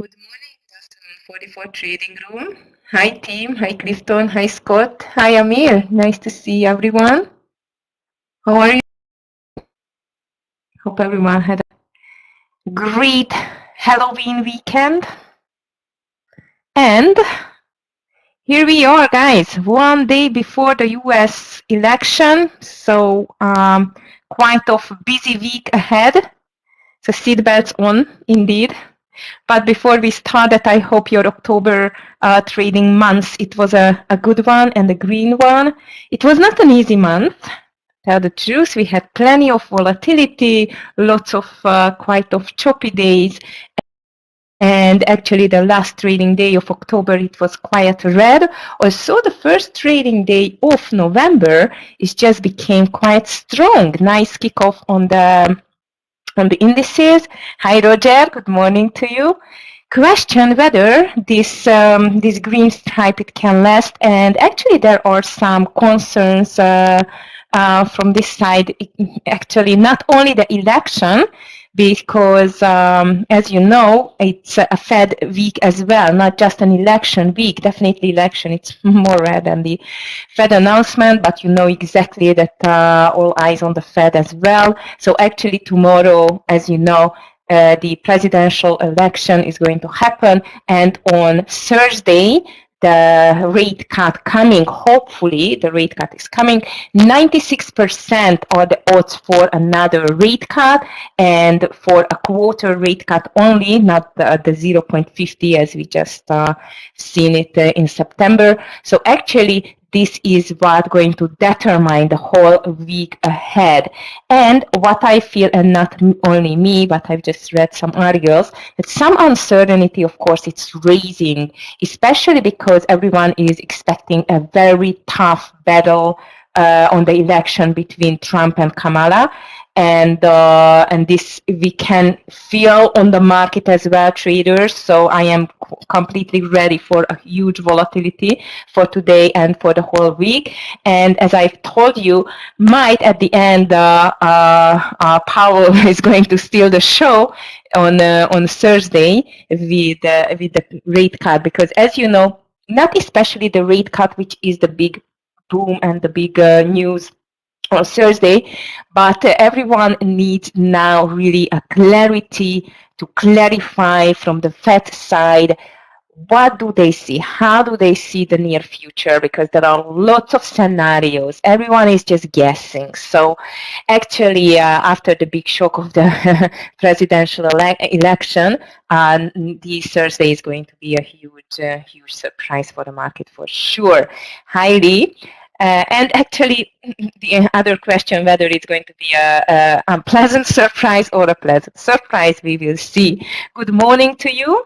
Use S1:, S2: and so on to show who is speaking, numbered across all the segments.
S1: Good morning, afternoon, 44 Trading Room. Hi, team. Hi, Clifton. Hi, Scott. Hi, Amir. Nice to see everyone. How are you? Hope everyone had a great Halloween weekend. And here we are, guys, one day before the US election. So, quite of a busy week ahead. So, seatbelts on, indeed. But before we started, I hope your October trading month, it was a good one and a green one. It was not an easy month, to tell the truth. We had plenty of volatility, lots of quite of choppy days. And actually the last trading day of October, it was quite red. Also the first trading day of November, it just became quite strong. Nice kickoff on the indices. Hi, Roger. Good morning to you. Question whether this green stripe it can last, and actually there are some concerns from this side. Actually, not only the election, because as you know, it's a Fed week as well, not just an election week. Definitely election, it's more red than the Fed announcement, but you know exactly that all eyes on the Fed as well. So actually tomorrow, as you know, the presidential election is going to happen, and on Thursday, the rate cut coming, hopefully the rate cut is coming. 96% are the odds for another rate cut, and for a quarter rate cut only, not the 0.50 as we just seen it in September. So actually this is what going to determine the whole week ahead. And what I feel, and not only me, but I've just read some articles, that some uncertainty, of course, it's raising, especially because everyone is expecting a very tough battle on the election between Trump and Kamala. And this we can feel on the market as well, traders. So I am completely ready for a huge volatility for today and for the whole week. And as I've told you, might at the end Powell is going to steal the show on Thursday with the rate cut, because as you know, not especially the rate cut, which is the big boom and the big news on Thursday, but everyone needs now really a clarity to clarify from the Fed side. What do they see? How do they see the near future? Because there are lots of scenarios. Everyone is just guessing. So actually, after the big shock of the presidential election, this Thursday is going to be a huge surprise for the market for sure. Highly. And actually, the other question, whether it's going to be a unpleasant surprise or a pleasant surprise, we will see. Good morning to you.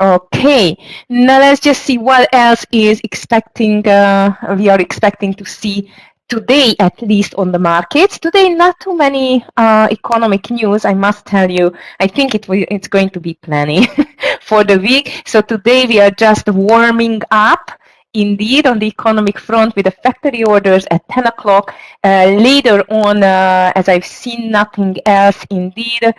S1: Okay, now let's just see what else is expecting. We are expecting to see today, at least on the markets. Today, not too many economic news, I must tell you. I think it's going to be plenty for the week. So today we are just warming up. Indeed, on the economic front, with the factory orders at 10 o'clock. Later on, as I've seen nothing else, indeed,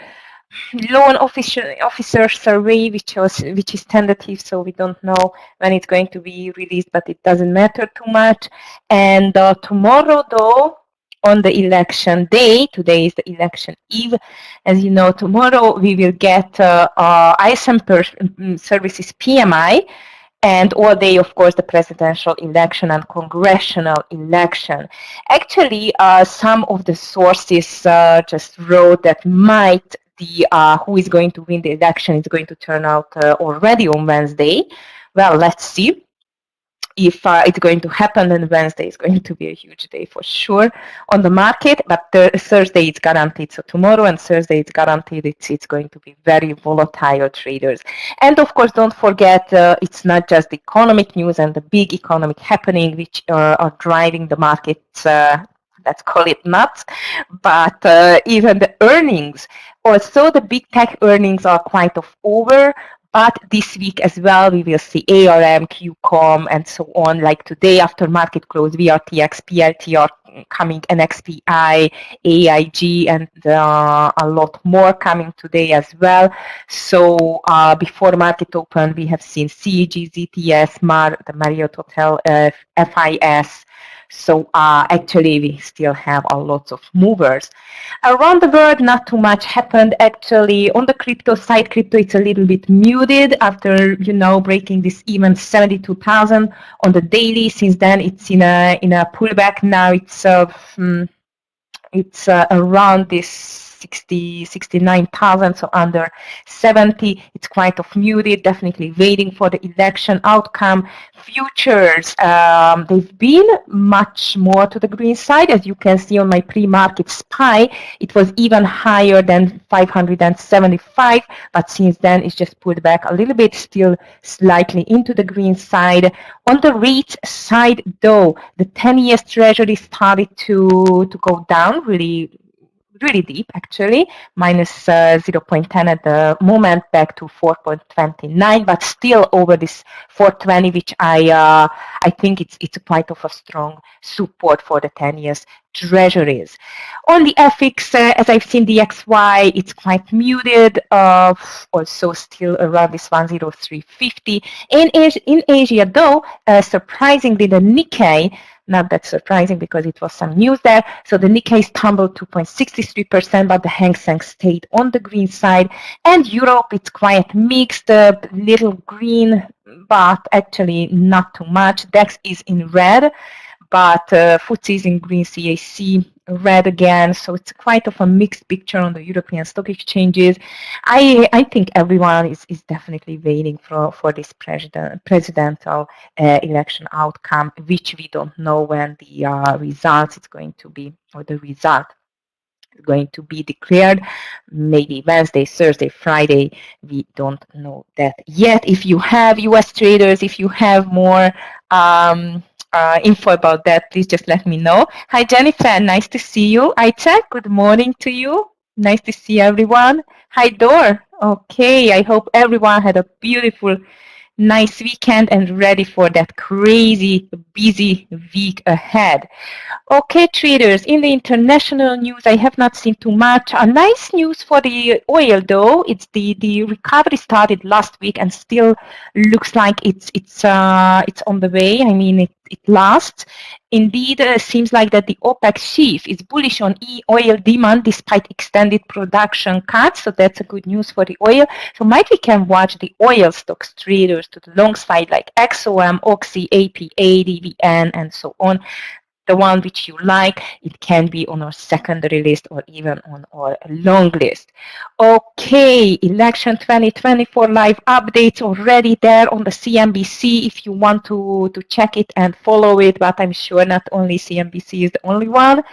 S1: loan officer survey, which is tentative, so we don't know when it's going to be released, but it doesn't matter too much. And tomorrow, though, on the election day, today is the election eve, as you know, tomorrow we will get ISM services PMI, and all day, of course, the presidential election and congressional election. Actually, some of the sources just wrote that might the who is going to win the election is going to turn out already on Wednesday. Well, let's see if it's going to happen. And Wednesday is going to be a huge day for sure on the market, but Thursday is guaranteed. So tomorrow and Thursday it's guaranteed it's going to be very volatile, traders. And of course, don't forget, it's not just the economic news and the big economic happening which are driving the markets, let's call it nuts, but even the earnings. Also, the big tech earnings are quite over. But this week as well, we will see ARM, QCOM, and so on. Like today, after market close, VRTX, PLTR coming NXPI, AIG, and a lot more coming today as well. So before market open, we have seen CEG, ZTS, the Marriott Hotel, FIS. So actually, we still have a lot of movers. Around the world, not too much happened actually. On the crypto side, crypto it's a little bit muted after breaking this even 72,000 on the daily. Since then, it's in a pullback. Now it's around this 69,000, so under 70. It's quite of muted, definitely waiting for the election outcome. Futures, they've been much more to the green side. As you can see on my pre-market SPY, it was even higher than 575, but since then it's just pulled back a little bit, still slightly into the green side. On the rate side, though, the 10-year Treasury started to go down really deep, actually, minus 0.10 at the moment, back to 4.29, but still over this 420, which I think it's quite of a strong support for the 10 years treasuries. On the FX, as I've seen the XY, it's quite muted, also still around this 10350. In Asia, though, surprisingly, the Nikkei, not that surprising because it was some news there. So the Nikkei stumbled 2.63%, but the Hang Seng stayed on the green side. And Europe, it's quite mixed, little green, but actually not too much. DAX is in red, but FTSE is in green, CAC red again. So it's quite of a mixed picture on the European stock exchanges. I think everyone is definitely waiting for this presidential election outcome, which we don't know when the results is going to be, or the result is going to be declared. Maybe Wednesday, Thursday, Friday. We don't know that yet. If you have US traders, if you have more info about that, please just let me know. Hi, Jennifer. Nice to see you. Aicha, good morning to you. Nice to see everyone. Hi, Dor. Okay, I hope everyone had a beautiful, nice weekend and ready for that crazy, busy week ahead. Okay, traders, in the international news, I have not seen too much. A nice news for the oil, though. It's the recovery started last week and still looks like it's on the way. I mean, it lasts. Indeed, seems like that the OPEC chief is bullish on oil demand despite extended production cuts. So that's a good news for the oil. So might we can watch the oil stocks traders to the long side like XOM, Oxy, APA, DVN, and so on. The one which you like, it can be on our secondary list or even on our long list. Okay, election 2024 live updates already there on the CNBC if you want to check it and follow it, but I'm sure not only CNBC is the only one.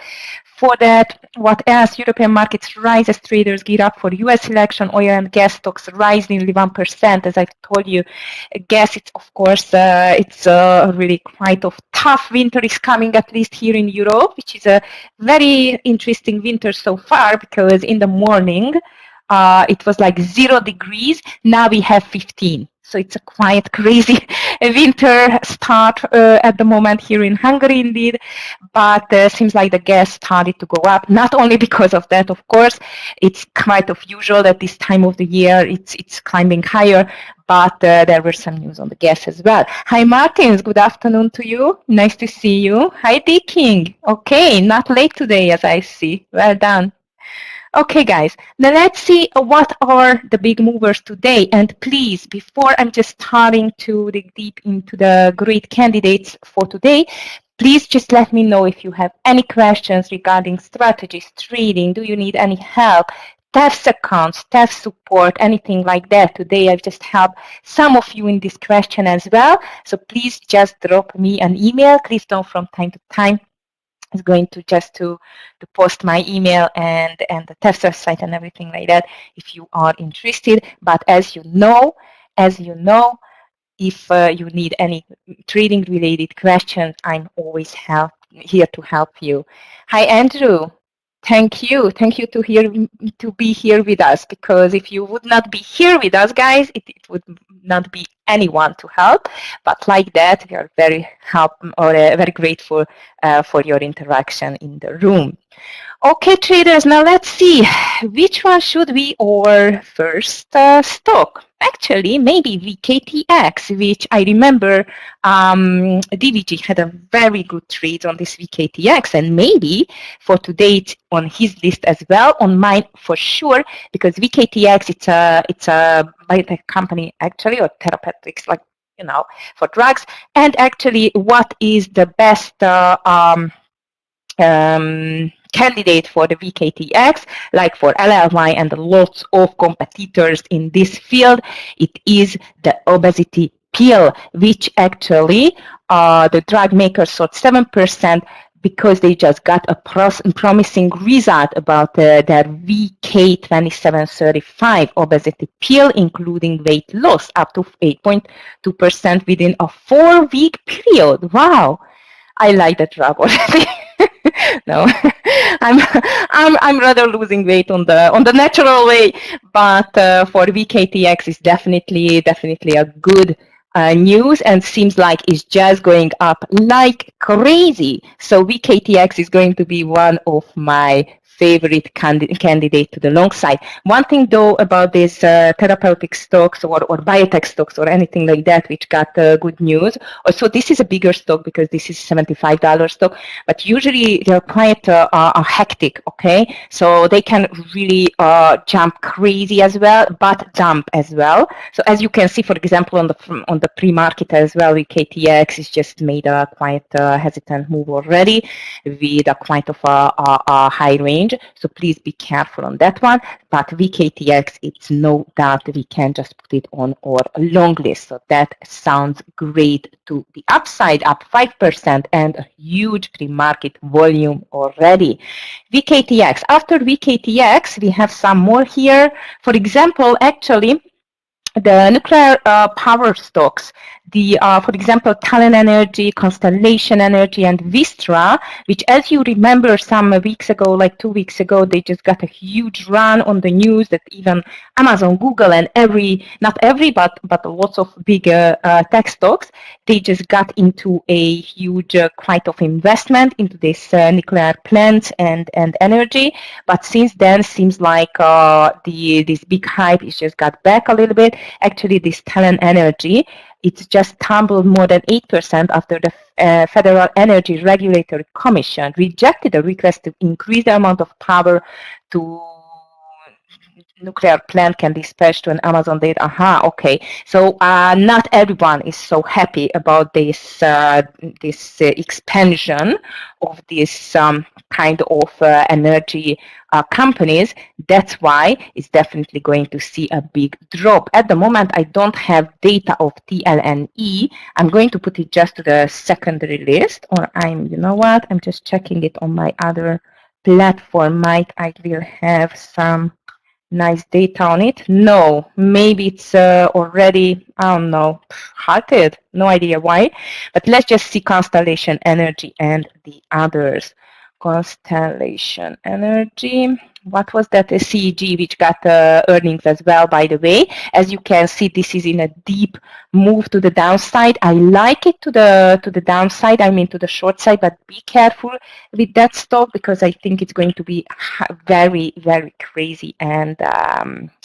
S1: For that, what else? European markets rise as traders gear up for US election. Oil and gas stocks rise nearly 1%. As I've told you, gas, it's of course, it's really quite of tough winter is coming, at least here in Europe, which is a very interesting winter so far because in the morning, it was like 0 degrees. Now we have 15. So it's a quite crazy winter start at the moment here in Hungary indeed, but seems like the gas started to go up, not only because of that, of course, it's quite of usual at this time of the year, it's climbing higher, but there were some news on the gas as well. Hi Martins, good afternoon to you, nice to see you. Hi D King, okay, not late today as I see, well done. Okay, guys, now let's see what are the big movers today. And please, before I'm just starting to dig deep into the great candidates for today, please just let me know if you have any questions regarding strategies, trading, do you need any help, TEFs accounts, TEF support, anything like that. Today I've just helped some of you in this question as well. So please just drop me an email. Clifton from time to time is going to just to post my email and the test website and everything like that if you are interested. But as you know, if you need any trading related questions, I'm always here to help you. Hi Andrew, thank you to be here with us, because if you would not be here with us, guys, it would not be anyone to help. But like that, we are very very grateful for your interaction in the room. Okay, traders, now let's see. Which one should we our first stock? Actually, maybe VKTX, which I remember DVG had a very good trade on this VKTX, and maybe for today it's on his list as well, on mine for sure, because VKTX, it's a biotech company actually, or therapeutics, like, you know, for drugs. And actually, what is the best candidate for the VKTX, like for LLY and lots of competitors in this field, it is the obesity pill, which actually the drug makers sought 7% because they just got a promising result about their VK2735 obesity pill, including weight loss up to 8.2% within a 4-week period. Wow, I like the drug already. No, I'm rather losing weight on the natural way, but for VKTX is definitely a good news, and seems like it's just going up like crazy. So VKTX is going to be one of my favorite candidate to the long side. One thing though about these therapeutic stocks or biotech stocks or anything like that, which got good news. Also, this is a bigger stock because this is $75 stock, but usually they're quite hectic, okay? So they can really jump crazy as well, but dump as well. So as you can see, for example, on the pre-market as well, KTX is just made a quite hesitant move already with a quite of a high range. So please be careful on that one. But VKTX, it's no doubt we can just put it on our long list. So that sounds great to the upside, up 5% and a huge pre-market volume already. VKTX. After VKTX, we have some more here. For example, actually, the nuclear power stocks, for example, Talon Energy, Constellation Energy, and Vistra, which, as you remember, some weeks ago, like 2 weeks ago, they just got a huge run on the news that even Amazon, Google, and not every, but lots of big tech stocks, they just got into a huge quite of investment into this nuclear plants and energy. But since then, seems like this big hype is just got back a little bit. Actually, this Talon Energy, it's just tumbled more than 8% after the Federal Energy Regulatory Commission rejected a request to increase the amount of power to nuclear plant can dispatch to an Amazon data. Aha, okay. So not everyone is so happy about this expansion of this kind of energy companies. That's why it's definitely going to see a big drop. At the moment, I don't have data of TLNE. I'm going to put it just to the secondary list, or you know what? I'm just checking it on my other platform. I will have some nice data on it. No, maybe it's already, I don't know, halted. No idea why. But let's just see Constellation Energy and the others. Constellation Energy. What was that? A CEG, which got earnings as well, by the way. As you can see, this is in a deep move to the downside. I like it to the downside, I mean to the short side, but be careful with that stock because I think it's going to be very, very crazy and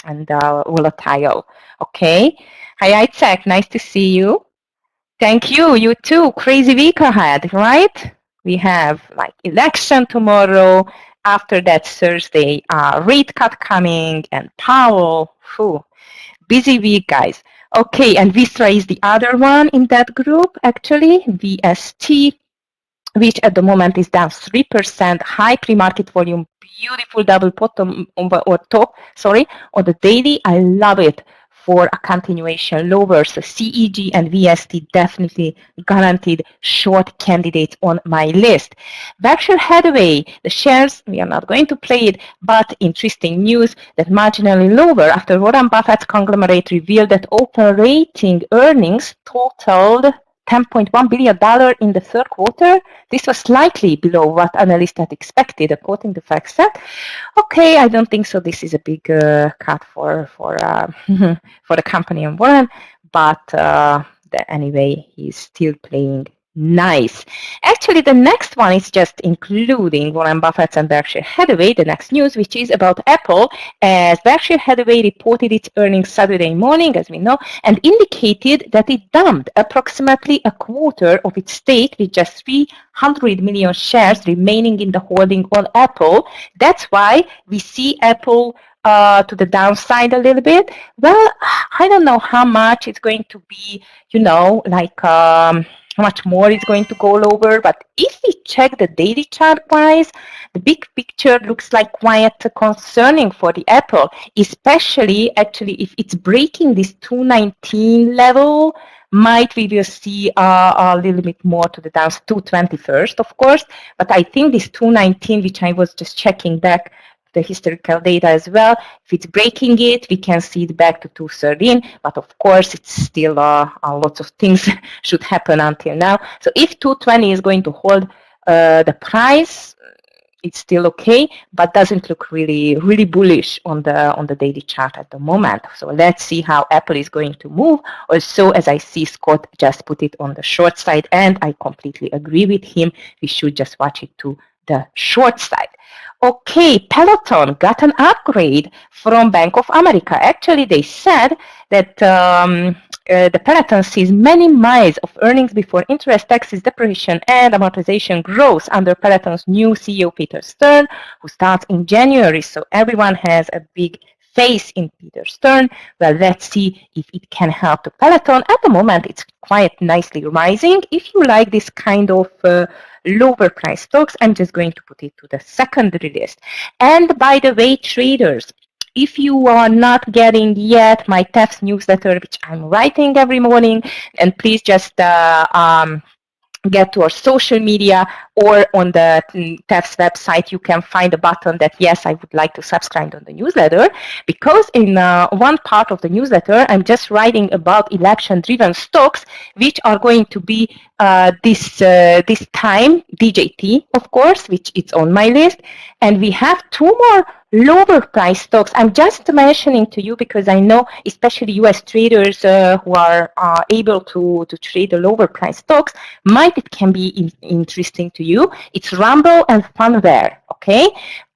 S1: volatile. Okay. Hi, Isaac. Nice to see you. Thank you. You too. Crazy week ahead, right? We have like election tomorrow. After that, Thursday, rate cut coming, and Powell. Whew. Busy week, guys. Okay, and Vistra is the other one in that group, actually, VST, which at the moment is down 3%, high pre-market volume, beautiful double bottom or top, on the daily. I love it for a continuation lower. So CEG and VST definitely guaranteed short candidates on my list. Berkshire Hathaway, the shares, we are not going to play it, but interesting news that marginally lower after Warren Buffett's conglomerate revealed that operating earnings totaled $10.1 billion in the third quarter. This was slightly below what analysts had expected, according to FactSet. Okay, I don't think so. This is a big cut for the company and Warren. but anyway, he's still playing nice. Actually, the next one is just including Warren Buffett and Berkshire Hathaway, the next news, which is about Apple, as Berkshire Hathaway reported its earnings Saturday morning, as we know, and indicated that it dumped approximately a quarter of its stake with just 300 million shares remaining in the holding on Apple. That's why we see Apple to the downside a little bit. Well, I don't know how much it's going to be, like how much more it's going to go lower. But if we check the daily chart wise, the big picture looks like quite concerning for the Apple, especially actually if it's breaking this 219 level. Might we will see a little bit more to the downside, 221st, of course. But I think this 219, which I was just checking back the historical data as well. If it's breaking it, we can see it back to 213, but of course it's still lots of things should happen until now. So if 220 is going to hold the price, it's still okay, but doesn't look really bullish on the daily chart at the moment. So let's see how Apple is going to move. Also, as I see Scott just put it on the short side, and I completely agree with him, we should just watch it to the short side. Okay, Peloton got an upgrade from Bank of America. Actually, they said that the Peloton sees many miles of earnings before interest, taxes, depreciation, and amortization grows under Peloton's new CEO, Peter Stern, who starts in January. So everyone has a big faith in Peter Stern. Well, let's see if it can help the Peloton. At the moment, it's quite nicely rising. If you like this kind of lower price stocks, I'm just going to put it to the secondary list. And by the way, traders, if you are not getting yet my TEFS newsletter, which I'm writing every morning, and please just get to our social media, or on the TEFS website, you can find a button that, yes, I would like to subscribe to the newsletter, because in one part of the newsletter, I'm just writing about election-driven stocks, which are going to be this time DJT, of course, which is on my list, and we have two more lower price stocks. I'm just mentioning to you because I know especially US traders who are able to trade the lower price stocks, it can be interesting to you. It's Rumble and Funware, okay?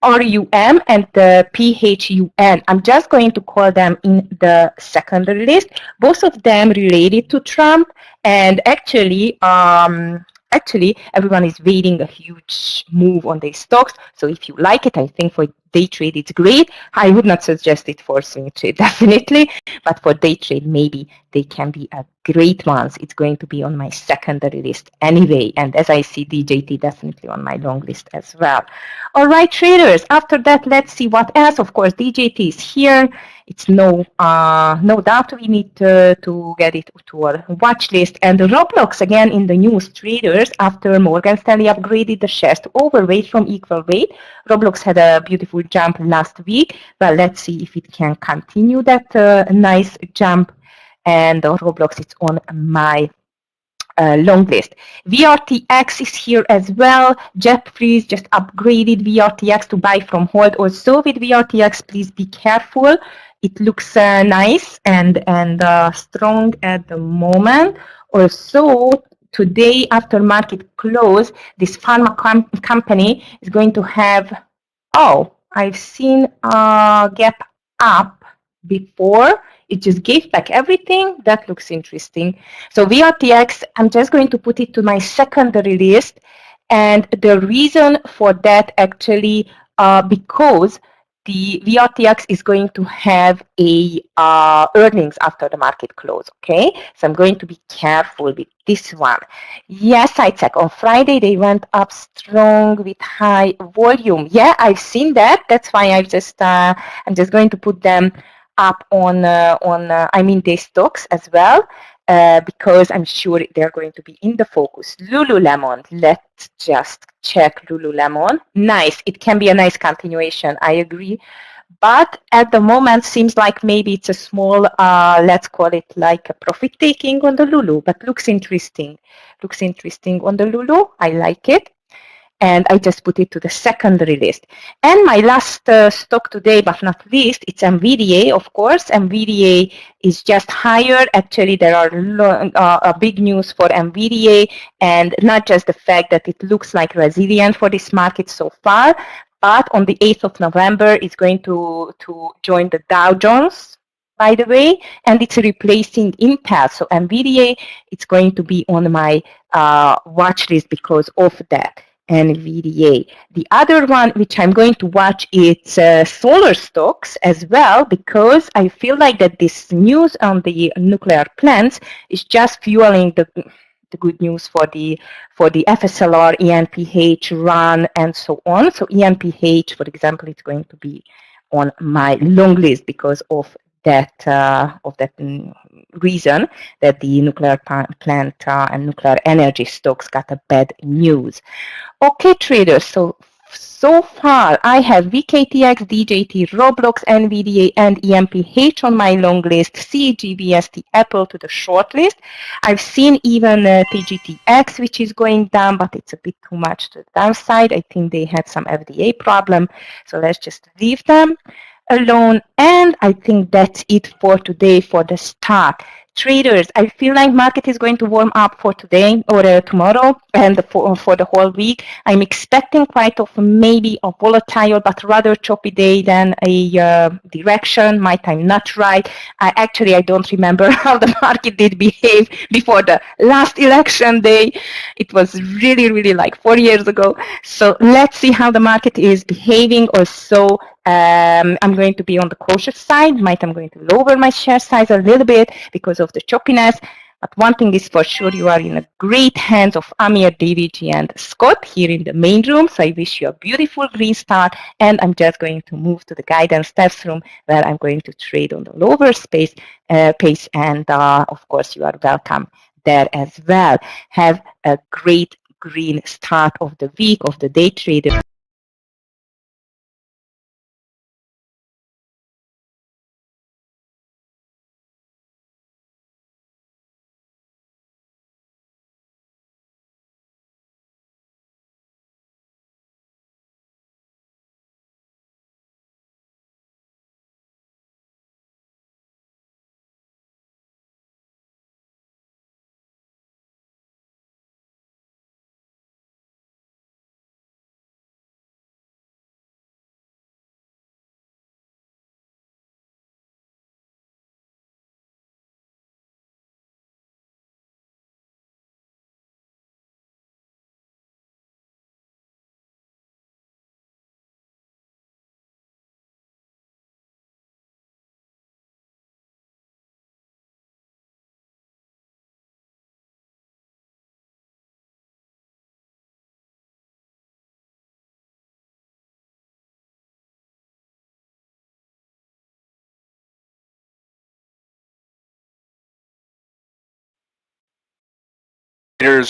S1: RUM and the PHUN. I'm just going to call them in the secondary list. Both of them related to Trump, and actually everyone is waiting a huge move on these stocks. So if you like it, I think for day trade it's great. I would not suggest it for swing trade, definitely, but for day trade maybe they can be a great ones. It's going to be on my secondary list anyway, and as I see DJT definitely on my long list as well. All right, traders, after that, let's see what else. Of course, DJT is here. It's no doubt we need to get it to our watch list. And Roblox, again in the news, traders, after Morgan Stanley upgraded the shares to overweight from equal weight. Roblox had a beautiful jump last week. Well, let's see if it can continue that nice jump. And Roblox is on my long list. VRTX is here as well. Jeffries just upgraded VRTX to buy from hold. Also with VRTX, please be careful. It looks nice and strong at the moment. Also, today after market close, this pharma company is going to have, I've seen a gap up before. It just gave back everything. That looks interesting. So VRTX, I'm just going to put it to my secondary list. And the reason for that actually, because the VRTX is going to have a earnings after the market close, okay? So I'm going to be careful with this one. Yes, I check. On Friday, they went up strong with high volume. Yeah, I've seen that. That's why I'm just going to put them up on their stocks as well, because I'm sure they're going to be in the focus. Lululemon, let's just check Lululemon. Nice, it can be a nice continuation, I agree. But at the moment, seems like maybe it's a small, let's call it like a profit taking on the Lulu, but looks interesting. Looks interesting on the Lulu, I like it. and I just put it to the secondary list. And my last stock today, but not least, it's NVDA, of course. NVDA is just higher. Actually, there are big news for NVDA, and not just the fact that it looks like resilient for this market so far, but on the 8th of November, it's going to join the Dow Jones, by the way, and it's replacing Intel. So NVDA, it's going to be on my watch list because of that. NVDA. The other one which I'm going to watch is solar stocks as well, because I feel like that this news on the nuclear plants is just fueling the good news for the FSLR, ENPH, run, and so on. So ENPH, for example, is going to be on my long list because of that reason that the nuclear plant and nuclear energy stocks got a bad news. Okay, traders, so far I have VKTX, DJT, Roblox, NVDA, and EMPH on my long list, CGBST, Apple to the short list. I've seen even TGTX, which is going down, but it's a bit too much to the downside. I think they had some FDA problem, so let's just leave them alone. And I think that's it for today for the stock. Traders, I feel like market is going to warm up for today or tomorrow and for the whole week. I'm expecting quite of maybe a volatile but rather choppy day than a direction. Might I'm not right. I don't remember how the market did behave before the last election day. It was really like 4 years ago. So let's see how the market is behaving. Also, I'm going to be on the cautious side. I'm going to lower my share size a little bit because of the choppiness. But one thing is for sure, you are in a great hands of Amir, DVG, and Scott here in the main room. So I wish you a beautiful green start. And I'm just going to move to the guidance test room where I'm going to trade on the lower pace. And of course, you are welcome there as well. Have a great green start of the week, of the day trader.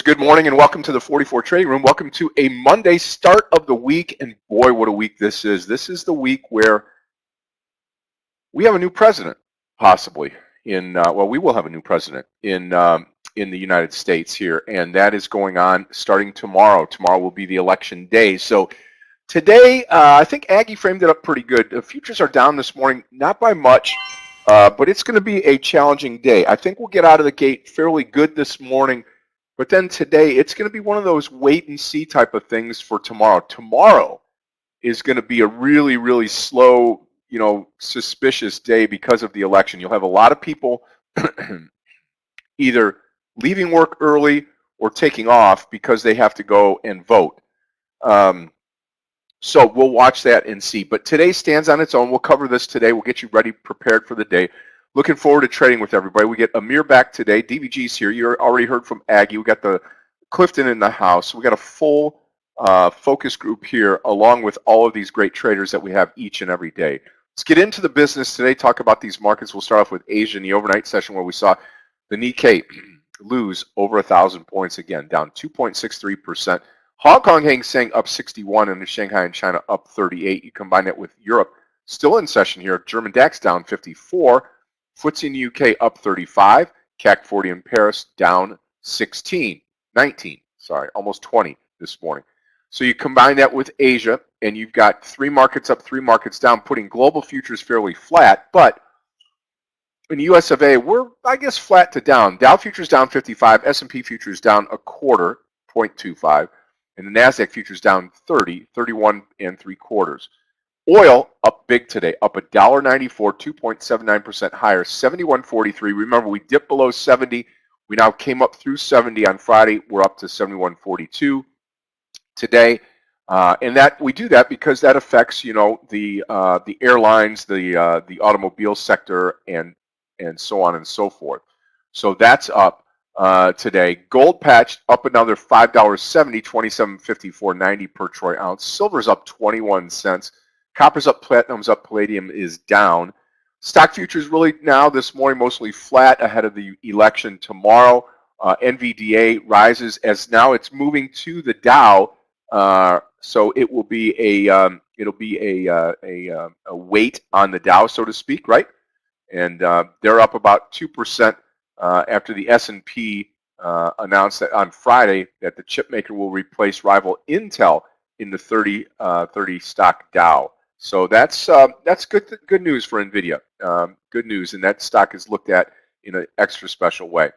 S2: Good morning and welcome to the 44 Trading Room. Welcome to a Monday start of the week, and boy, what a week this is. This is the week where we have a new president, possibly we will have a new president in the United States here, and that is going on starting tomorrow. Tomorrow will be the election day. So today, I think Aggie framed it up pretty good. The futures are down this morning, not by much, but it's going to be a challenging day. I think we'll get out of the gate fairly good this morning. But then today, it's going to be one of those wait and see type of things for tomorrow. Tomorrow is going to be a really slow, suspicious day because of the election. You'll have a lot of people either leaving work early or taking off because they have to go and vote. So we'll watch that and see. But today stands on its own. We'll cover this today. We'll get you ready, prepared for the day. Looking forward to trading with everybody. We get Amir back today. DVG's here. You already heard from Aggie. We got the Clifton in the house. We got a full focus group here, along with all of these great traders that we have each and every day. Let's get into the business today. Talk about these markets. We'll start off with Asia in the overnight session, where we saw the Nikkei lose over 1,000 points again, down 2.63%. Hong Kong Hang Seng up 61, and the Shanghai and China up 38. You combine it with Europe still in session here. German DAX down 54. FTSE in the UK up 35, CAC 40 in Paris down 19, almost 20 this morning. So you combine that with Asia, and you've got 3 markets up, 3 markets down, putting global futures fairly flat. But in the US of A, we're, I guess, flat to down. Dow futures down 55, S&P futures down a quarter, 0.25, and the NASDAQ futures down 30, 31 and 3/4. Oil up big today, up $1.94, 2.79% higher, 71.43. Remember, we dipped below 70. We now came up through 70 on Friday. We're up to 71.42 today, and that we do that because that affects, you know, the airlines, the automobile sector, and so on and so forth. So that's up today. Gold patch up another $5.70, 27.54.90 per troy ounce. Silver's up 21 cents. Copper's up, platinum's up, palladium is down. Stock futures really now this morning mostly flat ahead of the election tomorrow. NVDA rises as now it's moving to the Dow, so it will be a weight on the Dow, so to speak, right? And they're up about 2% after the S&P announced that on Friday that the chip maker will replace rival Intel in the 30 stock Dow. So that's good news for NVIDIA. Good news, and that stock is looked at in an extra special way.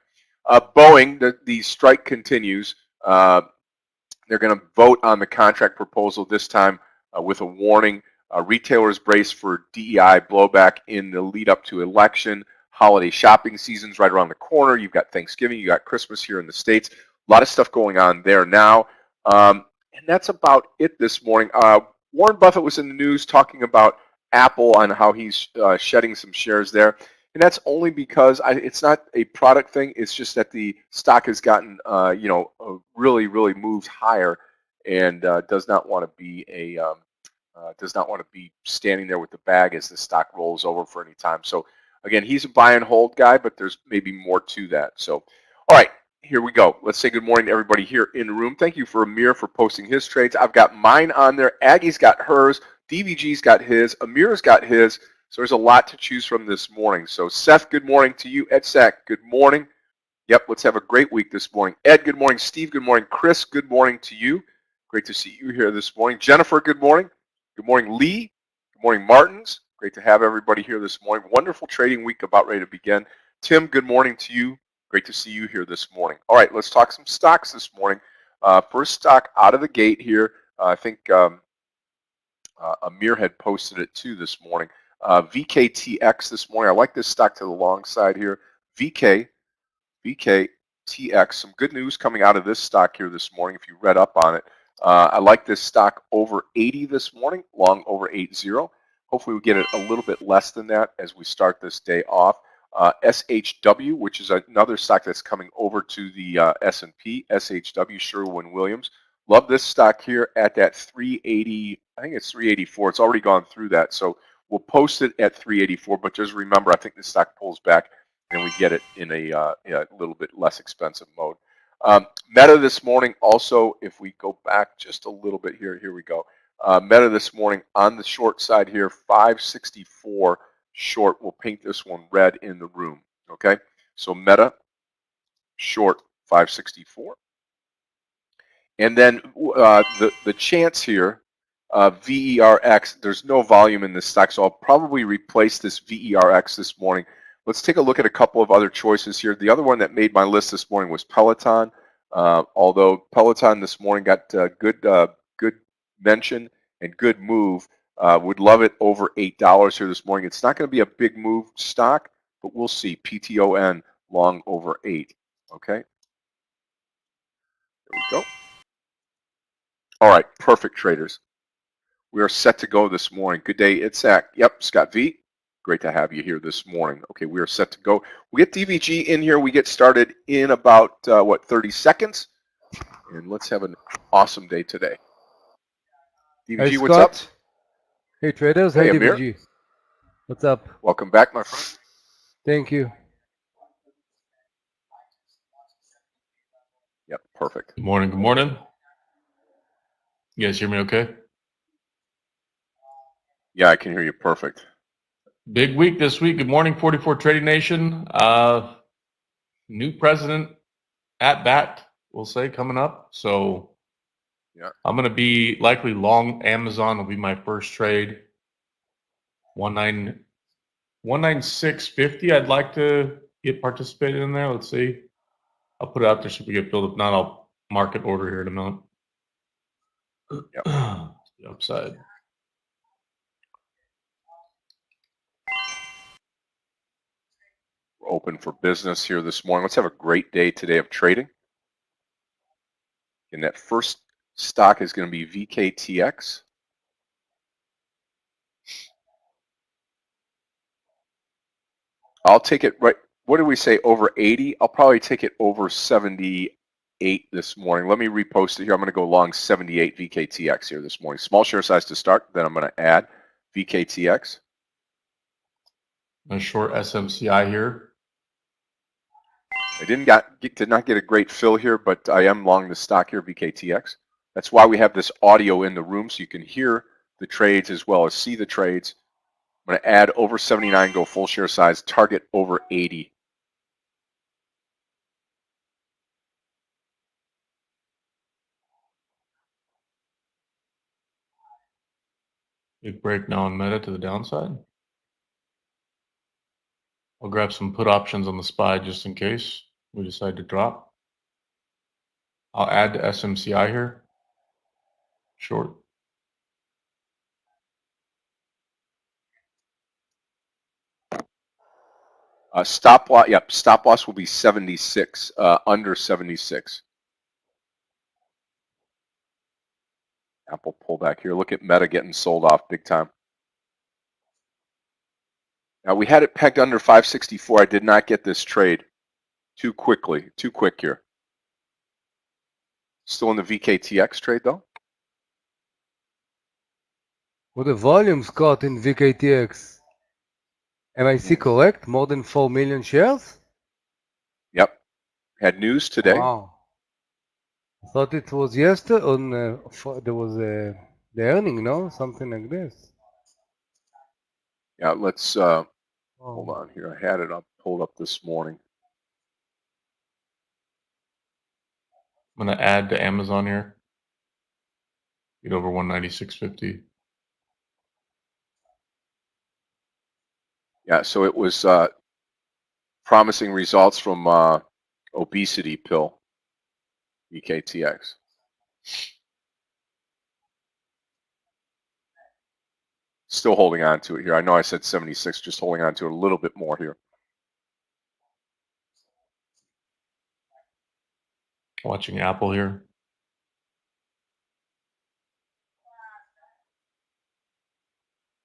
S2: Boeing, the strike continues. They're going to vote on the contract proposal this time with a warning. Retailers brace for DEI blowback in the lead up to election. Holiday shopping season's right around the corner. You've got Thanksgiving, you got Christmas here in the States. A lot of stuff going on there now. And that's about it this morning. Warren Buffett was in the news talking about Apple and how he's shedding some shares there. And that's only because it's not a product thing. It's just that the stock has gotten, really, really moved higher, and does not want to be standing there with the bag as the stock rolls over for any time. So again, he's a buy and hold guy, but there's maybe more to that. So, all right, here we go. Let's say good morning to everybody here in the room. Thank you for Amir for posting his trades. I've got mine on there. Aggie's got hers. DVG's got his. Amir's got his. So there's a lot to choose from this morning. So Seth, good morning to you. Ed Sack, good morning. Yep, let's have a great week this morning. Ed, good morning. Steve, good morning. Chris, good morning to you. Great to see you here this morning. Jennifer, good morning. Good morning, Lee. Good morning, Martins. Great to have everybody here this morning. Wonderful trading week about ready to begin. Tim, good morning to you. Great to see you here this morning. All right, let's talk some stocks this morning. First stock out of the gate here. I think Amir had posted it too this morning. VKTX this morning. I like this stock to the long side here. VKTX. Some good news coming out of this stock here this morning if you read up on it. I like this stock over 80 this morning, long over 80. Hopefully we get it a little bit less than that as we start this day off. SHW, which is another stock that's coming over to the S&P. SHW, Sherwin-Williams. Love this stock here at that 380. I think it's 384. It's already gone through that. So we'll post it at 384, but just remember, I think the stock pulls back and we get it in a little bit less expensive mode. Meta this morning also, if we go back just a little bit here we go. Meta this morning on the short side here, 564 short. We'll paint this one red in the room, okay? So Meta, short 564. And then the chance here, VERX, there's no volume in this stock, so I'll probably replace this VERX this morning. Let's take a look at a couple of other choices here. The other one that made my list this morning was Peloton, although Peloton this morning got good mention and good move. Would love it over $8 here this morning. It's not going to be a big move stock, but we'll see. PTON long over 8. Okay, there we go. All right, perfect traders. We are set to go this morning. Good day, Itzhak. Yep, Scott V. Great to have you here this morning. Okay, we are set to go. We get DVG in here. We get started in about, 30 seconds. And let's have an awesome day today. DVG,
S3: Hey,
S2: what's up?
S3: Hey, traders.
S2: Hey,
S3: Hey,
S2: Amir.
S3: DVG. What's up?
S2: Welcome back, my friend.
S3: Thank you.
S2: Yep, perfect.
S4: Good morning. Good morning. You guys hear me okay?
S2: Yeah, I can hear you perfect.
S4: Big week this week. Good morning, 44 Trading Nation. New president at bat, we'll say, coming up. So
S2: Yeah.
S4: I'm going to be likely long Amazon will be my first trade. 196.50. I'd like to get participated in there. Let's see. I'll put it out there so we get filled. If not, I'll market order here in a minute.
S2: Yep.
S4: The upside.
S2: We're open for business here this morning. Let's have a great day today of trading. And that first stock is going to be VKTX. I'll take it right. What did we say? Over 80? I'll probably take it over 78 this morning. Let me repost it here. I'm going to go long 78 VKTX here this morning. Small share size to start. Then I'm going to add VKTX.
S4: A short SMCI here.
S2: I did not get a great fill here, but I am long the stock here, VKTX. That's why we have this audio in the room so you can hear the trades as well as see the trades. I'm going to add over 79, go full share size, target over 80.
S4: Big break now on Meta to the downside. I'll grab some put options on the SPY just in case we decide to drop. I'll add the SMCI here. Short.
S2: Stop loss, yep, stop loss will be 76, under 76. Apple pullback here. Look at Meta getting sold off big time. Now we had it pegged under 564. I did not get this trade too quick here. Still in the VKTX trade though.
S3: What the volumes got in VKTX? Am I see correct? More than 4 million shares?
S2: Yep. Had news today.
S3: Wow. I thought it was yesterday on there was the earning, no? Something like this.
S2: Yeah, let's hold on here. I had it pulled up this morning.
S4: I'm going to add to Amazon here. Get over 196.50.
S2: Yeah, so it was promising results from obesity pill, VKTX. Still holding on to it here. I know I said 76, just holding on to it a little bit more here.
S4: Watching Apple here.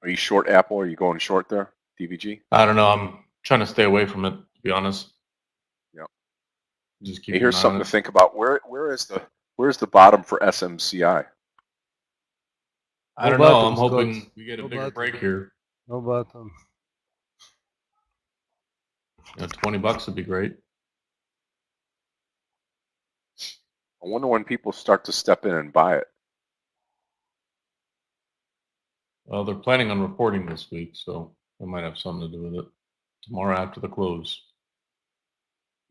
S2: Are you short Apple? Are you going short there, DVG?
S4: I don't know. I'm trying to stay away from it, to be honest.
S2: Yeah.
S4: Just keep
S2: Hey, here's
S4: an eye
S2: something
S4: on
S2: to
S4: it.
S2: think about. Where's the bottom for SMCI?
S4: I don't
S3: No
S4: know. I'm
S3: bottom, Scott.
S4: hoping we get a
S3: No
S4: bigger
S3: bottom.
S4: break here.
S3: No bottom.
S4: You know, $20 would be great.
S2: I wonder when people start to step in and buy it.
S4: Well, they're planning on reporting this week, so it might have something to do with it. Tomorrow after the close.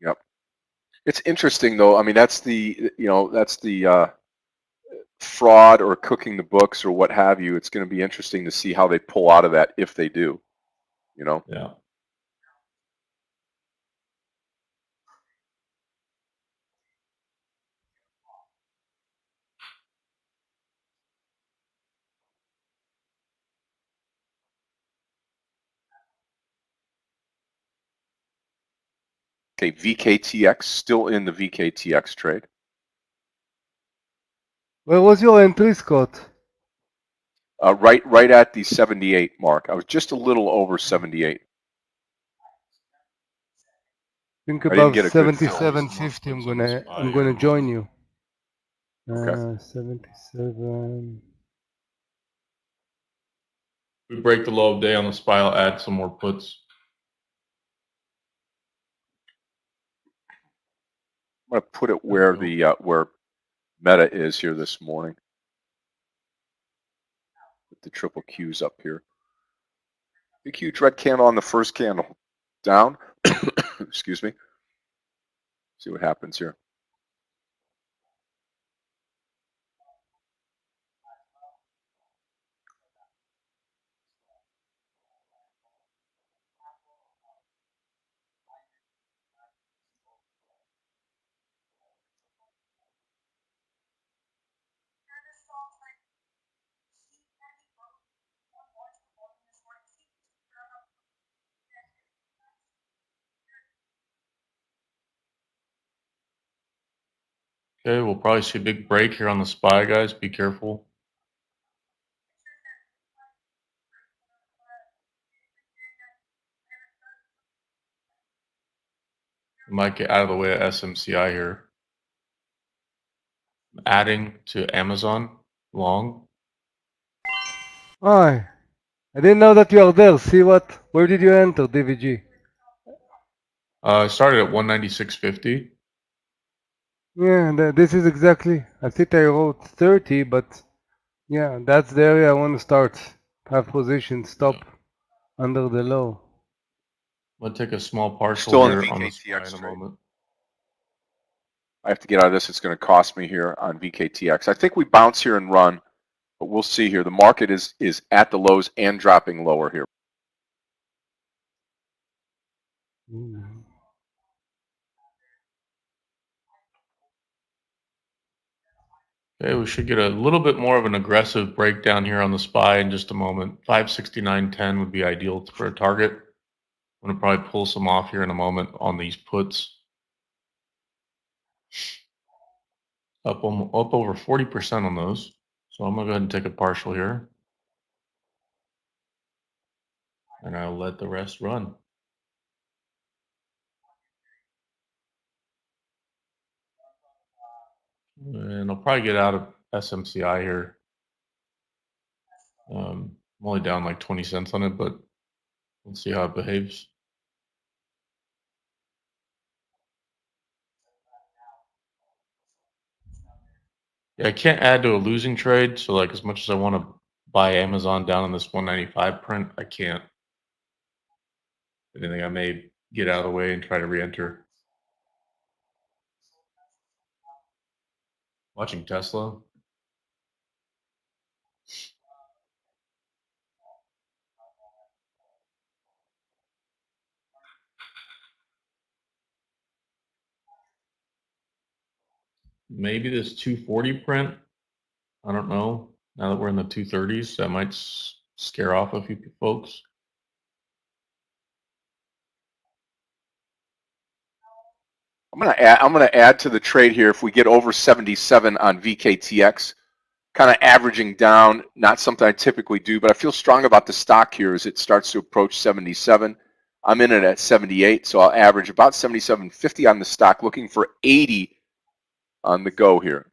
S2: Yep. It's interesting though. I mean, that's the fraud or cooking the books or what have you. It's going to be interesting to see how they pull out of that if they do. You know.
S4: Yeah.
S2: Okay, VKTX still in the VKTX trade.
S3: Where was your entry, Scott?
S2: Right at the 78 mark. I was just a little over 78.
S3: Think
S2: I didn't
S3: above
S2: get a good fill.
S3: 77.50. I'm gonna
S4: SPY
S3: I'm gonna
S4: here.
S3: join you.
S2: Okay.
S3: 77.
S4: If we break the low of day on the SPY, I'll add some more puts.
S2: I'm going to put it where the where Meta is here this morning. Put the triple Qs up here. Big huge red candle on the first candle. Down. Excuse me. See what happens here.
S4: Okay, we'll probably see a big break here on the SPY, guys. Be careful. Might get out of the way of SMCI here. Adding to Amazon long.
S3: Hi. I didn't know that you are there. See what? Where did you enter, DVG?
S4: I started at 196.50.
S3: Yeah, this is exactly. I think I wrote 30, but yeah, that's the area I want to start. Have position, stop under the low.
S4: I'm gonna take a small partial
S2: Still in the
S4: here on the SPY
S2: VKTX
S4: in a
S2: trade.
S4: moment.
S2: I have to get out of this. It's going to cost me here on VKTX. I think we bounce here and run, but we'll see here. The market is at the lows and dropping lower here.
S3: Mm.
S4: Okay, we should get a little bit more of an aggressive breakdown here on the SPY in just a moment. 569.10 would be ideal for a target. I'm gonna probably pull some off here in a moment on these puts. Up over 40% on those. So I'm gonna go ahead and take a partial here. And I'll let the rest run. And I'll probably get out of SMCI here. I'm only down like 20 cents on it, but let's see how it behaves. Yeah, I can't add to a losing trade. So like as much as I want to buy Amazon down on this 195 print, I can't. I think I may get out of the way and try to re-enter. Watching Tesla. Maybe this 240 print. I don't know. Now that we're in the 230s, that might scare off a few folks.
S2: I'm going to add to the trade here if we get over 77 on VKTX. Kind of averaging down, not something I typically do, but I feel strong about the stock here as it starts to approach 77. I'm in it at 78, so I'll average about 77.50 on the stock, looking for 80 on the go here.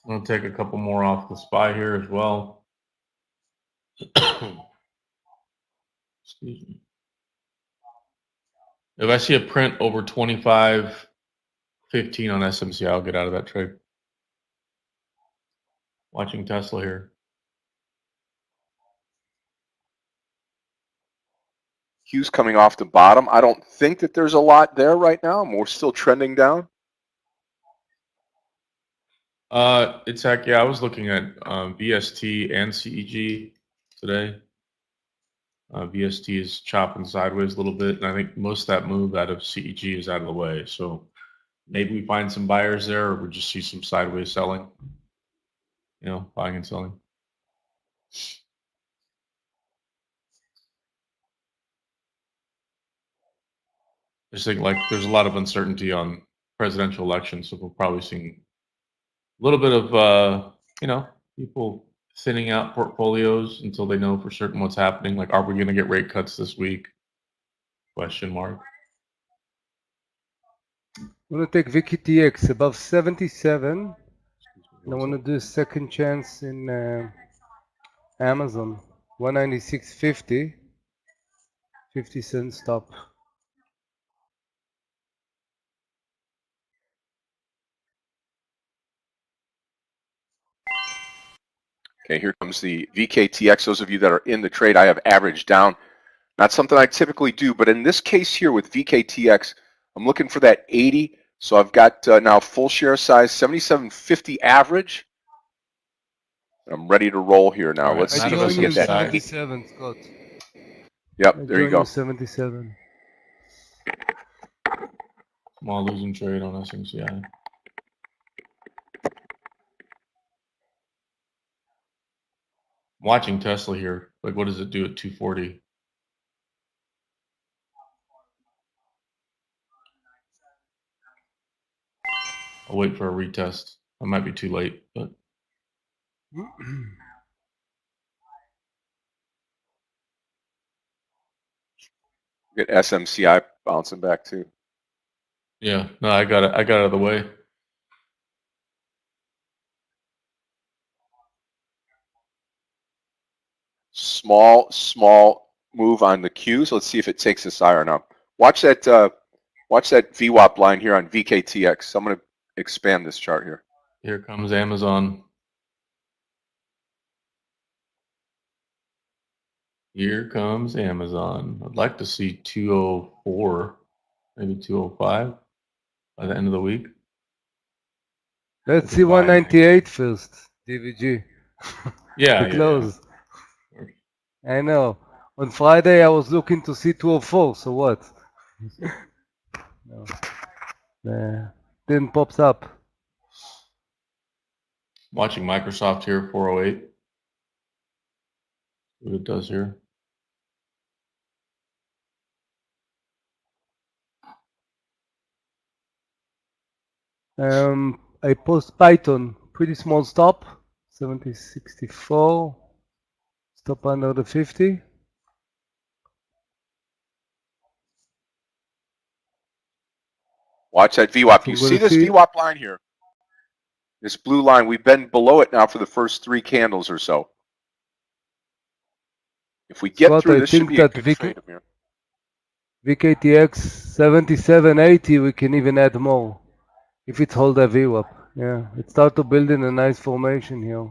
S4: I'm going to take a couple more off the SPY here as well. Excuse me. If I see a print over 25.15 on SMC, I'll get out of that trade. Watching Tesla here.
S2: Q's coming off the bottom. I don't think that there's a lot there right now. We're still trending down.
S4: It's yeah, I was looking at VST and CEG today. VST is chopping sideways a little bit, and I think most of that move out of CEG is out of the way. So maybe we find some buyers there, or we just see some sideways selling. You know, buying and selling. I just think like there's a lot of uncertainty on presidential elections, so we're probably seeing a little bit of you know, people thinning out portfolios until they know for certain what's happening. Like, are we going to get rate cuts this week? Question mark.
S3: I'm going to take VKTX above 77. And I want to do a second chance in Amazon. 196.50. 50-cent stop.
S2: Okay, here comes the VKTX. Those of you that are in the trade, I have averaged down. Not something I typically do, but in this case here with VKTX, I'm looking for that 80. So I've got now full share size, 77.50 average. I'm ready to roll here now.
S4: All right,
S2: Let's
S3: I
S2: see if
S3: join
S2: we
S3: you
S2: get that
S3: 77, Scott.
S2: Yep,
S3: I
S2: there you
S3: join
S2: go.
S3: you 77.
S4: Small losing trade on SMCI. Watching Tesla here. Like, what does it do at 240? I'll wait for a retest. I might be too late, but
S2: Get SMCI bouncing back too.
S4: yeah, no, I got it. I got it out of the way.
S2: Small move on the Qs. Let's see if it takes us higher now. Watch that VWAP line here on VKTX. I'm going to expand this chart here.
S4: Here comes Amazon. Here comes Amazon. I'd like to see 204, maybe 205 by the end of the week.
S3: Let's
S4: With a
S3: see
S4: buy.
S3: 198 first, DVG.
S4: Yeah,
S3: The
S4: yeah,
S3: close.
S4: yeah.
S3: I know. On Friday I was looking to see 204, so what? No. Didn't pops up.
S4: Watching Microsoft here, 408. What it does here.
S3: I post Python, pretty small stop, 70.64, stop under the 50.
S2: Watch that VWAP.
S3: So
S2: You
S3: I'm
S2: see
S3: gonna
S2: this
S3: see
S2: VWAP line here? This blue line. We've been below it now for the first 3 candles or so. If we get
S3: Scott,
S2: through,
S3: I
S2: this should
S3: think
S2: be a
S3: that
S2: good trade here.
S3: VKTX 77.80 we can even add more if it hold a VWAP. Yeah, it start to build in a nice formation here.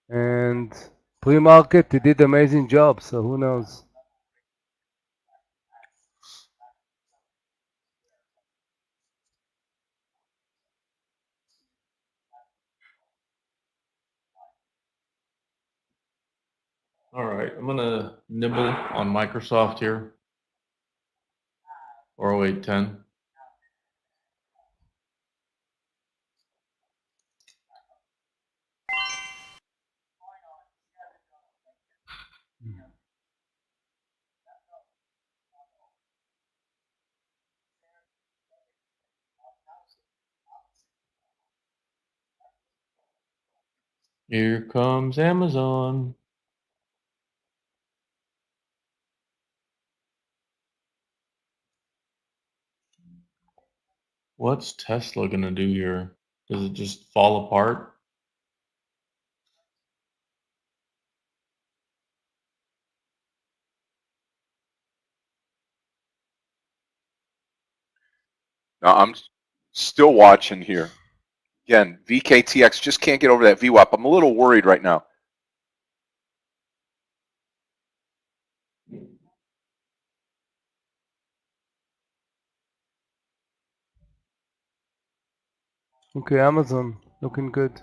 S3: And pre-market it did amazing job, so who knows.
S4: All right, I'm gonna nibble on Microsoft here. 408.10. Here comes Amazon. What's Tesla gonna do here? Does it just fall apart?
S2: Now I'm still watching here. Again, VKTX just can't get over that VWAP. I'm a little worried right now.
S3: Okay, Amazon looking good.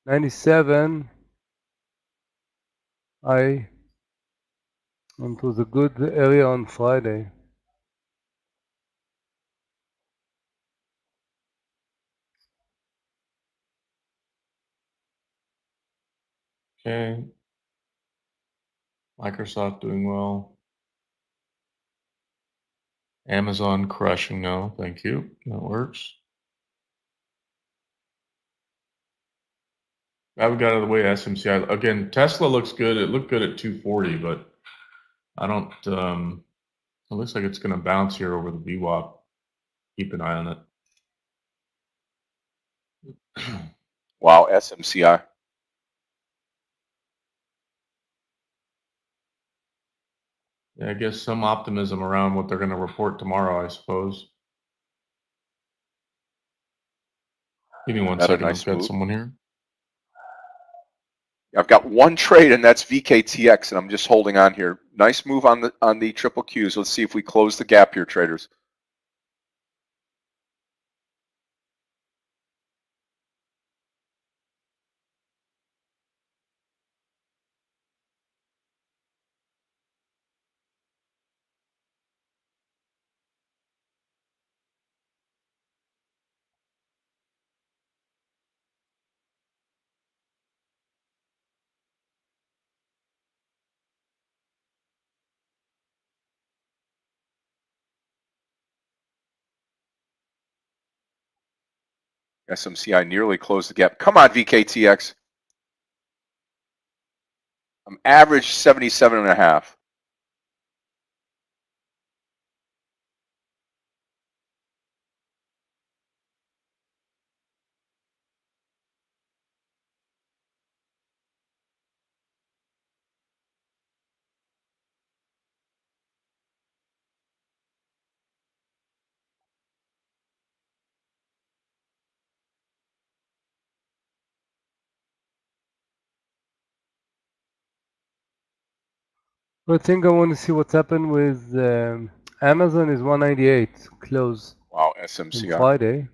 S3: 97. And it was a good area on Friday.
S4: Okay. Microsoft doing well. Amazon crushing now. Thank you. That works. I got out of the way SMCI. Again, Tesla looks good. It looked good at 240, but I don't, it looks like it's going to bounce here over the VWAP. Keep an eye on it.
S2: Wow, SMCI.
S4: Yeah, I guess some optimism around what they're going to report tomorrow, I suppose. Give me one
S2: Another
S4: second.
S2: nice
S4: I've got
S2: move.
S4: someone here.
S2: I've got one trade, and that's VKTX, and I'm just holding on here. Nice move on the triple Qs. Let's see if we close the gap here, traders. SMCI nearly closed the gap. Come on, VKTX. I'm average 77.5.
S3: I think I want to see what's happened with Amazon is 198 close
S2: Wow,
S3: on
S2: SMCI.
S3: Friday.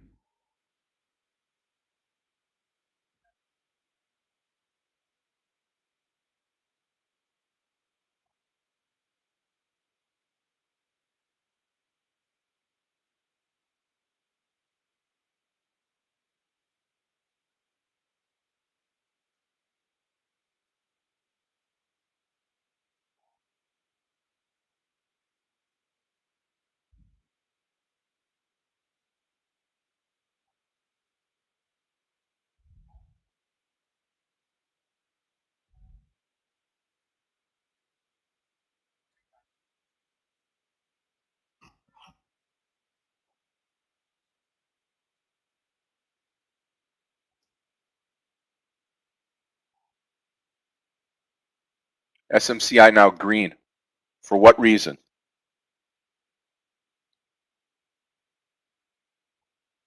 S2: SMCI now green. For what reason?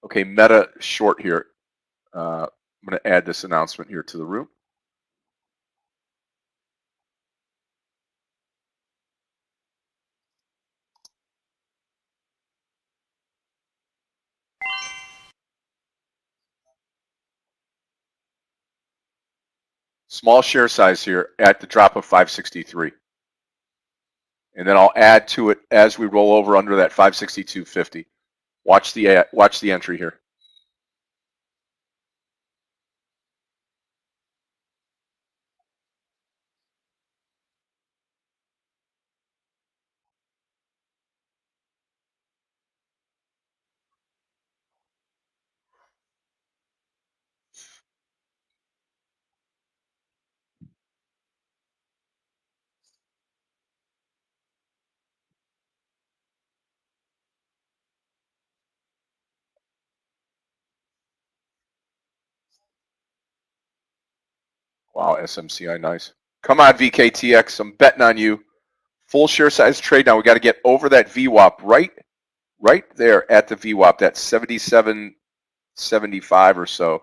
S2: Okay, Meta short here. I'm going to add this announcement here to the room. Small share size here at the drop of 563. And then I'll add to it as we roll over under that 562.50. Watch the entry here. Wow, SMCI, nice. Come on, VKTX, I'm betting on you. Full share size trade now. We got to get over that VWAP right there at the VWAP, that 77.75 or so.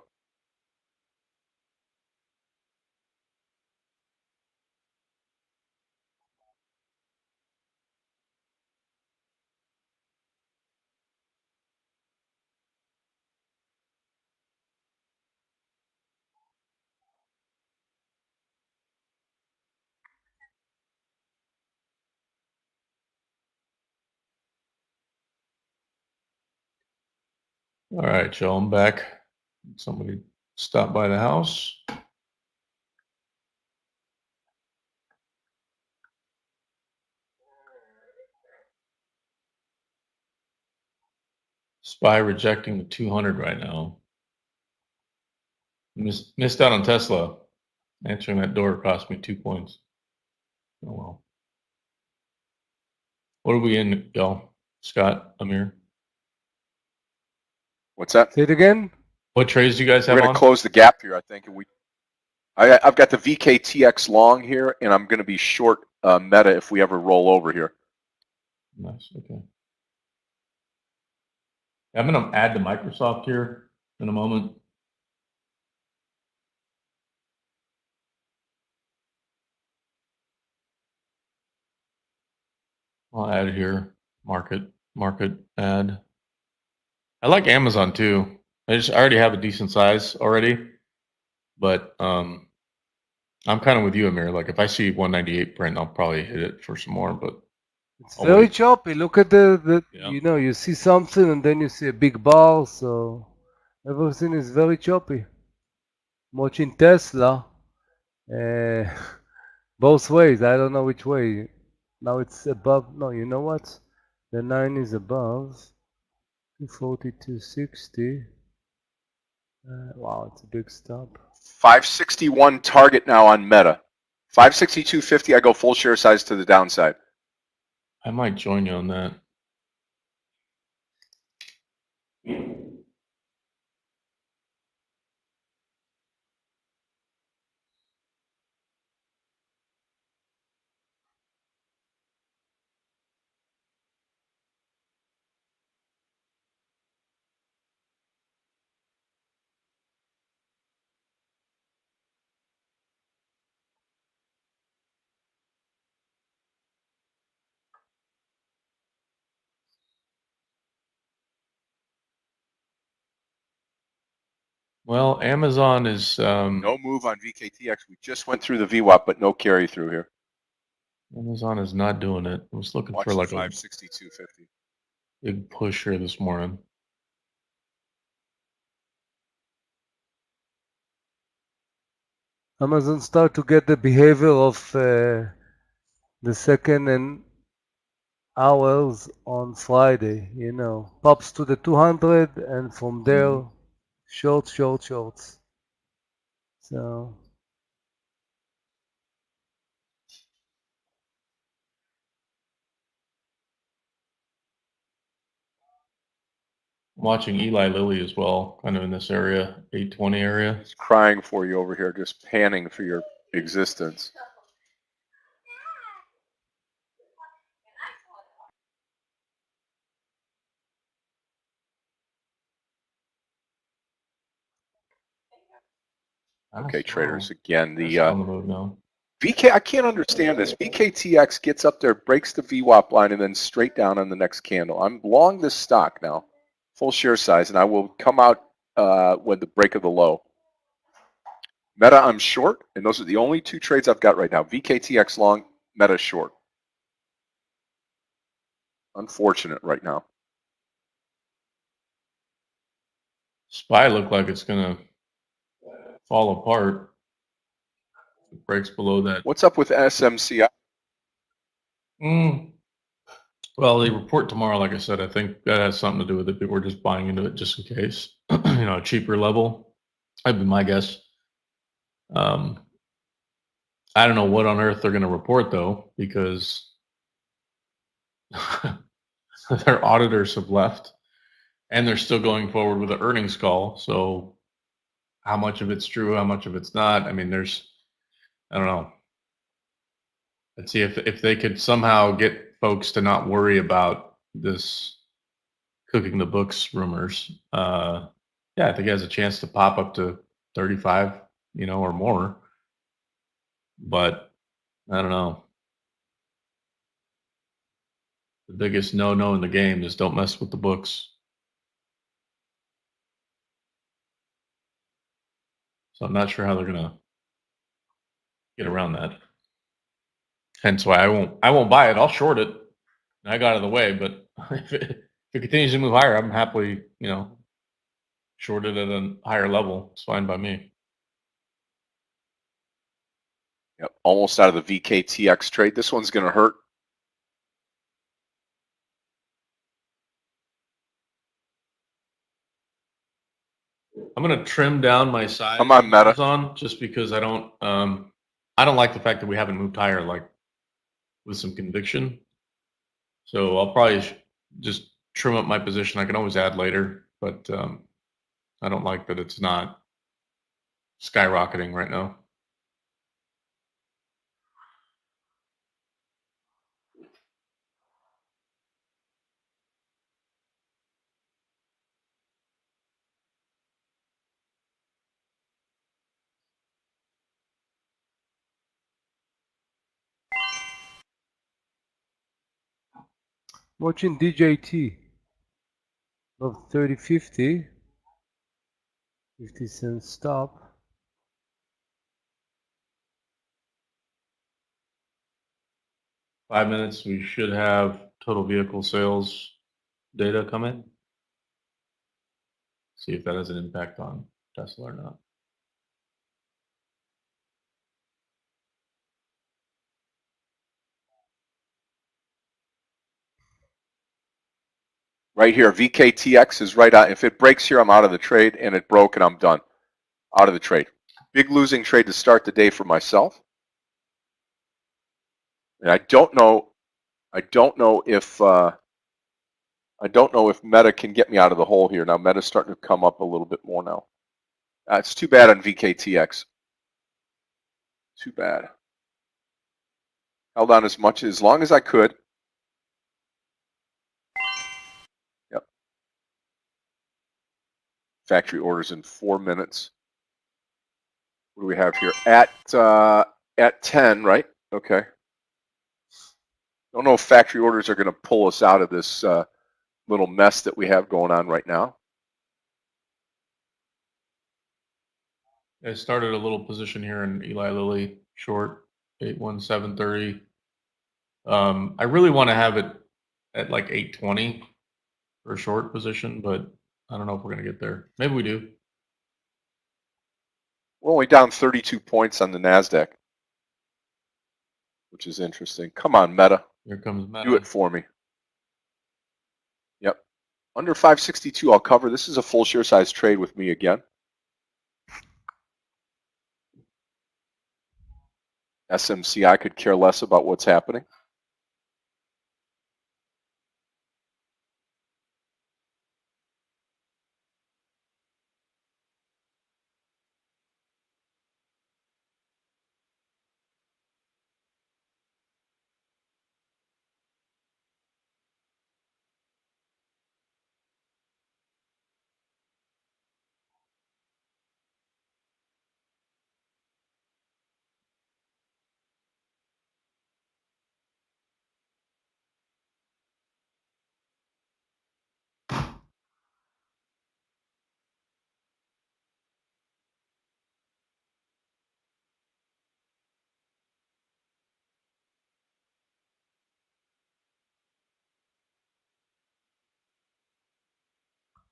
S4: All right, Joe, I'm back. Somebody stopped by the house. SPY rejecting the 200 right now. Missed out on Tesla. Answering that door cost me 2 points. Oh well. What are we in, y'all? Scott, Amir?
S2: What's that?
S3: Say it again.
S4: What trades do you guys have
S2: We're going
S4: on?
S2: to close the gap here, I think. I've got the VKTX long here, and I'm going to be short Meta if we ever roll over here.
S4: Nice, okay. I'm going to add to Microsoft here in a moment. I'll add it here. Market add. I like Amazon too. I already have a decent size already, but I'm kind of with you, Amir. Like if I see 198 print, I'll probably hit it for some more. But
S3: It's
S4: I'll
S3: very
S4: wait.
S3: choppy. Look at the
S4: Yeah.
S3: you know, you see something and then you see a big bar, so everything is very choppy. I'm watching Tesla, uh, both ways. I don't know which way. Now it's above. No, you know what? The 9 is above 240, 260. Wow, it's a big stop.
S2: 561 target now on Meta. 562.50. I go full share size to the downside.
S4: I might join you on that. Well, Amazon is
S2: No move on VKTX. We just went through the VWAP, but no carry through here.
S4: Amazon is not doing it. I was looking
S2: Watch
S4: for
S2: the
S4: like a
S2: 562.50.
S4: big push here this morning.
S3: Amazon start to get the behavior of the second and hours on Friday, you know, pops to the 200 and from there shorts. So
S4: I'm watching Eli Lilly as well, kind of in this area, 820 area.
S2: He's crying for you over here, just panning for your existence. Okay, traders. Again, the
S4: on the move now.
S2: VK. I can't understand this. VKTX gets up there, breaks the VWAP line, and then straight down on the next candle. I'm long this stock now, full share size, and I will come out with the break of the low. Meta, I'm short, and those are the only two trades I've got right now. VKTX long, Meta short. Unfortunate right now.
S4: SPY looked like it's gonna fall apart. It breaks below that.
S2: What's up with SMCI?
S4: Well, they report tomorrow, like I said. I think that has something to do with it. People are just buying into it just in case. A cheaper level. That'd be my guess. I don't know what on earth they're going to report though, because their auditors have left, and they're still going forward with the earnings call. So, how much of it's true? How much of it's not? I mean, I don't know. Let's see if they could somehow get folks to not worry about this cooking the books rumors. Yeah, I think it has a chance to pop up to 35, or more. But I don't know. The biggest no-no in the game is don't mess with the books. So I'm not sure how they're gonna get around that. Hence why I won't buy it. I'll short it. I got out of the way, but if it continues to move higher, I'm happily, short it at a higher level. It's fine by me.
S2: Yep, almost out of the VKTX trade. This one's going to hurt.
S4: I'm gonna trim down my size
S2: Come on, Meta.
S4: Amazon, just because I don't like the fact that we haven't moved higher, like with some conviction. So I'll probably just trim up my position. I can always add later, but I don't like that it's not skyrocketing right now.
S3: watching DJT of 30.50, 50-cent stop.
S4: Five minutes, we should have total vehicle sales data come in. See if that has an impact on Tesla or not.
S2: Right here, VKTX is right out. If it breaks here, I'm out of the trade, and it broke, and I'm done. Out of the trade. Big losing trade to start the day for myself. And I don't know if Meta can get me out of the hole here. Now Meta's starting to come up a little bit more now. It's too bad on VKTX. Too bad. Held on as long as I could. Yep. Factory orders in 4 minutes. What do we have here? At 10, right? Okay. Don't know if factory orders are going to pull us out of this little mess that we have going on right now.
S4: I started a little position here in Eli Lilly, short, 81730. I really want to have it at like 820 for a short position, but I don't know if we're going to get there. Maybe we do.
S2: We're only down 32 points on the NASDAQ, which is interesting. Come on, Meta.
S4: Here comes Meta.
S2: Do it for me. Yep. Under 562, I'll cover. This is a full share size trade with me again. SMC, I could care less about what's happening.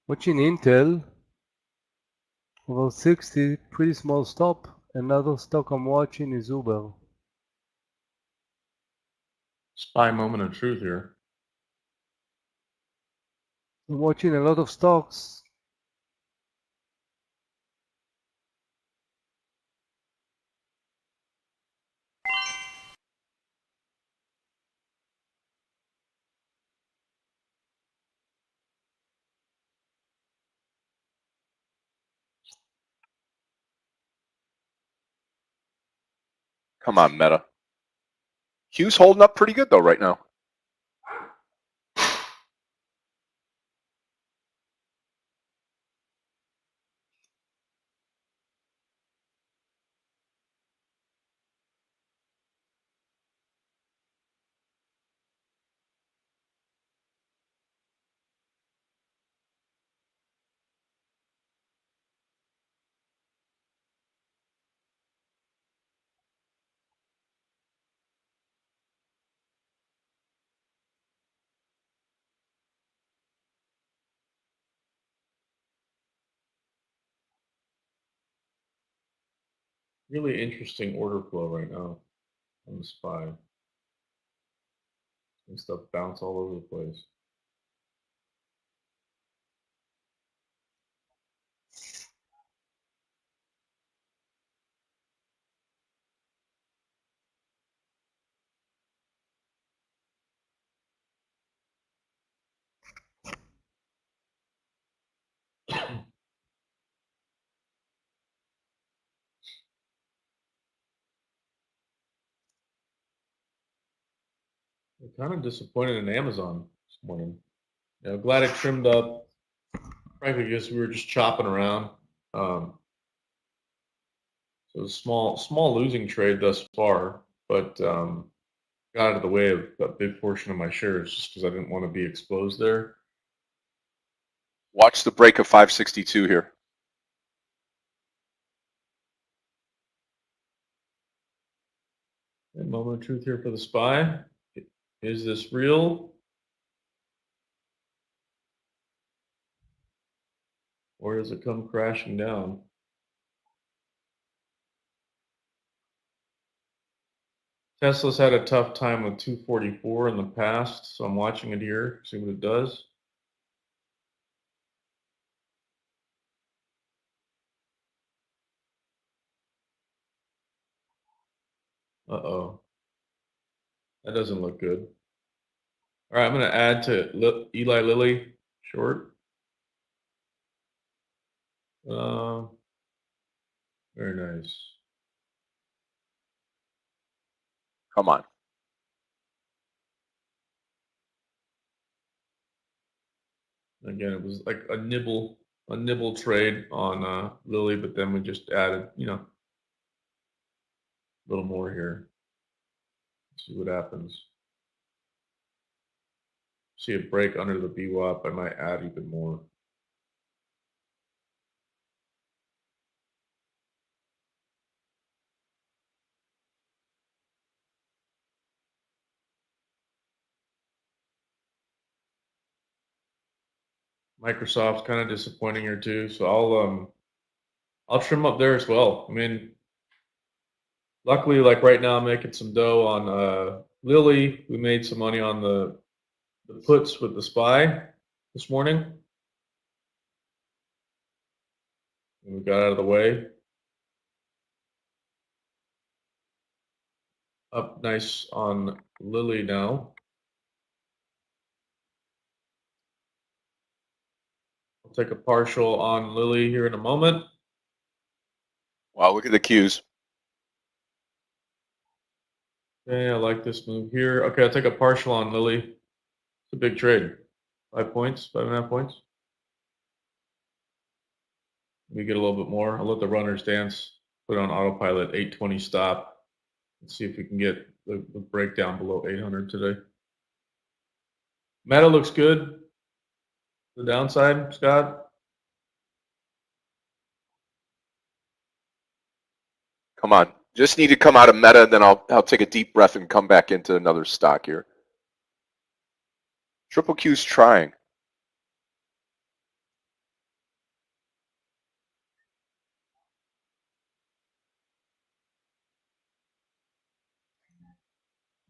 S3: Watching Intel over 60, pretty small stop. Another stock I'm watching is Uber.
S4: SPY moment of truth here.
S3: I'm watching a lot of stocks.
S2: Come on, Meta. Q's holding up pretty good, though, right now.
S4: Really interesting order flow right now on the SPY. And stuff bounce all over the place. I'm kind of disappointed in Amazon this morning. Glad it trimmed up. Frankly, I guess we were just chopping around. So small losing trade thus far, but got out of the way of a big portion of my shares just because I didn't want to be exposed there.
S2: Watch the break of 562 here.
S4: And moment of truth here for the SPY. Is this real? Or does it come crashing down? Tesla's had a tough time with 244 in the past, so I'm watching it here, see what it does. Uh-oh. That doesn't look good. All right, I'm going to add to Eli Lilly short. Uh, very nice.
S2: Come on.
S4: Again, it was like a nibble trade on Lilly, but then we just added, a little more here. See what happens. See a break under the VWAP, I might add even more. Microsoft's kind of disappointing here too, so I'll trim up there as well. I mean, luckily, like right now, I'm making some dough on Lilly. We made some money on the puts with the SPY this morning. And we got out of the way. Up nice on Lilly now. I'll take a partial on Lilly here in a moment.
S2: Wow, look at the cues.
S4: Okay, I like this move here. Okay, I'll take a partial on Lilly. It's a big trade. 5 points, 5.5 points. We get a little bit more. I'll let the runners dance. Put it on autopilot, 820 stop. Let's see if we can get the breakdown below 800 today. Meta looks good. The downside, Scott?
S2: Come on. Just need to come out of Meta, then I'll take a deep breath and come back into another stock here. Triple Q's trying.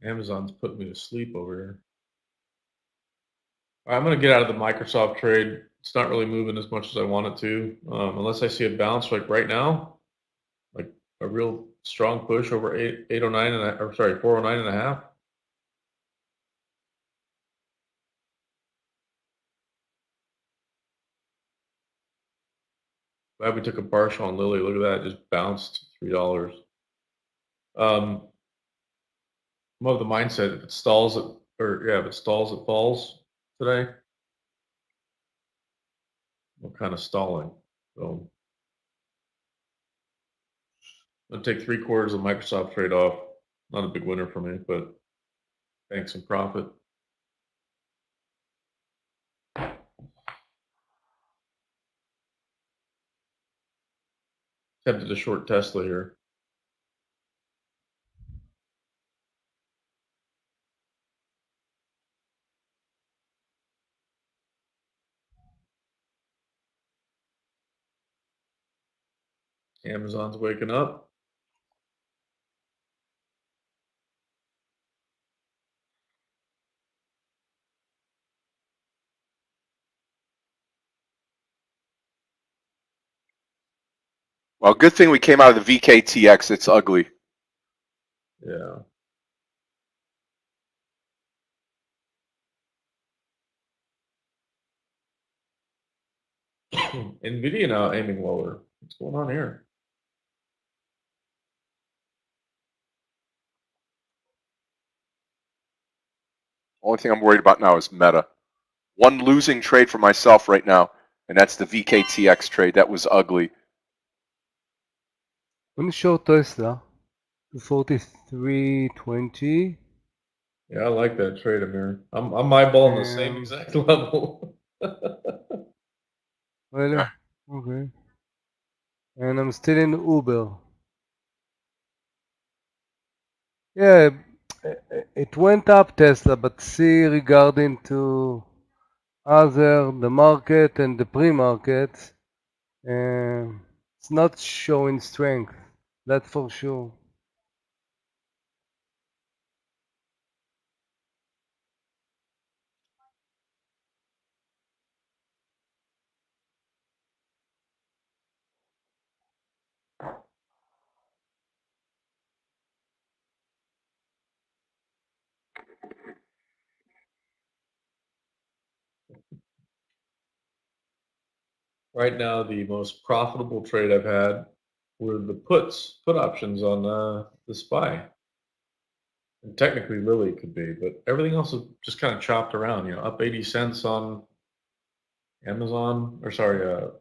S4: Amazon's putting me to sleep over here. All right, I'm going to get out of the Microsoft trade. It's not really moving as much as I want it to, unless I see a bounce like right now, like a real strong push over 809 or sorry 409 and a half. Glad we took a partial on Lilly. Look at that, it just bounced $3. I'm of the mindset if it stalls if it stalls, it falls today. We're kind of stalling, so I'm gonna take 3/4 of Microsoft trade off. Not a big winner for me, but thanks some profit. Tempted to short Tesla here. Amazon's waking up.
S2: Well, good thing we came out of the VKTX. It's ugly.
S4: Yeah. Nvidia now aiming lower. What's going on here?
S2: Only thing I'm worried about now is Meta. One losing trade for myself right now, and that's the VKTX trade. That was ugly.
S3: When you short Tesla to 43.20.
S4: Yeah, I like that trade, Amir. I'm eyeballing the same
S3: And
S4: exact level.
S3: really?
S2: Yeah.
S3: Okay. And I'm still in Uber. Yeah, it went up Tesla, but see regarding to the market and the pre-market, it's not showing strength. That's for sure.
S4: right now the most profitable trade I've had were the put options on the SPY. And technically Lily could be, but everything else is just kind of chopped around. You know, up 80 cents on Amazon, or sorry,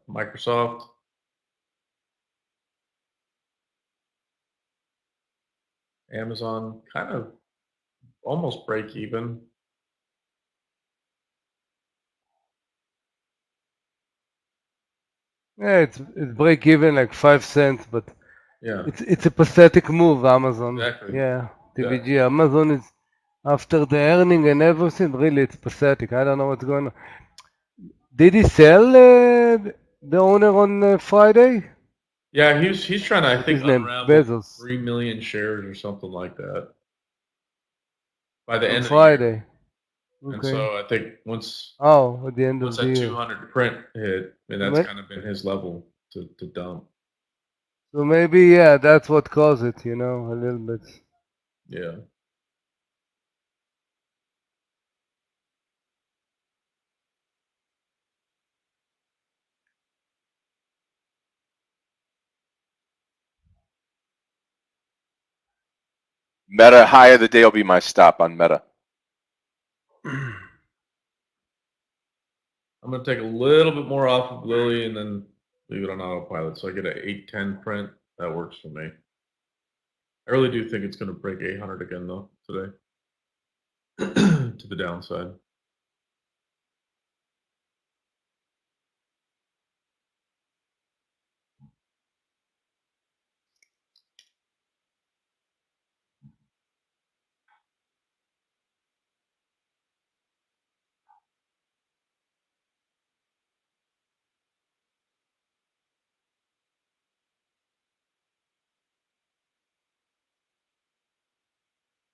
S4: Microsoft. Amazon kind of almost break even.
S3: Yeah, it's break even like 5 cents, but
S4: Yeah,
S3: it's a pathetic move, Amazon.
S4: exactly.
S3: Yeah,
S4: Yeah.
S3: TVG. Amazon is after the earning and everything. Really, it's pathetic. I don't know what's going on. Did he sell the owner on Friday?
S4: Yeah, he's trying to, I
S3: What's
S4: think,
S3: his name?
S4: unravel
S3: Bezos
S4: 3 million shares or something like that by the
S3: on
S4: end of the year.
S3: Friday.
S4: And
S3: Okay.
S4: so I think once
S3: Oh, at the end
S4: once
S3: of the
S4: that
S3: year.
S4: 200 print hit, and
S3: So,
S4: that's kind of been his level to dump.
S3: so maybe yeah, that's what caused it. You know, a little bit.
S4: Yeah.
S2: Meta high of the day will be my stop on Meta.
S4: I'm going to take a little bit more off of Lily and then leave it on autopilot. So I get an 810 print. That works for me. I really do think it's going to break 800 again, though, today to the downside.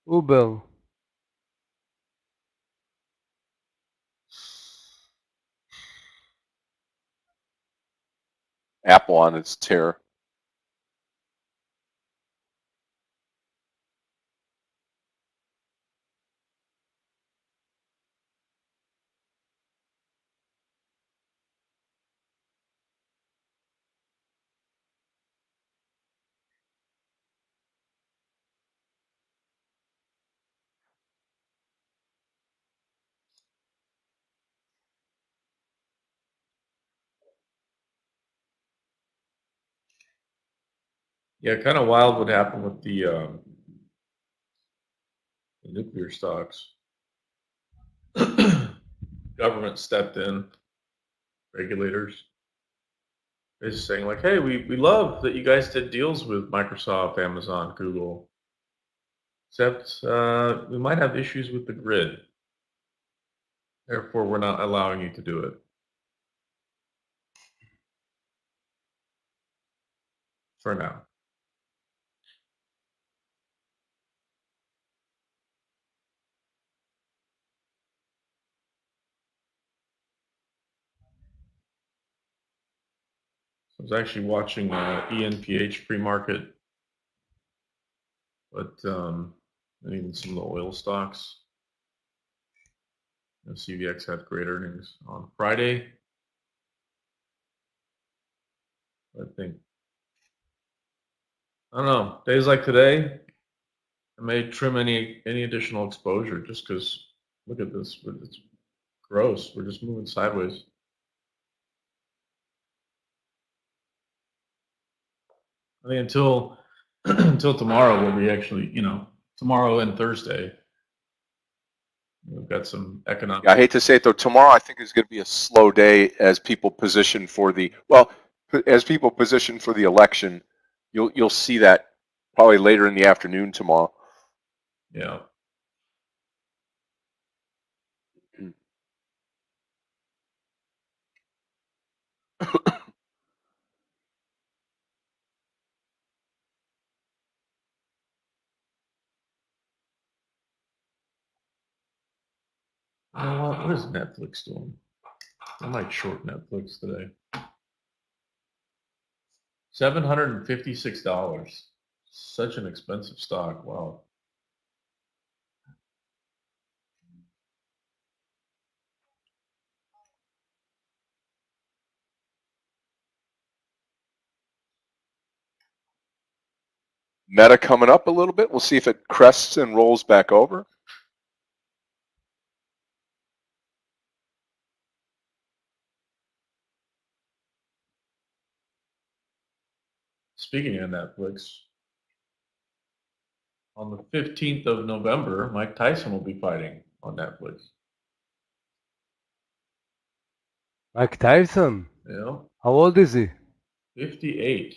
S3: Uber.
S2: Apple on its tear.
S4: Yeah, kind of wild what happened with the nuclear stocks. Government stepped in, regulators. Is saying like, hey, we love that you guys did deals with Microsoft, Amazon, Google, except we might have issues with the grid. Therefore, we're not allowing you to do it for now. I was actually watching ENPH pre-market, but and even some of the oil stocks. You know, CVX had great earnings on Friday. I think, I don't know, days like today, I may trim any additional exposure just because look at this, it's gross. We're just moving sideways. I mean, until until tomorrow, where we actually, you know, tomorrow and Thursday, we've got some economic.
S2: I hate to say it though, tomorrow I think is going to be a slow day as people position for the election. You'll see that probably later in the afternoon tomorrow.
S4: Yeah. You know what? What is Netflix doing? I might short Netflix today. $756. Such an expensive stock. Wow.
S2: Meta coming up a little bit. We'll see if it crests and rolls back over.
S4: Speaking of Netflix, on the 15th of November, Mike Tyson will be fighting on Netflix.
S3: Mike Tyson.
S4: Yeah,
S3: How old is he?
S4: 58.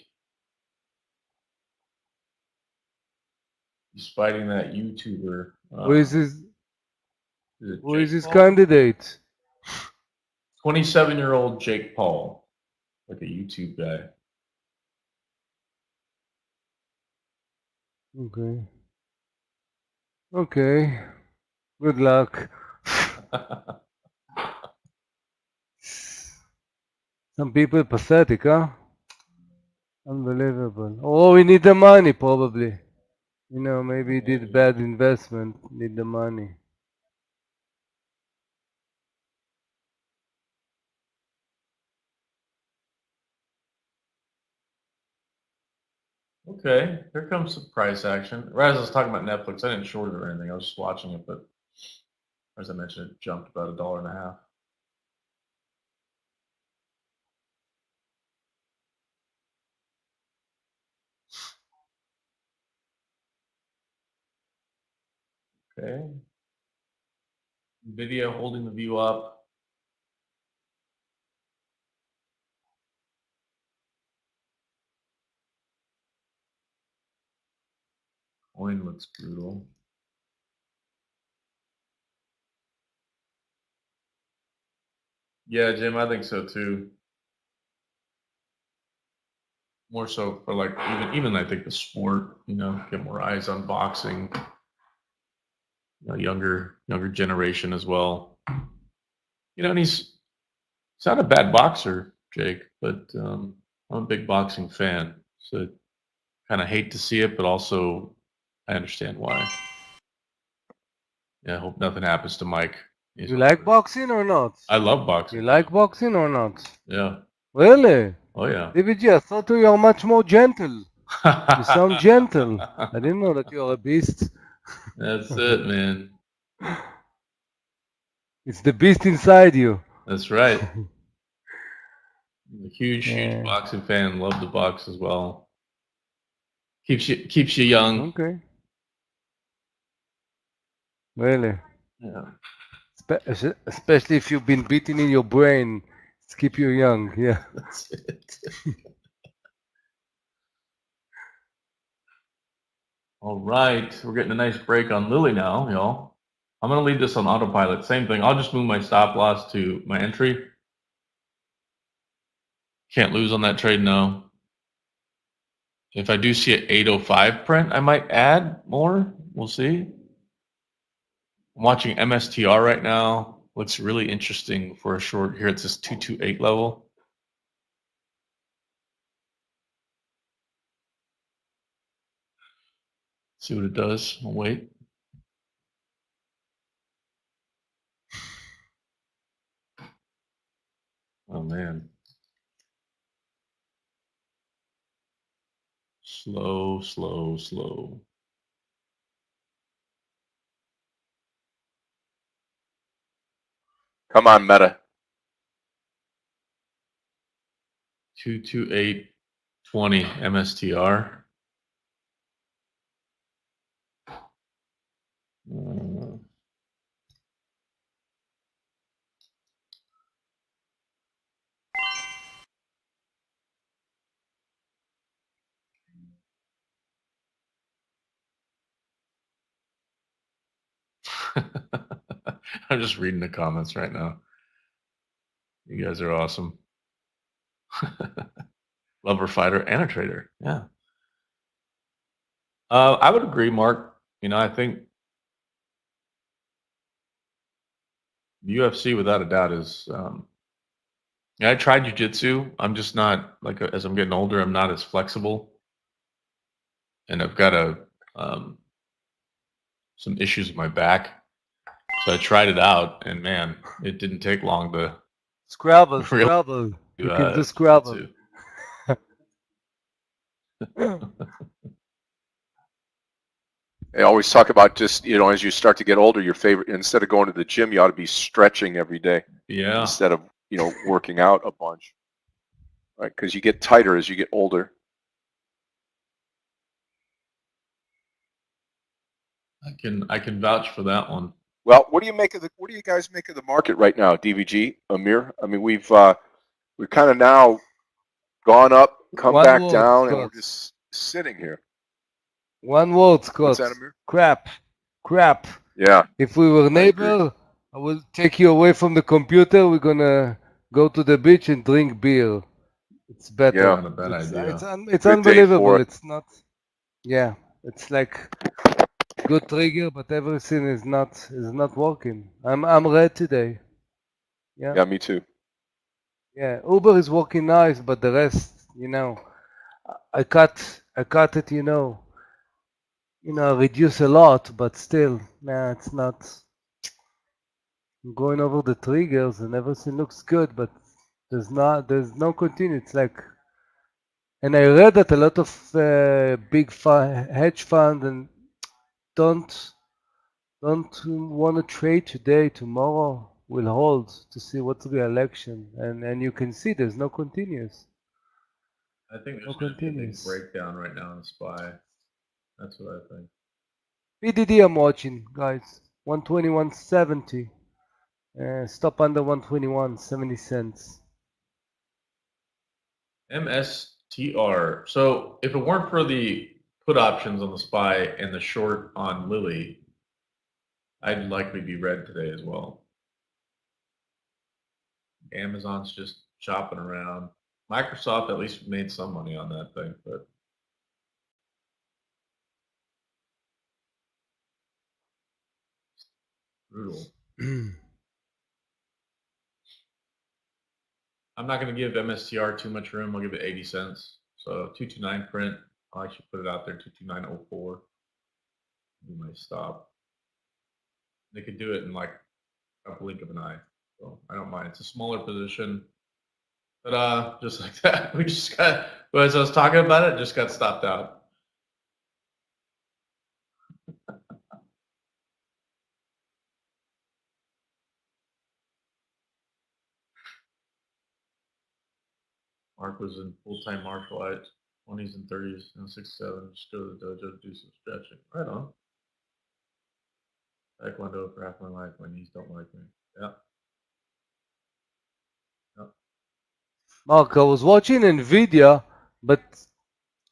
S4: He's fighting that YouTuber.
S3: Who is his?
S4: Is it
S3: Who is
S4: Jake
S3: his
S4: Paul?
S3: candidate?
S4: 27-year-old Jake Paul, like a YouTube guy.
S3: Okay. Okay. Good luck. Some people pathetic, huh? Unbelievable. Oh, we need the money, probably. You know, maybe he did bad investment. Need the money.
S4: Okay, here comes some price action. Right as I was talking about Netflix, I didn't short it or anything. I was just watching it, but as I mentioned, it jumped about $1.50. Okay. Nvidia holding the view up. Coin looks brutal. Yeah, Jim, I think so too. More so for like even I think the sport, get more eyes on boxing. Younger generation as well. And he's not a bad boxer, Jake, but I'm a big boxing fan. So kind of hate to see it, but also I understand why. Yeah, I hope nothing happens to Mike.
S3: You like boxing or not?
S4: I love boxing.
S3: You like boxing or not?
S4: Yeah.
S3: Really?
S4: Oh yeah.
S3: DVG, I thought you are much more gentle. You sound gentle. I didn't know that you are a beast.
S4: That's it, man.
S3: It's the beast inside you.
S4: That's right. I'm a huge
S3: Yeah.
S4: boxing fan. Love the box as well. Keeps you young.
S3: Okay. Really?
S4: Yeah.
S3: Especially if you've been beaten in your brain. It's keep you young. Yeah.
S4: That's it. All right, we're getting a nice break on Lily now, y'all. I'm gonna leave this on autopilot. Same thing. I'll just move my stop loss to my entry. Can't lose on that trade, no. If I do see an 805 print, I might add more. We'll see. I'm watching MSTR right now. Looks really interesting for a short here. It's this 228 level. See what it does. I'll wait. Oh man. Slow, slow, slow.
S2: Come on, Meta.
S4: 22820 MSTR. I'm just reading the comments right now. You guys are awesome. Lover, fighter, and a trader. Yeah. I would agree, Mark. I think the UFC, without a doubt, is. I tried jujitsu. I'm just not as I'm getting older. I'm not as flexible, and I've got some issues with my back. So I tried it out, and man, it didn't take long to
S3: Scrabble,
S4: really
S3: Scrabble. You can do Scrabble.
S4: jujitsu.
S2: They always talk about just, as you start to get older, your favorite, instead of going to the gym, you ought to be stretching every day
S4: Yeah.
S2: instead of, working out a bunch, right? Because you get tighter as you get older.
S4: I can vouch for that one.
S2: Well, what do you guys make of the market right now, DVG, Amir? I mean, we've kind of now gone up, come
S3: One
S2: back
S3: word,
S2: down, and we're
S3: Scott.
S2: just sitting here.
S3: One word,
S2: What's
S3: Scott.
S2: that, Amir?
S3: Crap. Crap.
S2: Yeah,
S3: If we were
S2: I agree.
S3: neighbor, I will take you away from the computer. We're gonna go to the beach and drink beer. It's better.
S2: Yeah,
S4: Not a bad idea.
S3: It's
S2: good day for
S3: unbelievable.
S2: it.
S3: It's not. Yeah, it's like good trigger, but everything is not working. I'm red today. Yeah,
S2: Yeah, me too.
S3: yeah. Uber is working nice, but the rest, I cut it. Reduce a lot, but still, nah, it's not. I'm going over the triggers and everything looks good, but there's no continue. It's like, and I read that a lot of big hedge funds and don't want to trade today. Tomorrow will hold to see what's the election, and you can see there's no continuous.
S4: I think
S3: No
S4: there's going to be a big
S3: continuous.
S4: breakdown right now in SPY. That's what I think.
S3: PDD I'm watching, guys. 121.70. Stop under 121.70 cents.
S4: MSTR. So if it weren't for the put options on the SPY and the short on Lilly, I'd likely be red today as well. Amazon's just chopping around. Microsoft at least made some money on that thing, but brutal. I'm not going to give MSTR too much room. I'll give it 80 cents. So 229 print. I'll actually put it out there, 229.04. Be my stop. They could do it in like a blink of an eye. So I don't mind. It's a smaller position. But just like that, we just got, as I was talking about it, just got stopped out. Mark was in full-time martial arts, 20s and 30s, and 67. Just go to the dojo to do some stretching. Right on. Taekwondo for half my life. My knees don't like me. Yeah. Yep.
S3: Mark, I was watching Nvidia, but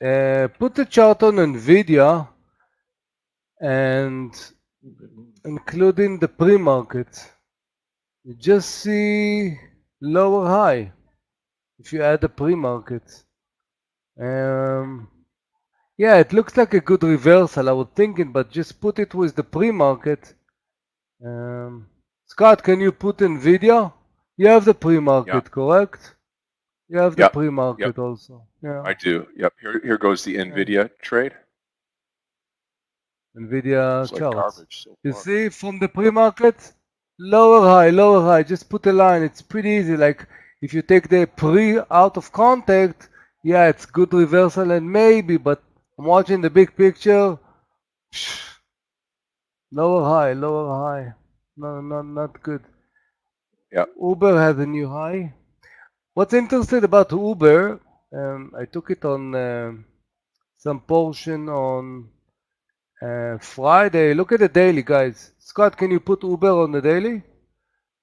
S3: put the chart on Nvidia and including the pre-market. You just see lower high if you add the pre-market. Yeah, it looks like a good reversal, I was thinking, but just put it with the pre-market. Scott, can you put Nvidia? You have the pre-market,
S2: Yeah,
S3: correct? You have the
S2: yep,
S3: pre-market also. Yeah,
S2: I do. Yep. Here goes the Nvidia trade.
S3: Nvidia
S2: Looks like
S3: charts.
S2: garbage so
S3: You
S2: far.
S3: see from the pre-market, lower high, lower high. Just put a line. It's pretty easy. Like if you take the pre out of contact, yeah, it's good reversal and maybe, but I'm watching the big picture. Lower high, lower high. No, not good.
S2: Yep.
S3: Uber has a new high. What's interesting about Uber? I took it on some portion on Friday. Look at the daily, guys. Scott, can you put Uber on the daily?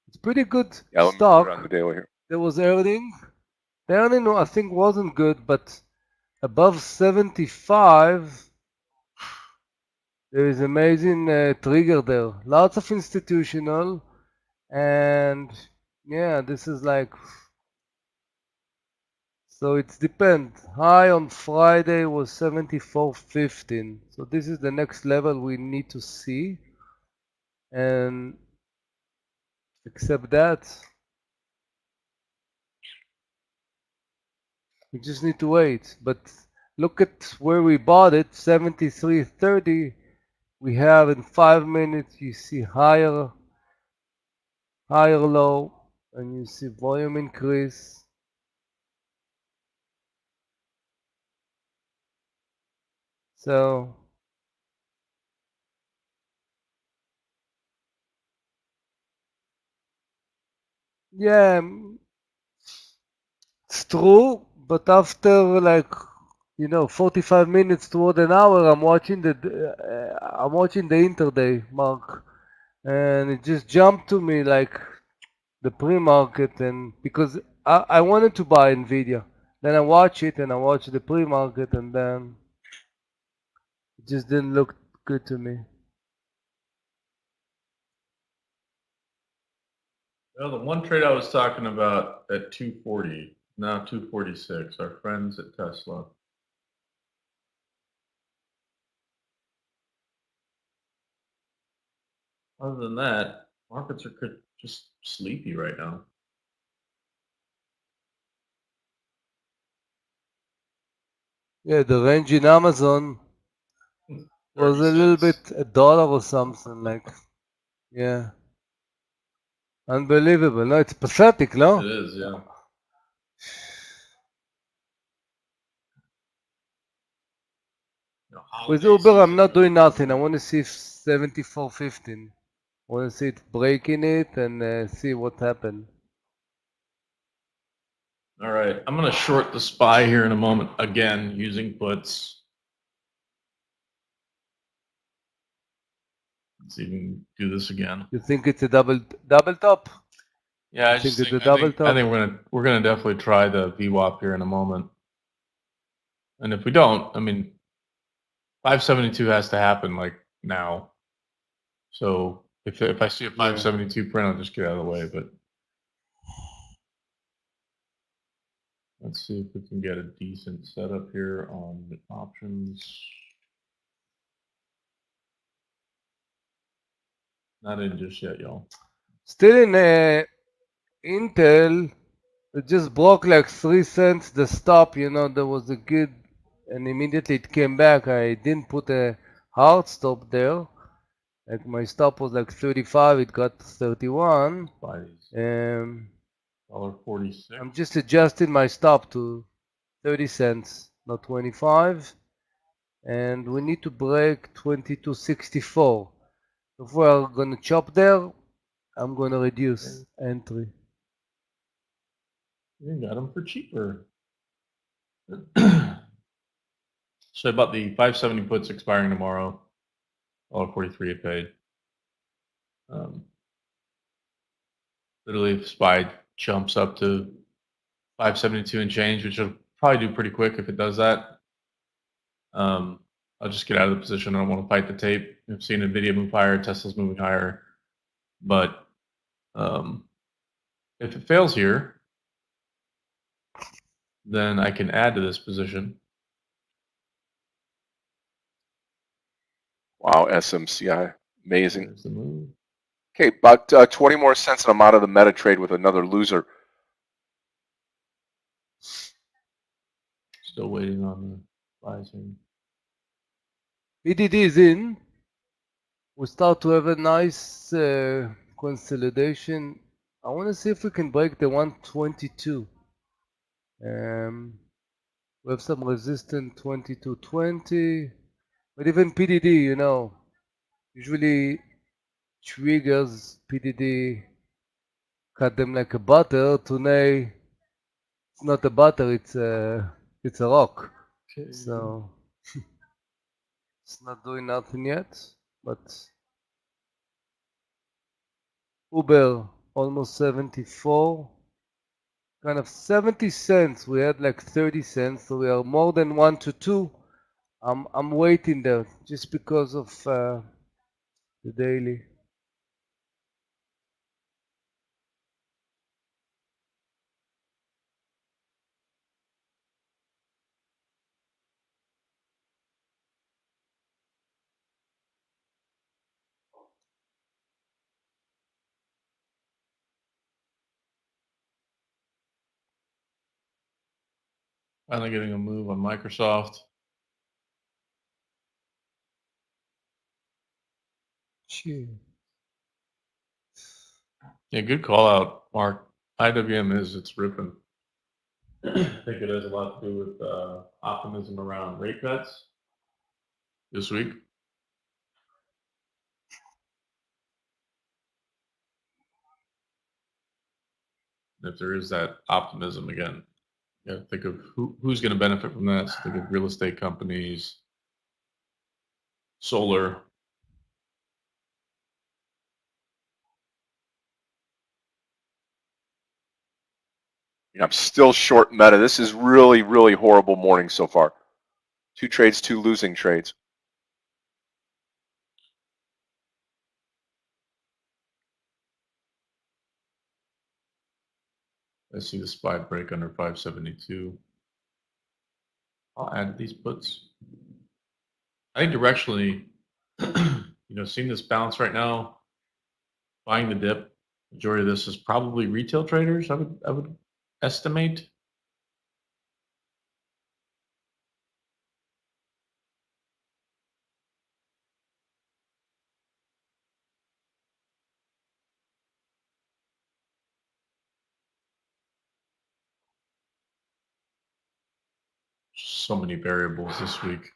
S3: It's pretty good
S2: Yeah. Let me put it on the
S3: stock.
S2: daily here.
S3: There was earning. The earning, I think, wasn't good, but above 75, there is amazing trigger there. Lots of institutional, and yeah, this is like, so it's depend. High on Friday was 74.15. So this is the next level we need to see, and except that, we just need to wait. But look at where we bought it, 73.30. We have in 5 minutes, you see higher low, and you see volume increase. So Yeah, it's true, but after like 45 minutes toward an hour, I'm watching the Intraday, Mark, and it just jumped to me like the pre-market, and because I wanted to buy Nvidia, then I watch it and I watch the pre-market, and then it just didn't look good to me.
S4: Well, the one trade I was talking about at 240, now 246, our friends at Tesla. Other than that, markets are just sleepy right now.
S3: Yeah, the range in Amazon was a little
S4: 36.
S3: bit $1 or something, like, yeah, unbelievable. No, it's pathetic, no?
S4: It is, yeah.
S3: With
S4: Holiday
S3: Uber, I'm
S4: season
S3: not
S4: really
S3: doing nothing. I
S4: coming.
S3: want to see if 74.15. I want to see it breaking it and see what happened.
S4: All right, I'm going to short the SPY here in a moment again using puts. Let's even do this again.
S3: You think it's a double top?
S4: Yeah,
S3: I
S4: I
S3: think
S4: just
S3: it's
S4: think
S3: a double
S4: I
S3: top.
S4: think we're gonna definitely try the VWAP here in a moment. And if we don't, I mean, 572 has to happen like now. So if I see a
S3: Yeah.
S4: 572 print, I'll just get out of the way. But let's see if we can get a decent setup here on the options. Not in just yet, y'all.
S3: Still in Intel, it just broke like 3 cents the stop. There was a good, and immediately it came back. I didn't put a hard stop there. Like my stop was like 35, it got to 31.
S4: Buy these
S3: I'm
S4: $1.46.
S3: just adjusting my stop to 30 cents, not 25. And we need to break 22.64. If we are going to chop there, I'm going to reduce entry.
S4: You got them for cheaper. So about the 570 puts expiring tomorrow. $1.43 it paid. Literally, if SPY jumps up to 572 and change, which will probably do pretty quick if it does that. I'll just get out of the position. I don't want to fight the tape. I've seen Nvidia move higher, Tesla's moving higher, but if it fails here, then I can add to this position.
S2: Wow, SMCI, amazing.
S4: There's the move.
S2: Okay, about 20 more cents and I'm out of the meta trade with another loser.
S4: Still waiting on the rising.
S3: PDD is in. We start to have a nice consolidation. I want to see if we can break the 122. We have some resistance 22.20, but even PDD, usually triggers PDD cut them like a butter. Today it's not a butter, it's a rock.
S4: Okay.
S3: So it's not doing nothing yet, but Uber almost 74. Kind of 70 cents. We had like 30 cents, so we are more than 1 to 2. I'm waiting there just because of the daily.
S4: Finally getting a move on Microsoft.
S3: Gee.
S4: Yeah, good call out, Mark. IWM it's ripping. I think it has a lot to do with optimism around rate cuts this week. And if there is that optimism again, you gotta think of who's going to benefit from that. So think of real estate companies, solar.
S2: I'm still short Meta. This is really, really horrible morning so far. 2 trades, 2 losing trades.
S4: I see the SPY break under 572. I'll add these puts. I think directionally, seeing this bounce right now, buying the dip, majority of this is probably retail traders. I would estimate. So many variables this week.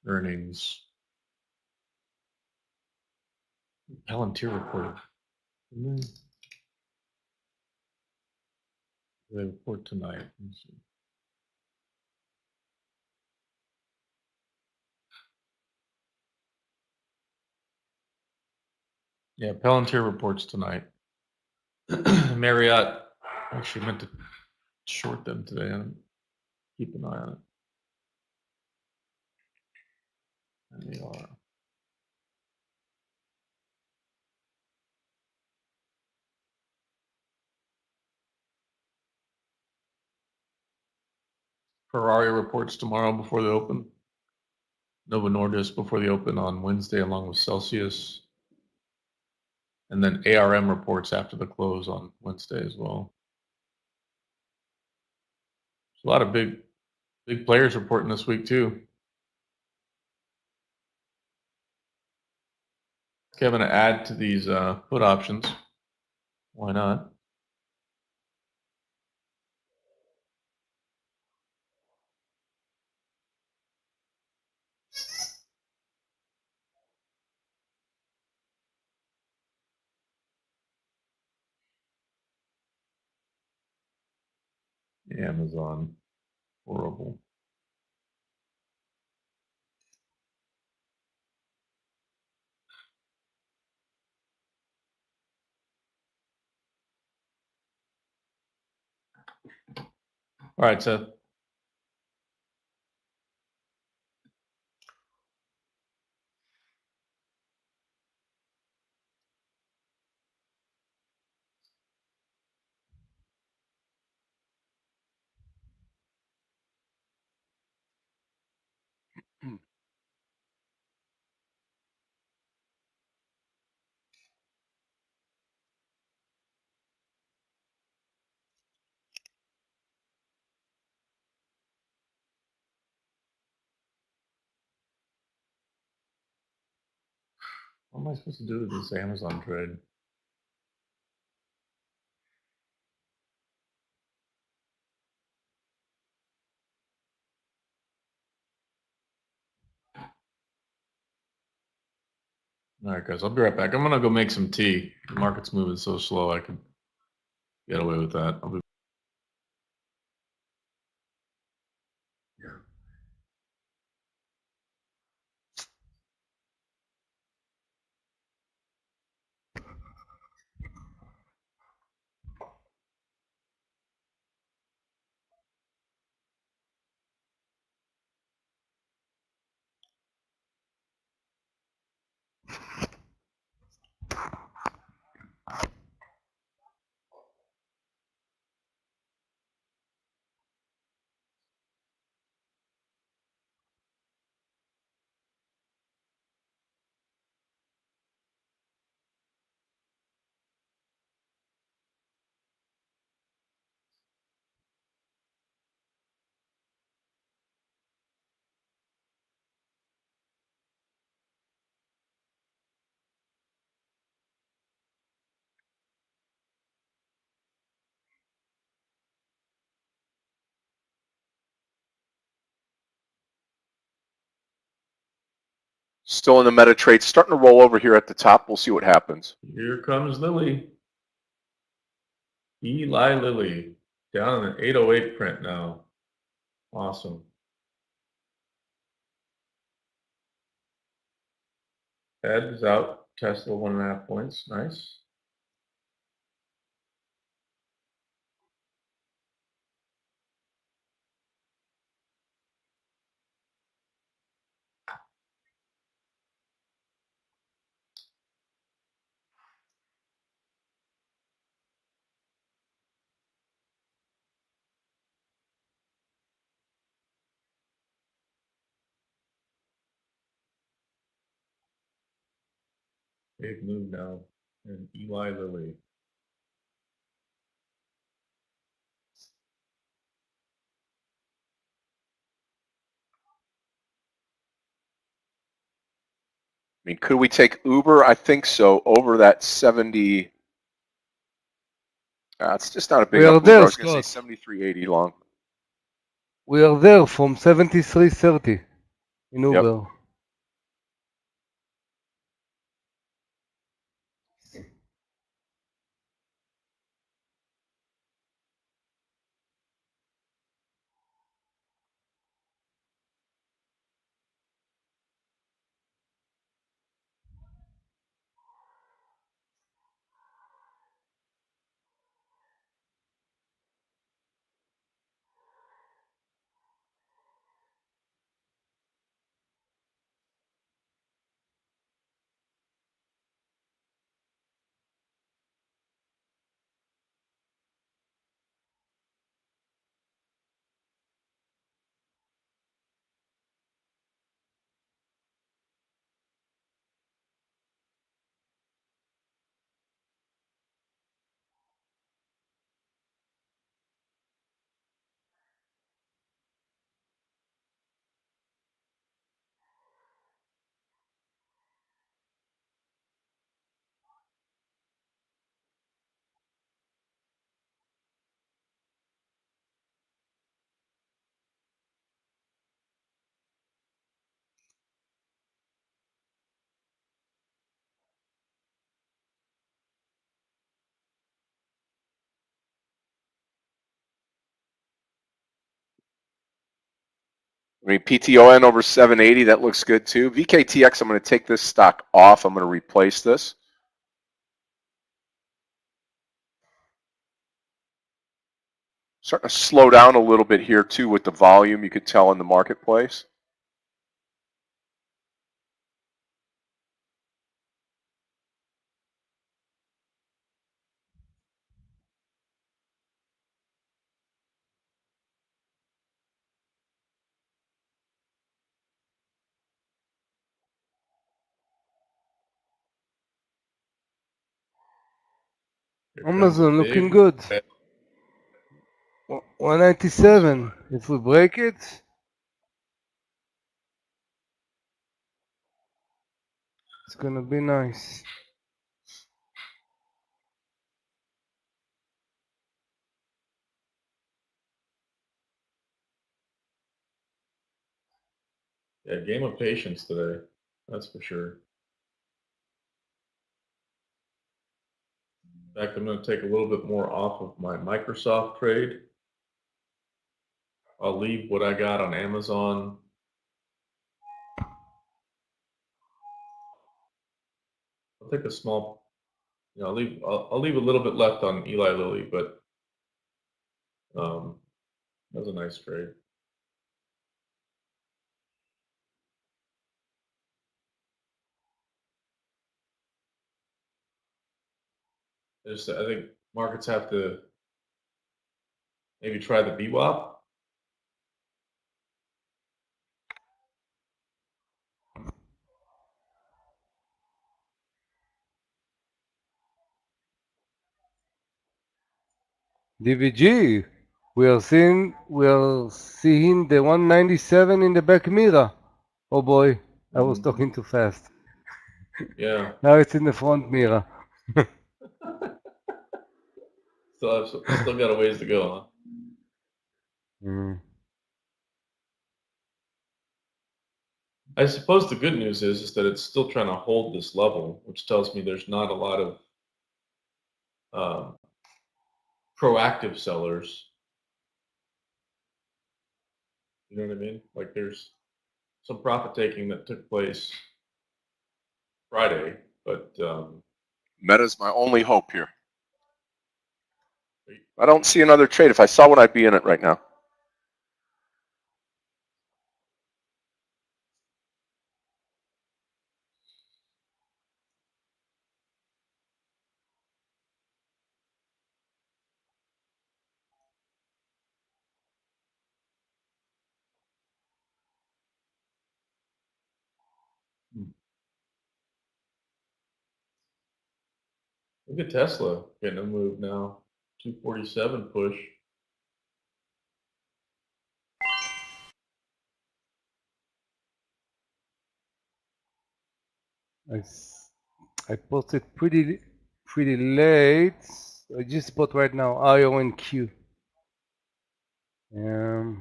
S4: Earnings. Palantir reported. They report tonight. Let's see. Yeah, Palantir reports tonight. Marriott actually meant to short them today and keep an eye on it. And they are. Ferrari reports tomorrow before they open. Novo Nordisk before they open on Wednesday, along with Celsius. And then ARM reports after the close on Wednesday as well. There's a lot of big players reporting this week too. Kevin, to add to these put options. Why not? Amazon, horrible. All right, Seth. What am I supposed to do with this Amazon trade? All right, guys, I'll be right back. I'm gonna go make some tea. The market's moving so slow, I could get away with that. I'll be
S2: Still in the meta trade, starting to roll over here at the top. We'll see what happens.
S4: Here comes Lily. Eli Lilly down in an 808 print now. Awesome. Ed is out. Tesla 1.5 points. Nice. Big move now. And Eli Lilly.
S2: I mean, could we take Uber? I think so. Over that 70. It's just not a big
S3: We are
S2: enough mover. I
S3: there,
S2: was going to say
S3: Scott.
S2: 73.80 long.
S3: We are there from 73.30 in
S2: Yep.
S3: Uber.
S2: I mean, PTON over 780, that looks good too. VKTX, I'm going to take this stock off. I'm going to replace this. Starting to slow down a little bit here too with the volume, you could tell in the marketplace.
S4: Here comes a
S3: Amazon looking
S4: big
S3: good.
S4: red.
S3: 197. If we break it, it's gonna be nice.
S4: Yeah, game of patience today. That's for sure. In fact, I'm going to take a little bit more off of my Microsoft trade. I'll leave what I got on Amazon. I'll take a small, I'll leave a little bit left on Eli Lilly, but that was a nice trade. I think markets have to maybe try the VWAP.
S3: DVG. We are seeing the 197 in the back mirror. Oh boy, I was talking too fast.
S4: Yeah.
S3: Now it's in the front mirror.
S4: Still got a ways to go, huh?
S3: Mm.
S4: I suppose the good news is that it's still trying to hold this level, which tells me there's not a lot of proactive sellers. You know what I mean? Like there's some profit taking that took place Friday, but
S2: Meta's my only hope here. I don't see another trade. If I saw one, I'd be in it right now.
S4: look at Tesla getting a move now. 247 push.
S3: I posted pretty late. I just bought right now IO and Q. It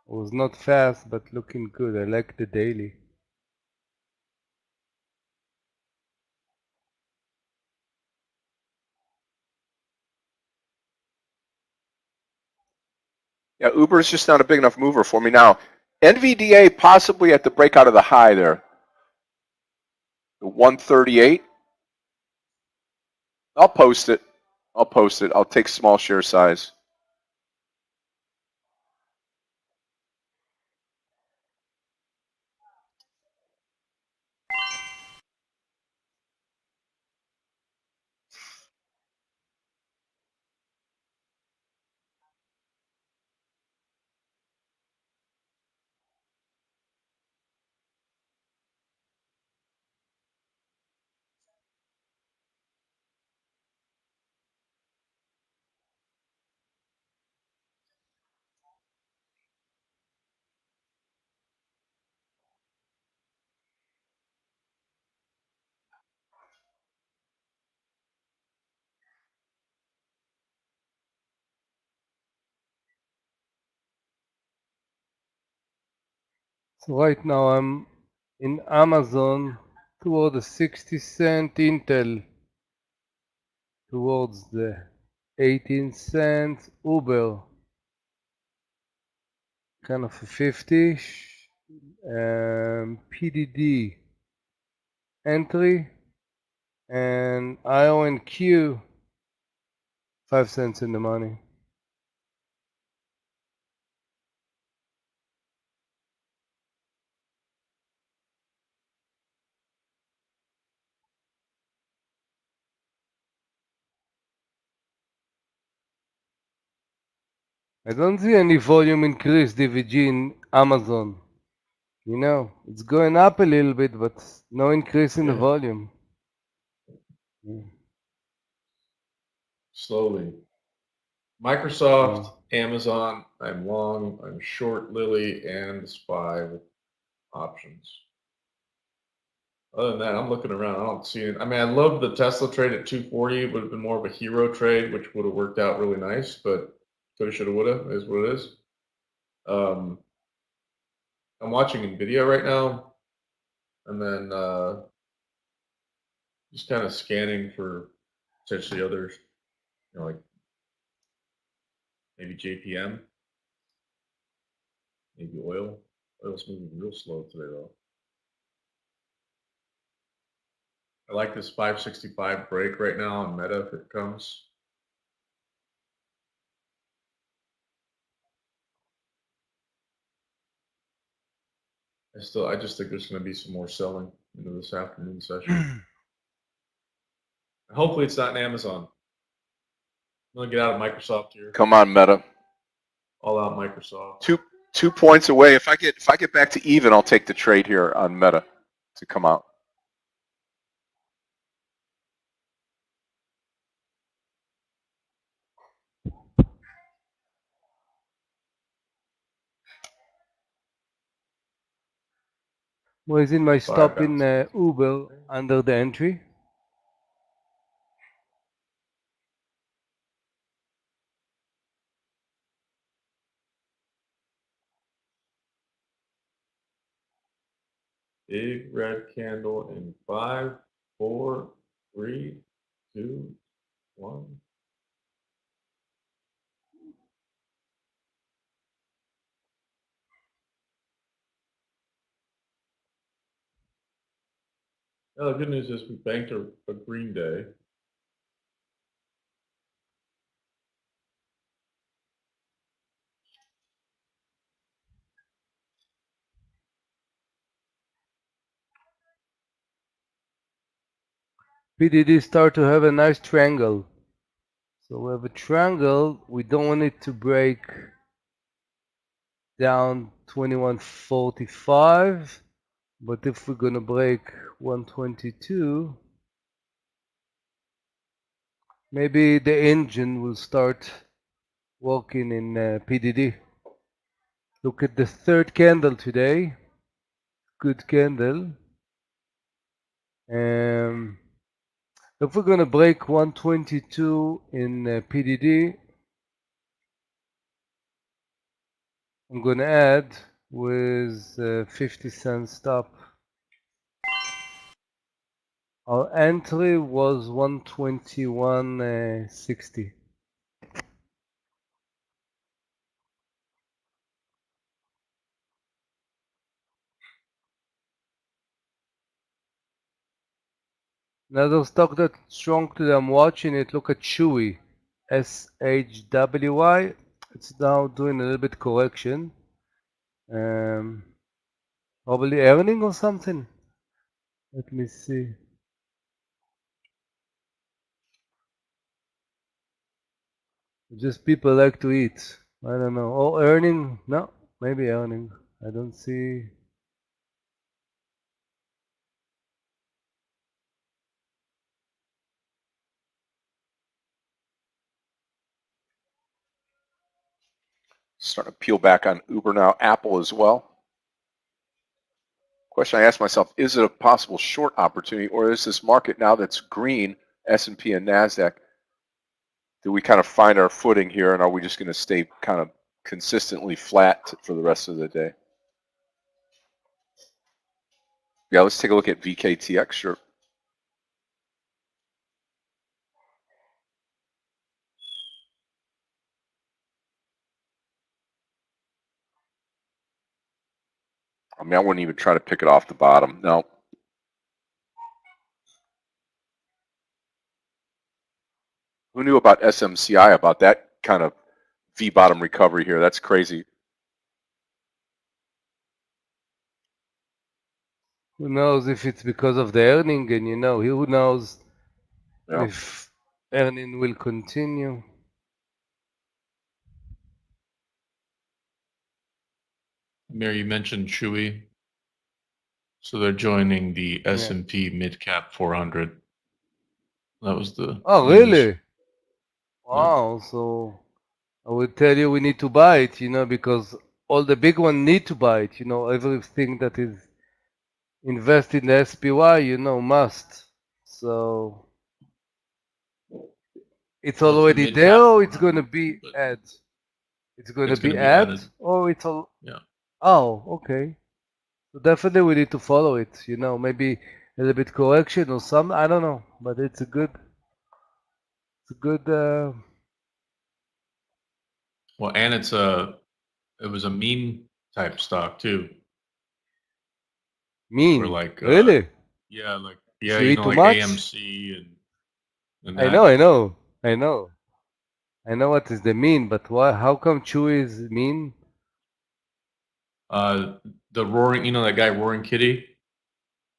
S3: was not fast, but looking good. I like the daily.
S2: Yeah, Uber is just not a big enough mover for me now. NVDA possibly at the breakout of the high there. The 138. I'll post it. I'll take small share size.
S3: So right now I'm in Amazon toward the 60-cent, Intel towards the 18 cents, Uber kind of a 50-ish, PDD entry, and IO and Q 5 cents in the money. I don't see any volume increase DVG in Amazon. You know, it's going up a little bit, but no increase in the
S4: Yeah.
S3: volume.
S4: Slowly. Microsoft, Amazon, I'm long, I'm short Lilly and SPY with options. Other than that, I'm looking around. I don't see it. I mean, I love the Tesla trade at 240. It would have been more of a hero trade, which would have worked out really nice, but coulda, shoulda, woulda is what it is. I'm watching NVIDIA right now, and then just kind of scanning for potentially others, you know, like maybe JPM, maybe oil. Oil's moving real slow today, though. I like this 565 break right now on Meta if it comes. I just think there's going to be some more selling into this afternoon session. Hopefully it's not in Amazon. I'm going to get out of Microsoft here.
S2: Come on, Meta.
S4: All out Microsoft.
S2: 2 points away. If I get back to even, I'll take the trade here on Meta to come out.
S3: Was in my stop in
S4: bouncing.
S3: Uber under the entry.
S4: Big red candle in 5, 4, 3, 2, 1. The good news is we banked a green day.
S3: PDD start to have a nice triangle. So we have a triangle. We don't want it to break down 2145, but if we're gonna break 122, maybe the engine will start working in PDD. Look at the third candle today. Good candle. If we're gonna break 122 in PDD, I'm gonna add with 50-cent stop. Our entry was 121.60. Another stock that's strong today, I'm watching it. Look at Chewy, SHWY. It's now doing a little bit correction. Probably earning or something. Let me see. Just people like to eat. I don't know. Oh, earning? No, maybe earning. I don't see.
S2: Starting to peel back on Uber now, Apple as well. Question I ask myself, is it a possible short opportunity, or is this market now that's green, S&P and NASDAQ, do we kind of find our footing here, and are we just going to stay kind of consistently flat for the rest of the day? Yeah, let's take a look at VKTX. Sure. I mean, I wouldn't even try to pick it off the bottom. No. Who knew about SMCI, about that kind of V-bottom recovery here? That's crazy.
S3: Who knows if it's because of the earning, and who knows
S2: Yeah.
S3: if earning will continue.
S4: Mary, you mentioned Chewy. So they're joining the S&P Mid Cap 400. That was the
S3: Oh,
S4: news.
S3: really? Wow. So I would tell you we need to buy it, because all the big ones need to buy it. Everything that is invested in the SPY, must. So it's
S4: Well, it's the
S3: already
S4: Mid
S3: there,
S4: Cap
S3: or it's going to
S4: 400,
S3: be
S4: but
S3: add? It's going to
S4: it's going
S3: be
S4: to be
S3: add,
S4: added.
S3: or it's all.
S4: Yeah.
S3: Oh, okay. So definitely we need to follow it. Maybe a little bit correction or some. I don't know, but it's a good. It's a good.
S4: Well, and it was a meme type stock too, where
S3: Mean.
S4: like
S3: Really?
S4: yeah,
S3: If you eat too
S4: like
S3: much?
S4: AMC and
S3: I know,
S4: that.
S3: I know, I know. I know what is the mean, but why? How come Chewy is mean?
S4: The roaring, that guy Roaring Kitty.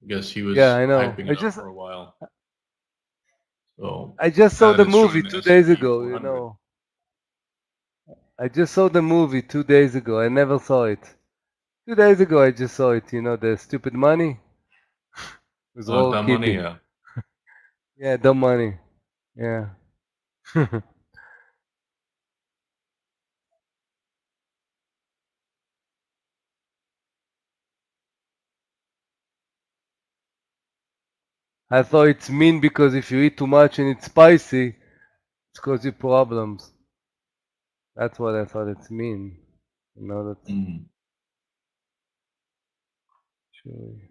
S4: I guess he
S3: Yeah,
S4: was
S3: I know.
S4: hyping it up for a while. So
S3: I just saw
S4: now that
S3: the
S4: it's
S3: movie
S4: joining the
S3: 2 days
S4: S&P
S3: ago.
S4: 400.
S3: I just saw the movie 2 days ago. I never saw it. 2 days ago, I just saw it. The stupid money with Roll
S4: Dumb Money,
S3: Kitty.
S4: yeah.
S3: Yeah, dumb money. Yeah. I thought it's mean because if you eat too much and it's spicy, it's cause you problems. That's what I thought it's mean. That's
S4: Mm.
S3: Chewy.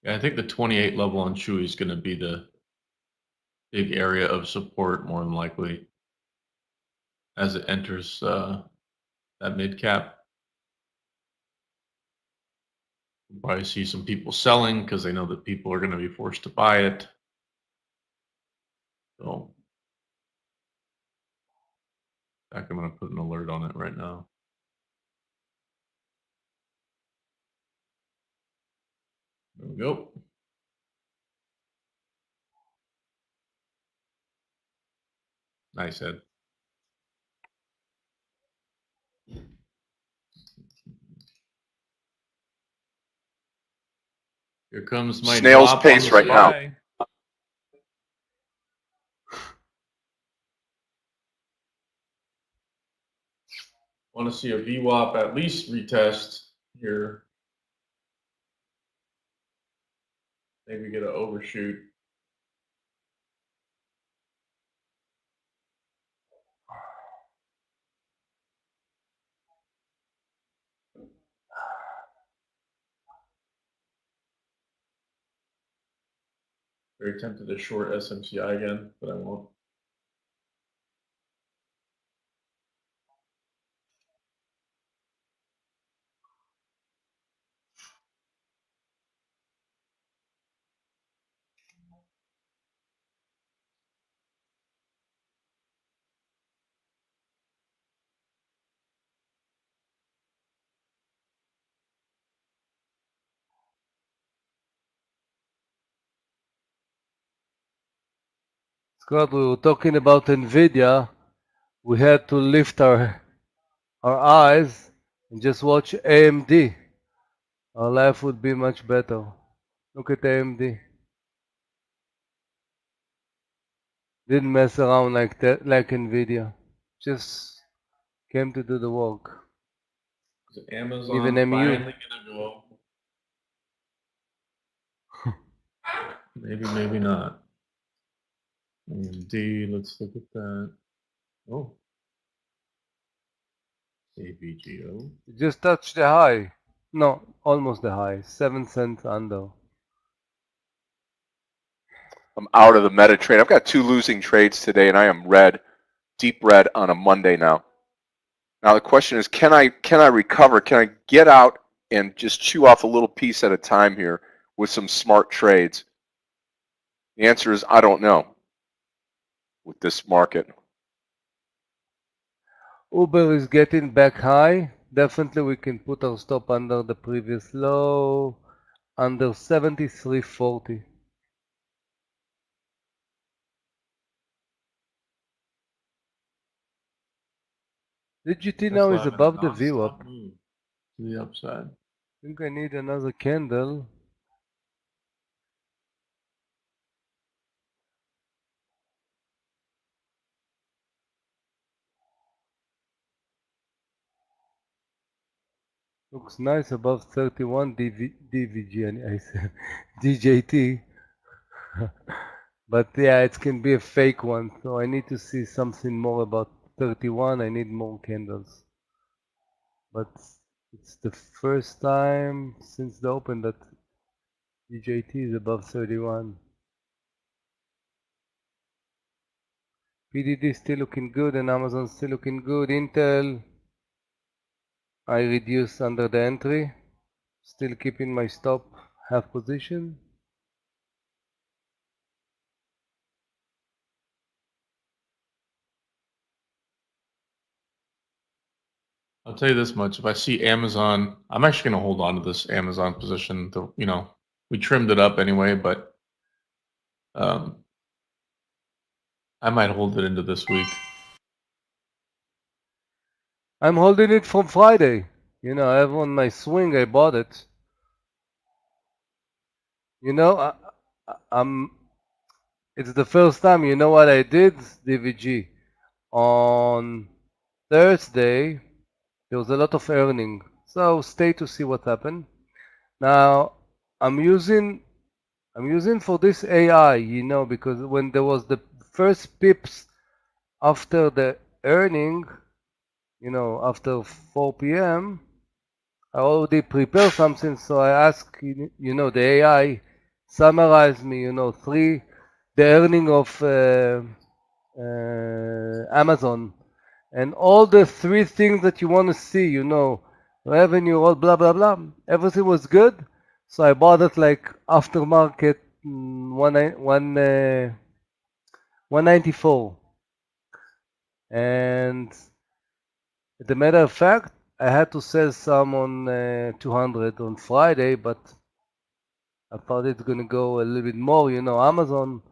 S4: Yeah, I think the 28 level on Chewy is going to be the big area of support more than likely as it enters that mid cap. We'll probably see some people selling because they know that people are going to be forced to buy it. So, in fact, I'm going to put an alert on it right now. There we go. Nice, Ed. Here comes my
S2: Snail's
S4: drop
S2: pace
S4: on the
S2: right now.
S4: SPY. Want to see a VWAP at least retest here. Maybe get an overshoot. Very tempted to short SMCI again, but I won't.
S3: Scott, we were talking about NVIDIA. We had to lift our eyes and just watch AMD. Our life would be much better. Look at AMD. Didn't mess around like that, like NVIDIA. Just came to do the work.
S4: Is Amazon
S3: Even MU.
S4: finally gonna go? Maybe, maybe not. AMD, let's look at that. Oh. AVGO.
S3: It just touched the high. No, almost the high. 7 cents under.
S2: I'm out of the meta trade. I've got 2 losing trades today, and I am red, deep red on a Monday now. Now the question is, can I recover? Can I get out and just chew off a little piece at a time here with some smart trades? The answer is I don't know with this market.
S3: Uber is getting back high. Definitely we can put our stop under the previous low, under 73.40. DGT now is above the VWAP.
S4: Move to the upside.
S3: I think I need another candle. Looks nice above 31 DVG and I said DJT. But yeah, it can be a fake one. So I need to see something more about 31. I need more candles. But it's the first time since the open that DJT is above 31. PDD still looking good and Amazon still looking good. Intel, I reduce under the entry. Still keeping my stop half position.
S4: I'll tell you this much: if I see Amazon, I'm actually going to hold on to this Amazon position. We trimmed it up anyway, but I might hold it into this week.
S3: I'm holding it from Friday. You know, I have on my swing. I bought it. You know, it's the first time. You know what I did, DVG? On Thursday, there was a lot of earning. So stay to see what happened. Now, I'm using for this AI, you know, because when there was the first pips after the earning, you know, after 4 p.m., I already prepared something, so I asked, you know, the AI summarize me, you know, the earning of Amazon and all the three things that you want to see, you know, revenue, all blah blah blah, everything was good. So I bought it like aftermarket 194. And as a matter of fact, I had to sell some on 200 on Friday, but I thought it's gonna go a little bit more, you know, Amazon.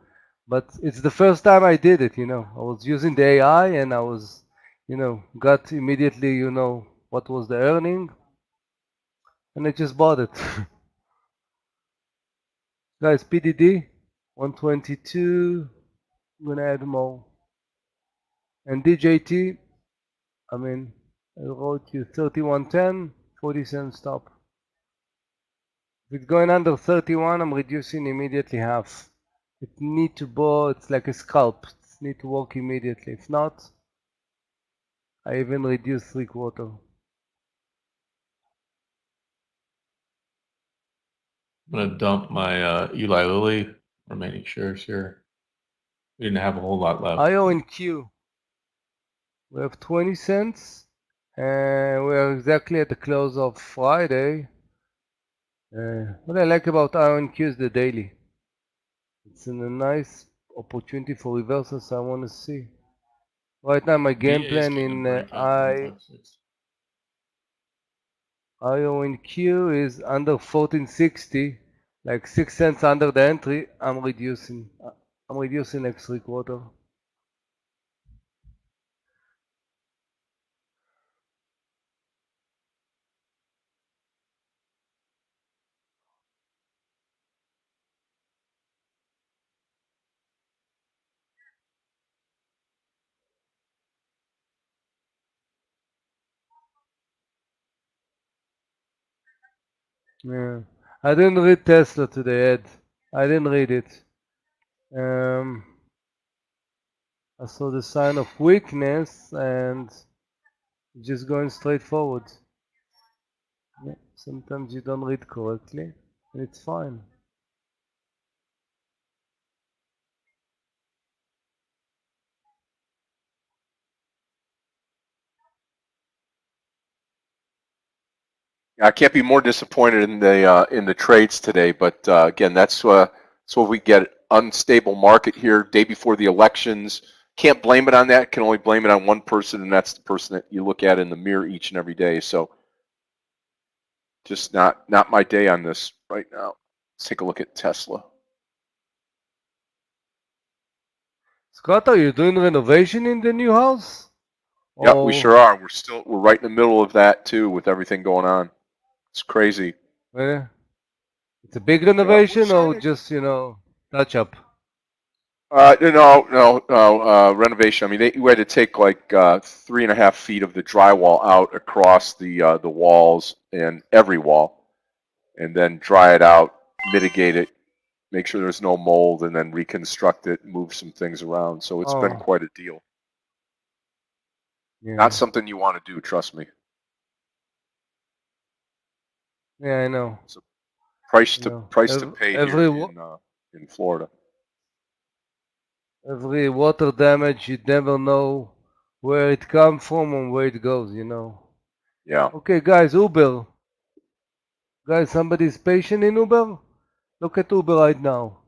S3: But it's the first time I did it, you know. I was using the AI and I was, you know, got immediately, you know, what was the earning, and I just bought it. Guys, PDD 122. I'm gonna add more. And DJT, I mean, I wrote you 3110, 40 cents stop. If it's going under 31, I'm reducing immediately half. It need to bow, it's like a scalp. It need to work immediately. If not, I even reduce 3/4.
S4: I'm gonna dump my Eli Lilly remaining shares here. We didn't have a whole lot left.
S3: IO and Q, we have 20 cents, and we are exactly at the close of Friday. What I like about IO and Q is the daily. It's a nice opportunity for reversals. So I want to see. Right now, my game
S4: VA is
S3: plan
S4: getting a
S3: in
S4: breakout 156.
S3: IO and Q is under 1460, like 6 cents under the entry. I'm reducing like 3/4. Yeah, I didn't read Tesla today, Ed. I didn't read it. I saw the sign of weakness and just going straight forward. Yeah, sometimes you don't read correctly, and it's fine.
S2: I can't be more disappointed in the trades today. But again, that's what we get. Unstable market here, day before the elections. Can't blame it on that. Can only blame it on one person, and that's the person that you look at in the mirror each and every day. So just not my day on this right now. Let's take a look at Tesla.
S3: Scott, are you doing renovation in the new house?
S2: Yeah, we
S3: Or
S2: sure are. We're right in the middle of that too, with everything going on. It's crazy.
S3: it's a big
S2: Yeah, we're
S3: renovation or
S2: excited.
S3: just, you know, touch up?
S2: No, renovation. I mean, we had to take like 3.5 feet of the drywall out across the walls and every wall, and then dry it out, mitigate it, make sure there's no mold, and then reconstruct it, move some things around. So it's been
S3: Oh,
S2: quite a deal.
S3: yeah.
S2: Not something you want to do, trust me.
S3: Yeah, I know.
S2: It's a price
S3: You
S2: to
S3: know,
S2: pay here
S3: every
S2: in Florida.
S3: every water damage, you never know where it comes from and where it goes, you know.
S2: Yeah.
S3: Okay, guys, Uber. Guys, somebody's patient in Uber? Look at Uber right now.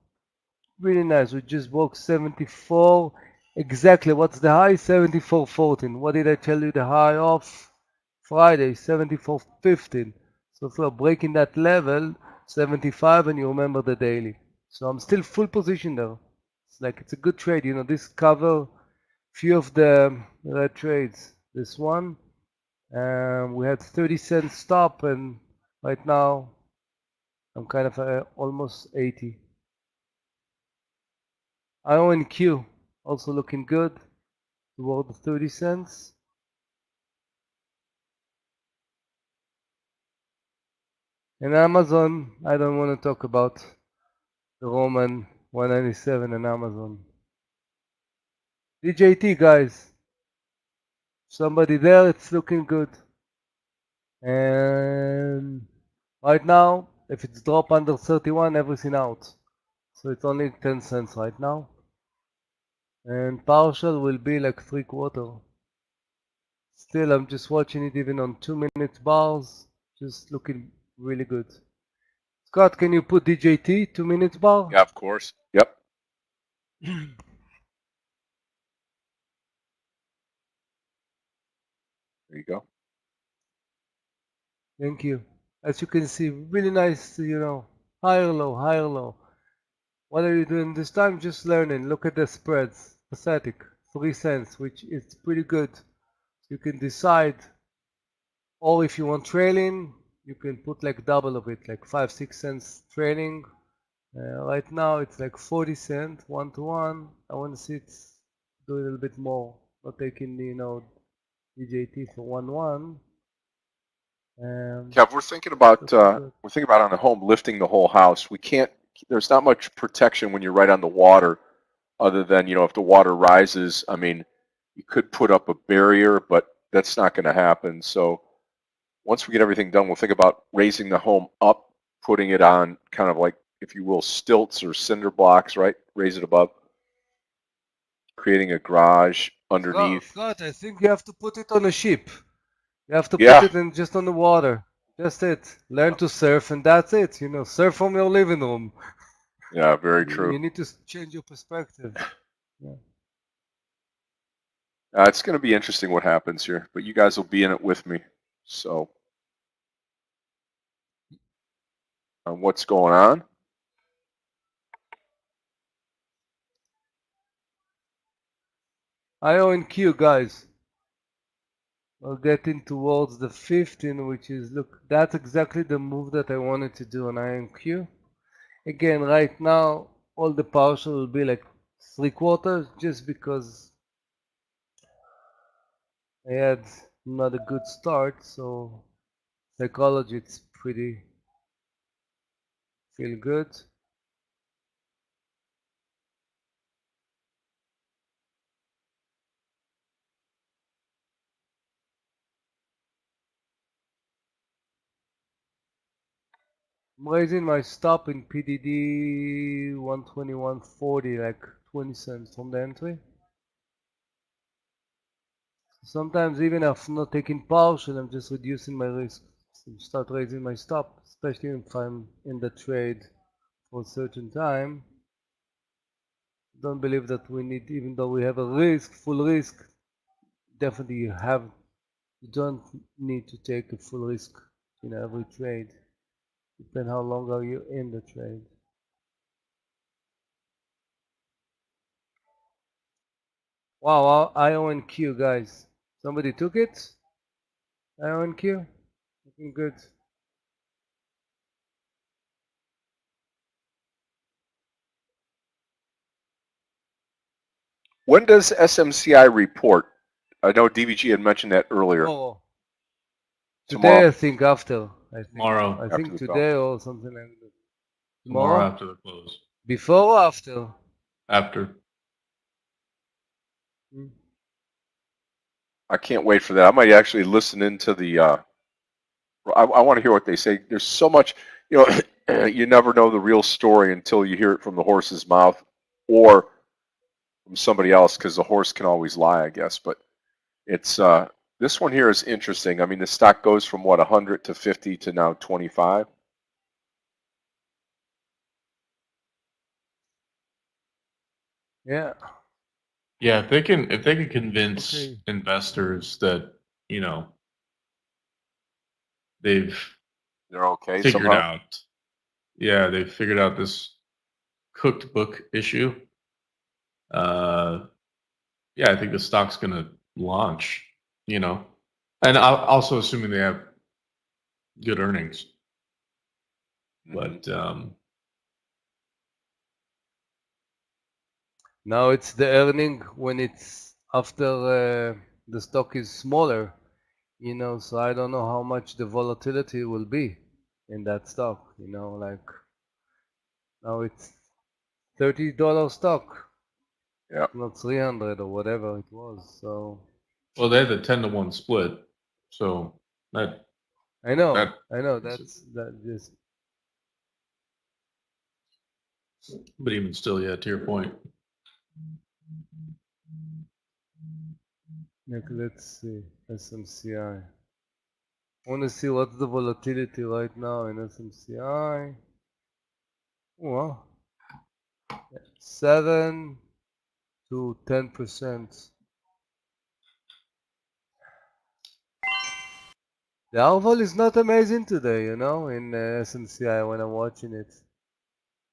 S3: Really nice. We just broke 74. Exactly. What's the high? 74.14. What did I tell you the high of Friday? 74.15. So if we're breaking that level, 75, and you remember the daily. So I'm still full position there. It's like it's a good trade. You know, this cover few of the red trades. This one, we had 30 cents stop, and right now I'm kind of almost 80. IO and Q also looking good toward the 30 cents. And Amazon, I don't want to talk about the Roman 197 and Amazon. DJT guys, somebody there, it's looking good. And right now, if it's drop under 31, everything out. So it's only 10 cents right now. And partial will be like 3/4. Still, I'm just watching it even on 2 minute bars. Just looking really good. Scott, can you put DJT 2 minute bar?
S2: Yeah, of course. Yep. There you go.
S3: Thank you. As you can see, really nice, higher low, higher low. What are you doing this time? Just learning. Look at the spreads. Pathetic. 3 cents, which is pretty good. You can decide, or if you want trailing, you can put like double of it, like 5, 6 cents trailing. Right now it's like 40 cents, 1 to 1. I want to see it do a little bit more, not taking the, DJT for 1-1.
S2: Kev, we're thinking about
S3: Good.
S2: on the home lifting the whole house. We can't. There's not much protection when you're right on the water, other than if the water rises. I mean, you could put up a barrier, but that's not going to happen. So once we get everything done, we'll think about raising the home up, putting it on kind of like, if you will, stilts or cinder blocks, right? Raise it above, creating a garage underneath.
S3: Scott, I think you have to put it on a ship. You have to
S2: Yeah.
S3: put it in just on the water. Just it. Learn to surf, and that's it. Surf from your living room.
S2: Yeah, very
S3: You
S2: true.
S3: need to change your perspective. Yeah.
S2: It's going to be interesting what happens here, but you guys will be in it with me. So, what's going on?
S3: IO and Q, guys. We're getting towards the 15, which is, look, that's exactly the move that I wanted to do on IonQ. Again, right now, all the partial will be like 3/4, just because I had not a good start, so psychology, it's pretty feel good. I'm raising my stop in PDD 121.40, like 20 cents from the entry. Sometimes even if I'm not taking partial, I'm just reducing my risk. So start raising my stop, especially if I'm in the trade for a certain time. Don't believe that we need, even though we have a risk, full risk, definitely you don't need to take a full risk in every trade. Depends how long are you in the trade. Wow, IONQ, guys. Somebody took it? IONQ? Looking good.
S2: When does SMCI report? I know DVG had mentioned that earlier.
S3: Tomorrow.
S2: Tomorrow.
S3: Today, I think after.
S4: Tomorrow.
S3: I
S2: After
S3: think
S2: the
S3: today or something like that.
S4: Tomorrow after the close.
S3: Before or after?
S4: After.
S2: I can't wait for that. I might actually listen into the. I want to hear what they say. There's so much, you never know the real story until you hear it from the horse's mouth or from somebody else, because the horse can always lie, I guess. But it's this one here is interesting. I mean, the stock goes from what 100 to 50 to now 25.
S3: Yeah.
S4: Yeah, if they can convince investors that, they've
S2: They're okay
S4: figured
S2: somehow.
S4: out, yeah, they've figured out this cooked book issue. Yeah, I think the stock's going to launch, and also assuming they have good earnings. But
S3: Now it's the earning when it's after the stock is smaller, so I don't know how much the volatility will be in that stock, like now it's $30 stock.
S2: Yeah.
S3: Not 300 or whatever it was. So
S4: well, they had the 10-to-1 split, so that
S3: I know
S4: that
S3: that's that just
S4: but even still, yeah, to your point.
S3: Let's see, SMCI. I want to see what's the volatility right now in SMCI. Well, 7 to 10%. The RVOL is not amazing today, in SMCI when I'm watching it.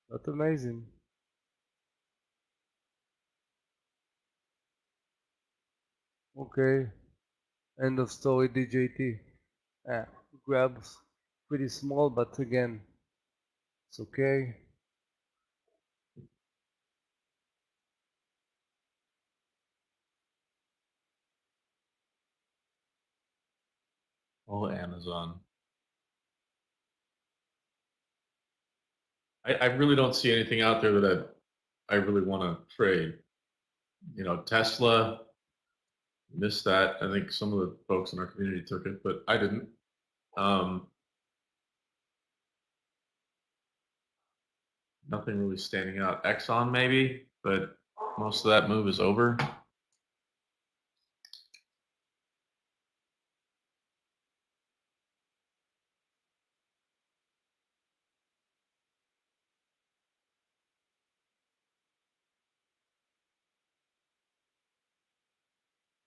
S3: Not amazing. Okay, end of story DJT. Grabs pretty small, but again, it's okay.
S4: Oh, Amazon. I really don't see anything out there that I really want to trade. Tesla, missed that. I think some of the folks in our community took it, but I didn't. Nothing really standing out. Exxon maybe, but most of that move is over.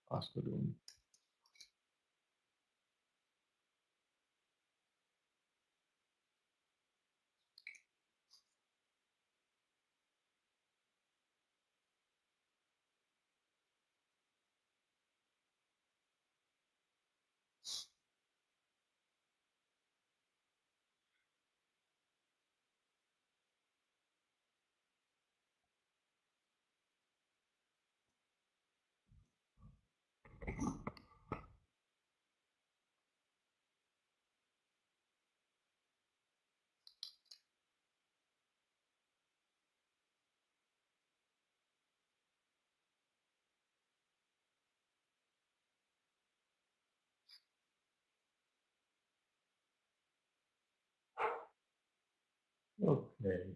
S4: Hospital. Okay.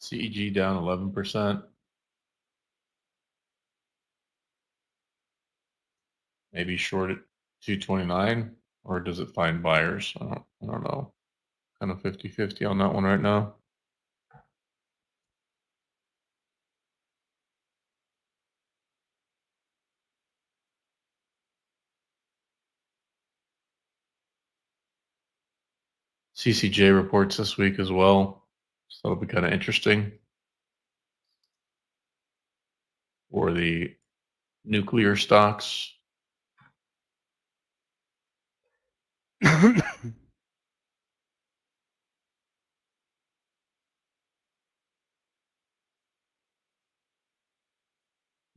S4: CEG down 11%. Maybe short at 229, or does it find buyers? I don't know. Kind of 50-50 on that one right now. CCJ reports this week as well. So that'll be kind of interesting. Or the nuclear stocks. And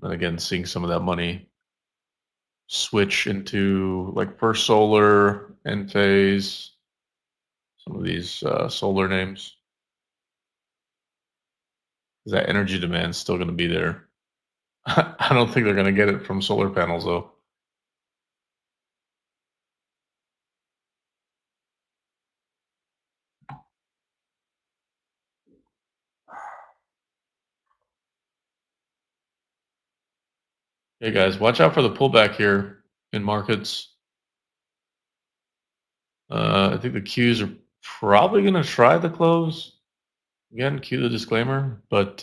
S4: again, seeing some of that money switch into like First Solar, Enphase, some of these solar names. because that energy demand is still going to be there. I don't think they're going to get it from solar panels, though. Hey guys, watch out for the pullback here in markets. I think the Qs are probably going to try the close. Again, cue the disclaimer, but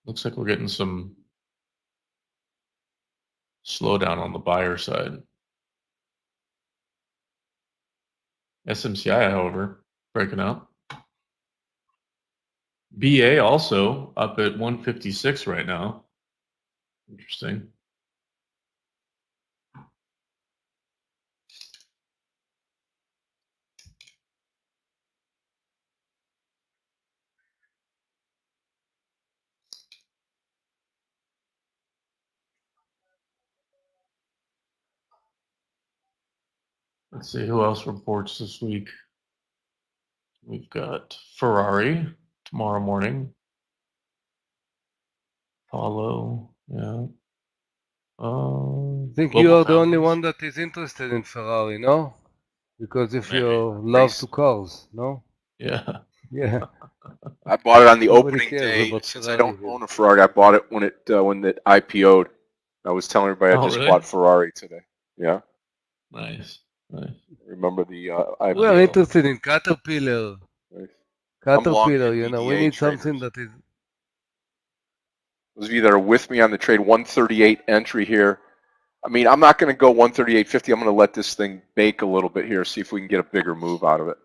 S4: looks like we're getting some slowdown on the buyer side. SMCI, however, breaking out. BA also up at 156 right now. Interesting. Let's see who else reports this week. We've got Ferrari tomorrow morning. Apollo, yeah.
S3: I think you
S4: Global
S3: are the only
S4: Foundries.
S3: one that is interested in Ferrari, no? Because if
S4: Maybe.
S3: you love
S2: Race.
S3: to cars, no?
S4: Yeah.
S3: Yeah.
S2: I bought it on the
S3: Nobody
S2: opening
S3: cares
S2: day.
S3: about
S2: Since I
S3: Ferrari
S2: don't
S3: here.
S2: own a Ferrari, I bought it when it IPO'd. I was telling everybody I
S4: Oh,
S2: just
S4: really?
S2: bought Ferrari today. Yeah,
S4: Nice. Nice.
S2: remember the
S3: We are
S2: IPO?
S3: interested in Caterpillar.
S2: Nice. I'm long
S3: Caterpillar, you know, we
S2: NVDA
S3: need something
S2: traders.
S3: that is...
S2: Those of you that are with me on the trade, 138 entry here. I mean, I'm not going to go 138.50. I'm going to let this thing bake a little bit here, see if we can get a bigger move out of it.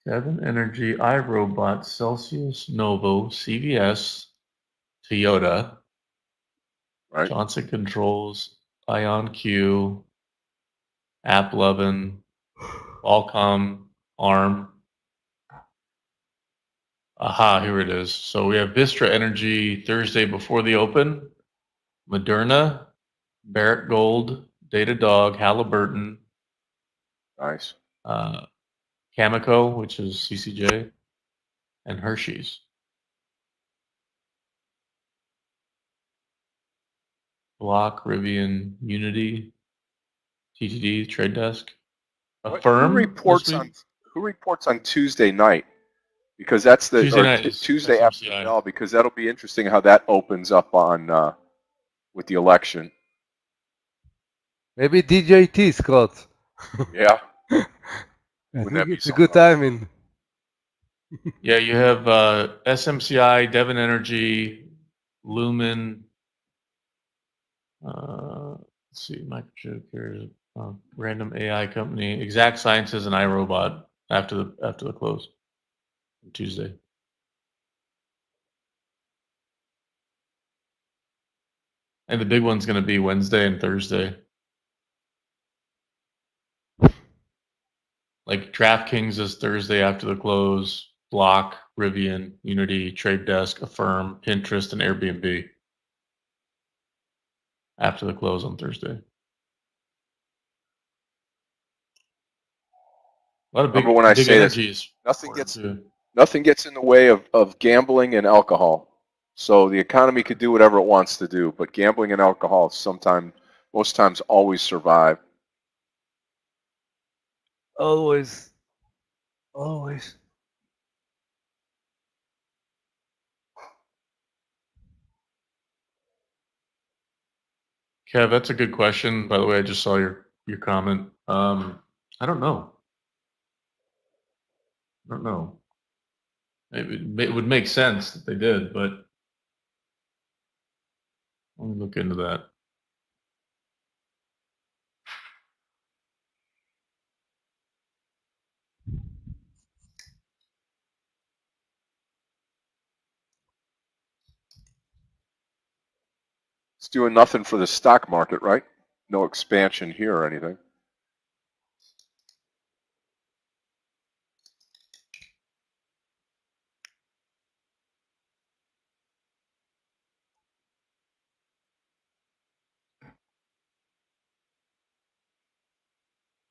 S4: Devon Energy, iRobot, Celsius, Novo, CVS, Toyota,
S2: Right?
S4: Johnson Controls, IonQ, AppLovin, Qualcomm, ARM. Aha, here it is. So we have Vistra Energy Thursday before the open, Moderna, Barrick Gold, Datadog, Halliburton,
S2: Nice.
S4: Cameco, which is CCJ, and Hershey's. Block, Rivian, Unity, TTD, Trade Desk.
S2: Who
S4: Affirm this
S2: reports
S4: week.
S2: on Tuesday night? Because that's the
S4: Tuesday night is
S2: Tuesday after the
S4: SMCI.
S2: bell. Because that'll be interesting how that opens up on with the election.
S3: Maybe DJT, Scott.
S2: Yeah.
S3: I
S2: Wouldn't
S3: think
S2: that be
S3: it's a
S2: something
S3: good
S2: else?
S3: timing.
S4: Yeah, you have SMCI, Devon Energy, Lumen. Let's see, Microchip here, random AI company, Exact Sciences, and iRobot after the close on Tuesday. And the big one's going to be Wednesday and Thursday. Like DraftKings is Thursday after the close. Block, Rivian, Unity, Trade Desk, Affirm, Pinterest, and Airbnb after the close on Thursday. A lot of
S2: Remember when I
S4: big
S2: say this?
S4: energies.
S2: Nothing gets in the way of gambling and alcohol. So the economy could do whatever it wants to do, but gambling and alcohol most times always survive.
S3: Always. Always.
S4: Kev, that's a good question. By the way, I just saw your comment. I don't know. I don't know. It would make sense that they did, but let me look into that.
S2: It's doing nothing for the stock market, right? No expansion here or anything.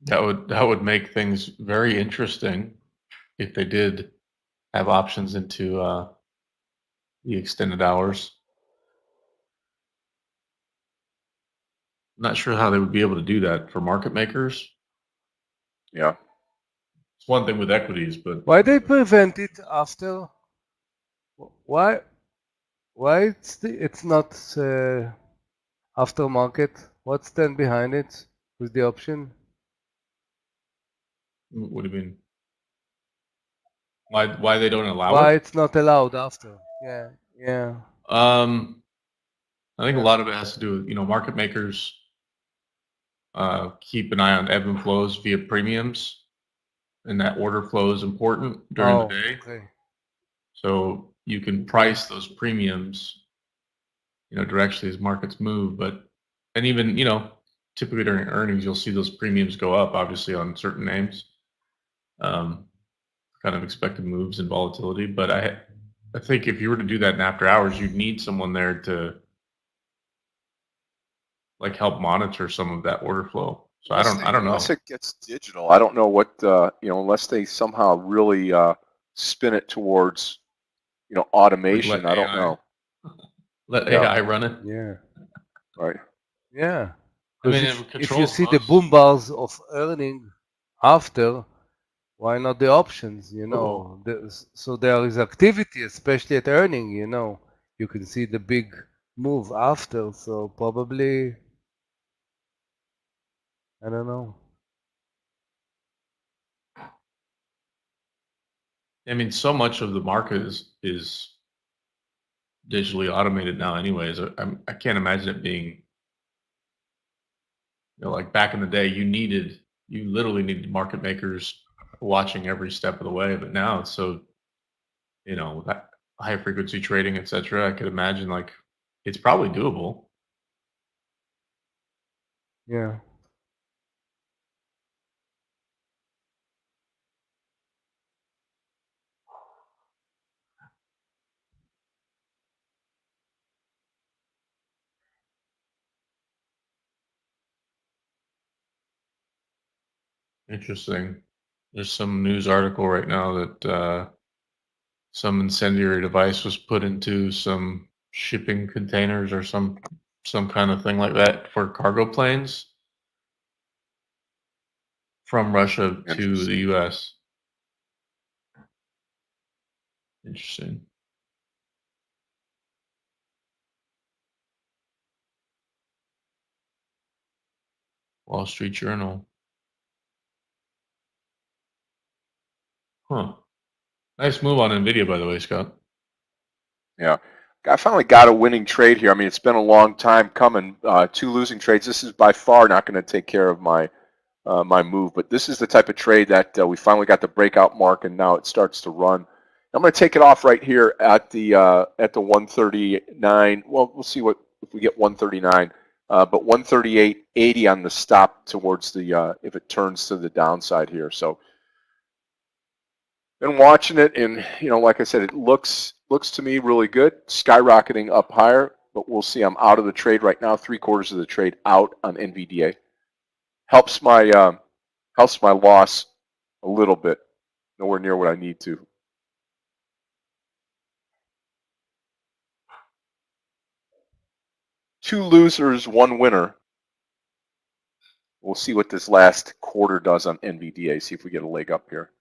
S4: That would make things very interesting if they did have options into the extended hours. I'm not sure how they would be able to do that for market makers.
S2: Yeah.
S4: It's one thing with equities, but
S3: Why they prevent it after? Why? Why it's not aftermarket? What's then behind it with the option?
S4: what do you mean? Why they don't allow
S3: Why
S4: it?
S3: it's not allowed after? Yeah, yeah.
S4: I think a lot of it has to do with market makers keep an eye on ebb and flows via premiums, and that order flow is important during the
S3: Oh,
S4: day.
S3: okay.
S4: So you can price those premiums, directly as markets move. And even, typically during earnings, you'll see those premiums go up, obviously on certain names, um, kind of expected moves and volatility. But I think if you were to do that in after hours, you'd need someone there to like help monitor some of that order flow. So I don't
S2: Unless
S4: know.
S2: it gets digital, I don't know what unless they somehow really spin it towards
S4: Like
S2: automation.
S4: let
S2: I don't
S4: AI
S2: know.
S4: let
S2: Yeah.
S4: AI run it.
S3: Yeah,
S2: Right.
S3: yeah.
S4: I
S3: Because
S4: mean, it
S3: if you
S4: controls
S3: see the
S4: most.
S3: boom bars of earning after, why not the options?
S4: Oh,
S3: So there is activity, especially at earning. You can see the big move after. So probably, I don't know.
S4: I mean, so much of the market is digitally automated now. Anyways, I can't imagine it being like back in the day. You literally needed market makers watching every step of the way. But now it's so with that high frequency trading, etc. I could imagine like it's probably doable.
S3: Yeah.
S4: Interesting. There's some news article right now that some incendiary device was put into some shipping containers or some kind of thing like that for cargo planes from Russia to the
S2: Interesting.
S4: U.S. Interesting. Wall Street Journal. Huh. Nice move on Nvidia, by the way, Scott.
S2: Yeah. I finally got a winning trade here. I mean, it's been a long time coming. Two losing trades. This is by far not going to take care of my move, but this is the type of trade that we finally got the breakout mark, and now it starts to run. I'm going to take it off right here at the 139. Well, we'll see what if we get 139, but 138.80 on the stop towards the if it turns to the downside here. So been watching it, and like I said, it looks to me really good, skyrocketing up higher. But we'll see. I'm out of the trade right now. 3/4 of the trade out on NVDA. Helps my loss a little bit. Nowhere near what I need to. Two losers, one winner. We'll see what this last quarter does on NVDA. See if we get a leg up here.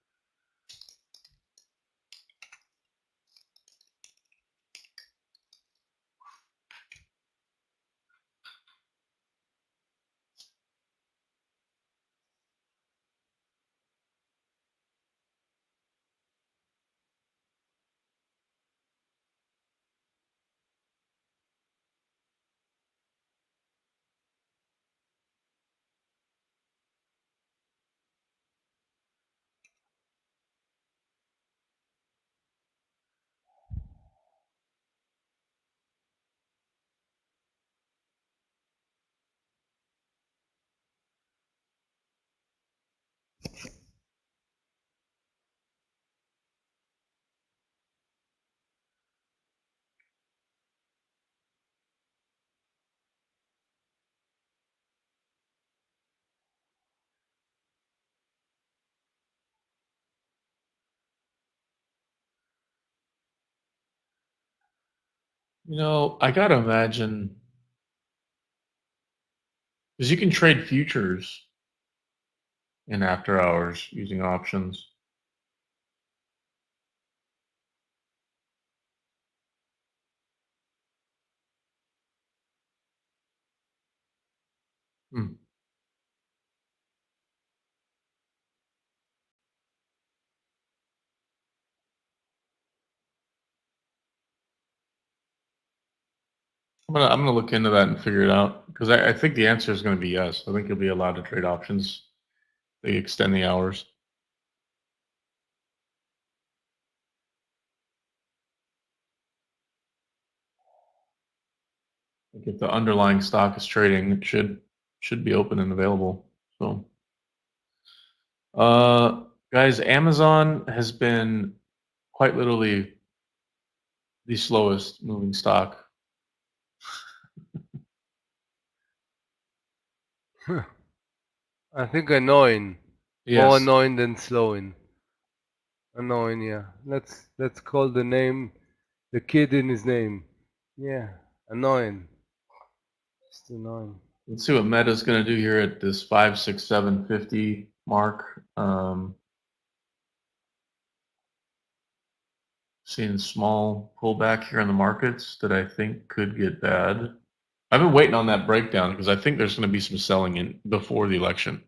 S4: I gotta imagine because you can trade futures in after hours using options. Hmm. I'm gonna look into that and figure it out because I think the answer is gonna be yes. I think you'll be allowed to trade options. They extend the hours. Like if the underlying stock is trading, it should be open and available. So, uh, guys, Amazon has been quite literally the slowest moving stock.
S3: I think annoying. More
S4: Yes,
S3: annoying than slowing. Annoying, yeah. Let's call the name the kid in his name. Yeah. Annoying. Just annoying.
S4: let's see what Meta's going to do here at this 56750 mark. Seeing small pullback here in the markets that I think could get bad. I've been waiting on that breakdown because I think there's going to be some selling in before the election.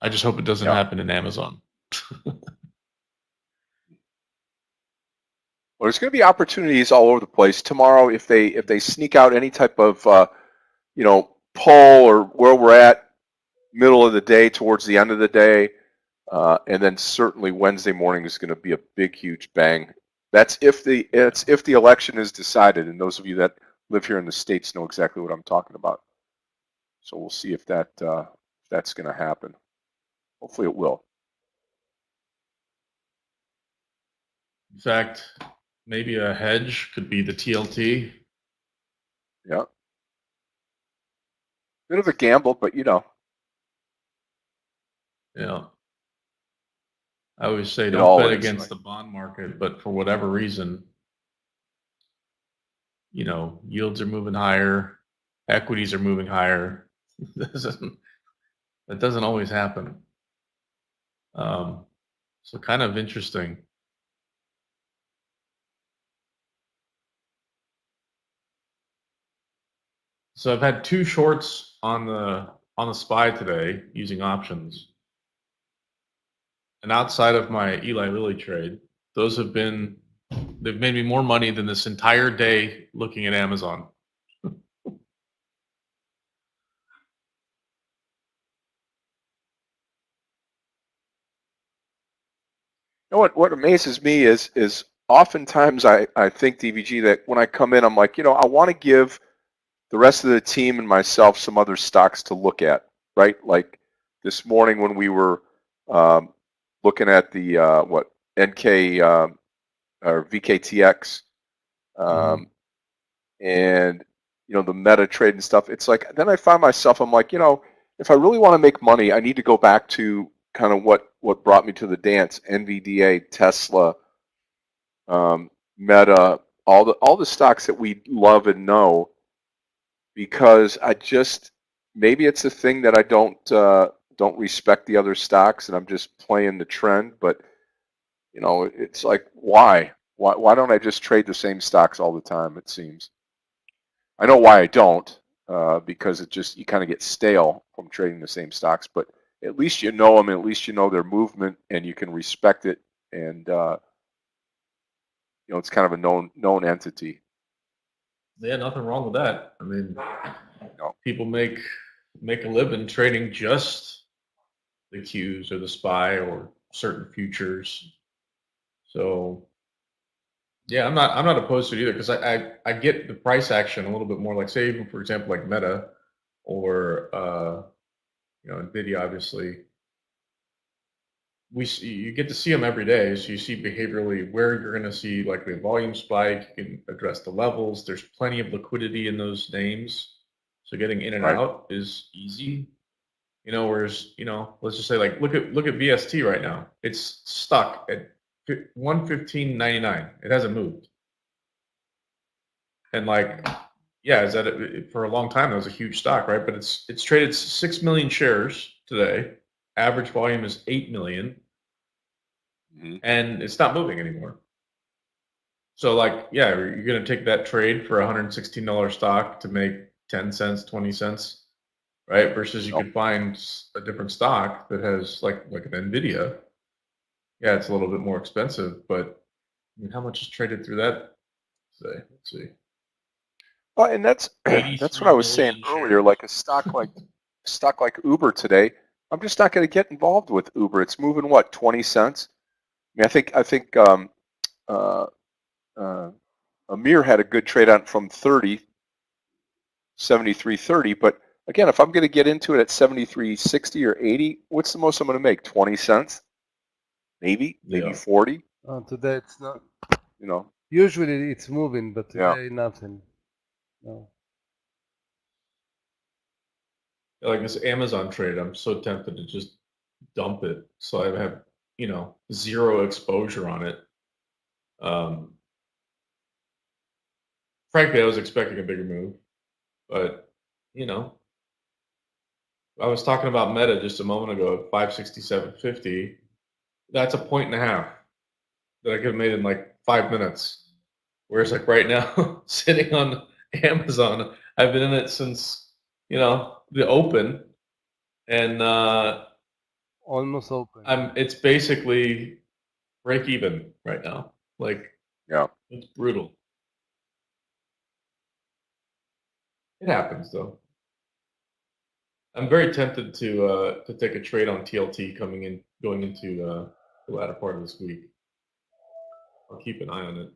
S4: I just hope it doesn't
S2: Yeah.
S4: happen in Amazon.
S2: Well, there's going to be opportunities all over the place tomorrow if they sneak out any type of pull or where we're at middle of the day towards the end of the day, and then certainly Wednesday morning is going to be a big huge bang. That's if the election is decided, and those of you that live here in the States know exactly what I'm talking about. So we'll see if that's going to happen. Hopefully it will.
S4: In fact, maybe a hedge could be the TLT.
S2: Yeah. Bit of a gamble, but
S4: Yeah. I always say
S2: it
S4: don't
S2: all
S4: bet
S2: is.
S4: against the bond market, but for whatever reason, yields are moving higher, equities are moving higher. That doesn't always happen. So kind of interesting. So I've had two shorts on the SPY today using options. And outside of my Eli Lilly trade, they've made me more money than this entire day looking at Amazon.
S2: What amazes me is oftentimes I think, DVG, that when I come in, I'm like, I want to give the rest of the team and myself some other stocks to look at, right? Like this morning when we were looking at the NK or VKTX, and the meta trade and stuff. It's like then I find myself, I'm like, if I really want to make money, I need to go back to kind of what brought me to the dance: NVDA, Tesla, Meta, all the stocks that we love and know, because I just, maybe it's a thing that I don't respect the other stocks and I'm just playing the trend. But it's like, why don't I just trade the same stocks all the time? It seems. I know why I don't, because you kind of get stale from trading the same stocks. But at least you know them, and at least you know their movement, and you can respect it, and it's kind of a known entity.
S4: Yeah, nothing wrong with that. I mean,
S2: No.
S4: people make a living trading just the Qs or the SPY or certain futures. So yeah, I'm not opposed to it either because I get the price action a little bit more. Like say even for example like Meta or Nvidia, obviously you get to see them every day, so you see behaviorally where you're going to see like the volume spike. You can address the levels. There's plenty of liquidity in those names, so getting in and
S2: Right.
S4: out is easy. Whereas let's just say like look at VST right now. It's stuck at 115.99. It hasn't moved. And like, yeah, is that for a long time that was a huge stock, right? But it's traded 6 million shares today. Average volume is 8 million, and it's not moving anymore. So like, yeah, you're gonna take that trade for $116 stock to make 10 cents, 20 cents, right? Versus you could find a different stock that has like an Nvidia. Yeah, it's a little bit more expensive, but I mean, how much is traded through that today? Let's see.
S2: Well, and that's what I
S4: 83
S2: was saying
S4: million
S2: earlier.
S4: shares.
S2: Like a stock like Uber today, I'm just not going to get involved with Uber. It's moving what 20 cents. I mean, I think uh, uh, Amir had a good trade on from 30, 73.30. But again, if I'm going to get into it at 73.60 or 80, what's the most I'm going to make? 20 cents, maybe
S4: Yeah.
S2: 40.
S3: Today it's not.
S2: You know,
S3: Usually it's moving, but
S2: Yeah.
S3: today nothing. No.
S4: Like this Amazon trade, I'm so tempted to just dump it so I have, zero exposure on it. Frankly, I was expecting a bigger move, but I was talking about Meta just a moment ago at 567.50. That's a point and a half that I could have made in like 5 minutes. Whereas like right now, sitting on Amazon, I've been in it since the open, and
S3: Almost open.
S4: it's basically break even right now. Like,
S2: yeah.
S4: it's brutal. It happens though. I'm very tempted to take a trade on TLT going into the latter part of this week. I'll keep an eye on it.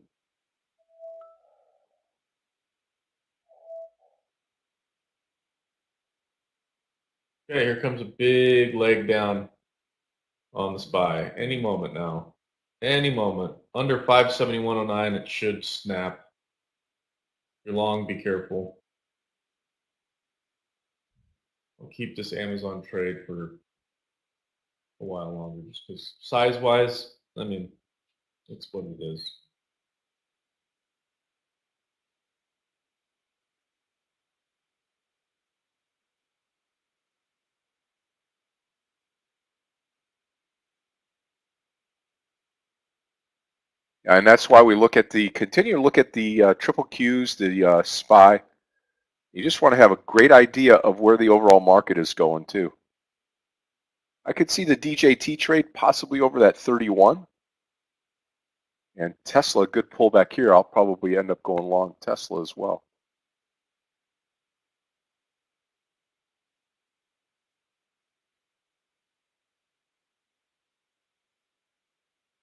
S4: Okay, here comes a big leg down on the SPY. Any moment now. Any moment. Under 571.09, it should snap. If you're long, be careful. I'll keep this Amazon trade for a while longer just because size-wise, I mean, it's what it is.
S2: And that's why we continue to look at the triple Qs, the SPY. You just want to have a great idea of where the overall market is going too. I could see the DJT trade possibly over that 31. And Tesla, good pullback here. I'll probably end up going long Tesla as well.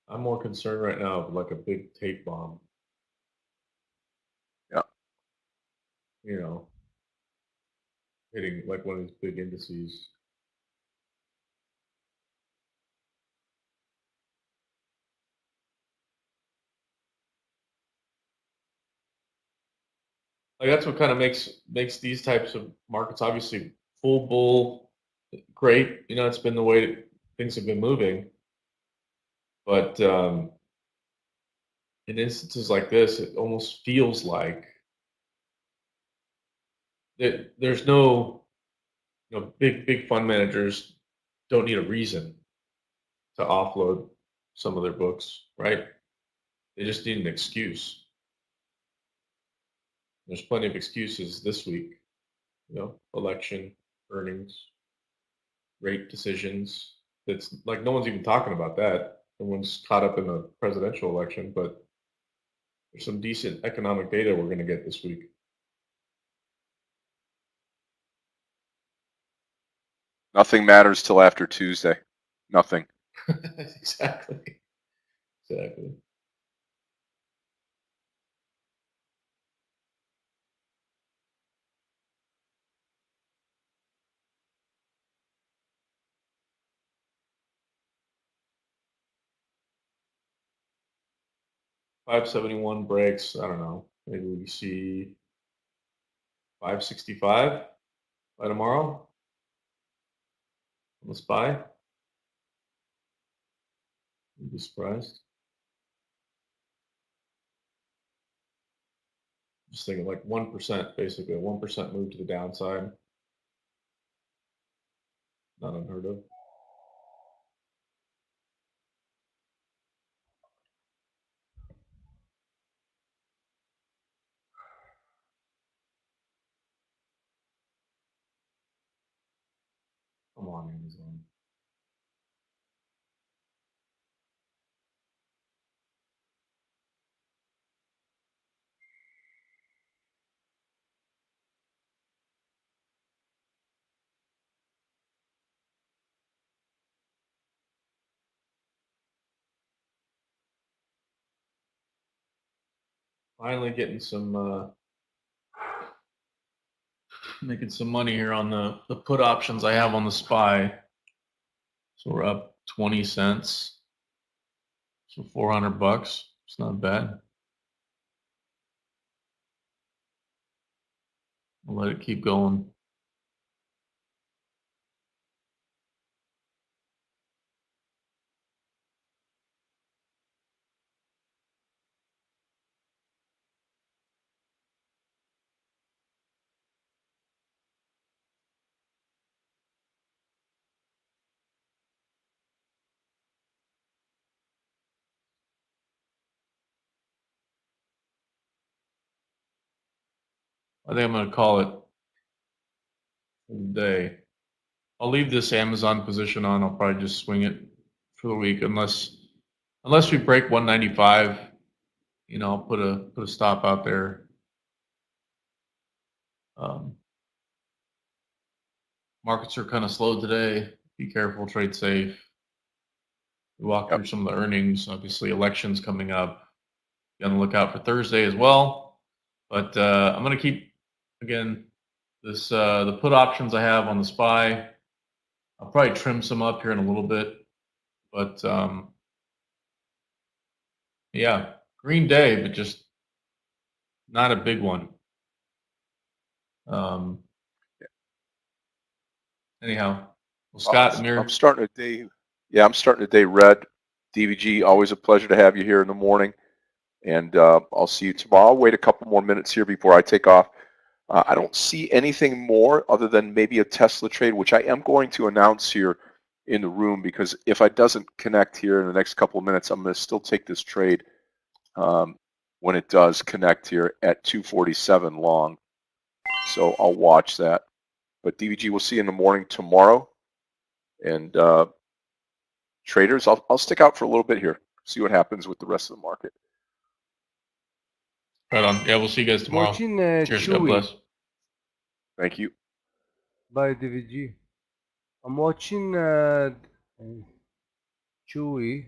S4: I'm more concerned right now of like a big tape bomb.
S2: Yeah.
S4: Hitting like one of these big indices. Like that's what kind of makes these types of markets obviously full bull great. It's been the way that things have been moving. But in instances like this, it almost feels like there's no, big fund managers don't need a reason to offload some of their books, right? They just need an excuse. There's plenty of excuses this week, election, earnings, rate decisions. It's like no one's even talking about that. Everyone's caught up in the presidential election, but there's some decent economic data we're going to get this week.
S2: Nothing matters till after Tuesday. Nothing.
S4: Exactly. 571 breaks. I don't know. Maybe we see 565 by tomorrow on the SPY. You'd be surprised. Just thinking like 1%, basically a 1% move to the downside. Not unheard of. Come on, Amazon. Finally getting some making some money here on the put options I have on the SPY. So we're up 20 cents. So $400. It's not bad. I'll let it keep going. I think I'm going to call it for the day. I'll leave this Amazon position on. I'll probably just swing it for the week unless we break 195. You know, I'll put a stop out there. Markets are kind of slow today. Be careful, trade safe. We walk through some of the earnings. Obviously, elections coming up. Be on the lookout for Thursday as well. But I'm going to keep, again, this the put options I have on the SPY. I'll probably trim some up here in a little bit. But yeah, green day, but just not a big one. Anyhow, well, Scott, Amir.
S2: I'm starting a day. Yeah, I'm starting a day red. DVG, always a pleasure to have you here in the morning. And I'll see you tomorrow. I'll wait a couple more minutes here before I take off. I don't see anything more other than maybe a Tesla trade, which I am going to announce here in the room, because if I doesn't connect here in the next couple of minutes, I'm going to still take this trade when it does connect here at 247 long. So I'll watch that. But DVG, we'll see you in the morning tomorrow. And traders, I'll stick out for a little bit here, see what happens with the rest of the market.
S4: Right on. Yeah, we'll see you guys tomorrow.
S3: Watching
S4: Cheers. God
S3: Chewy
S4: bless.
S2: Thank you.
S3: by DVG. I'm watching Chewy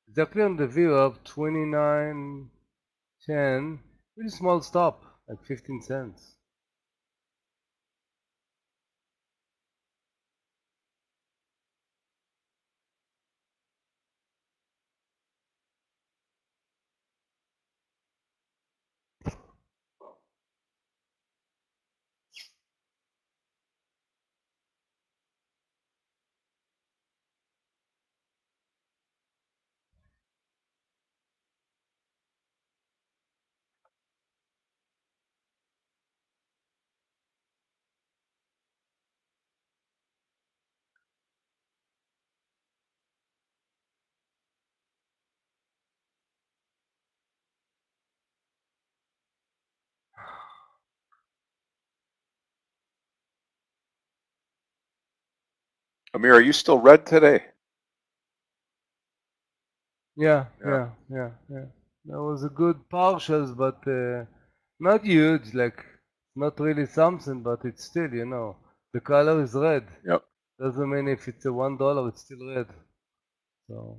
S3: exactly on the view of 29.10. Pretty small stop, like 15 cents.
S2: Amir, are you still red today?
S3: Yeah. That was a good partials, but not huge. Like not really something, but it's still, the color is red.
S2: Yep.
S3: Doesn't mean if it's a $1, it's still red. So.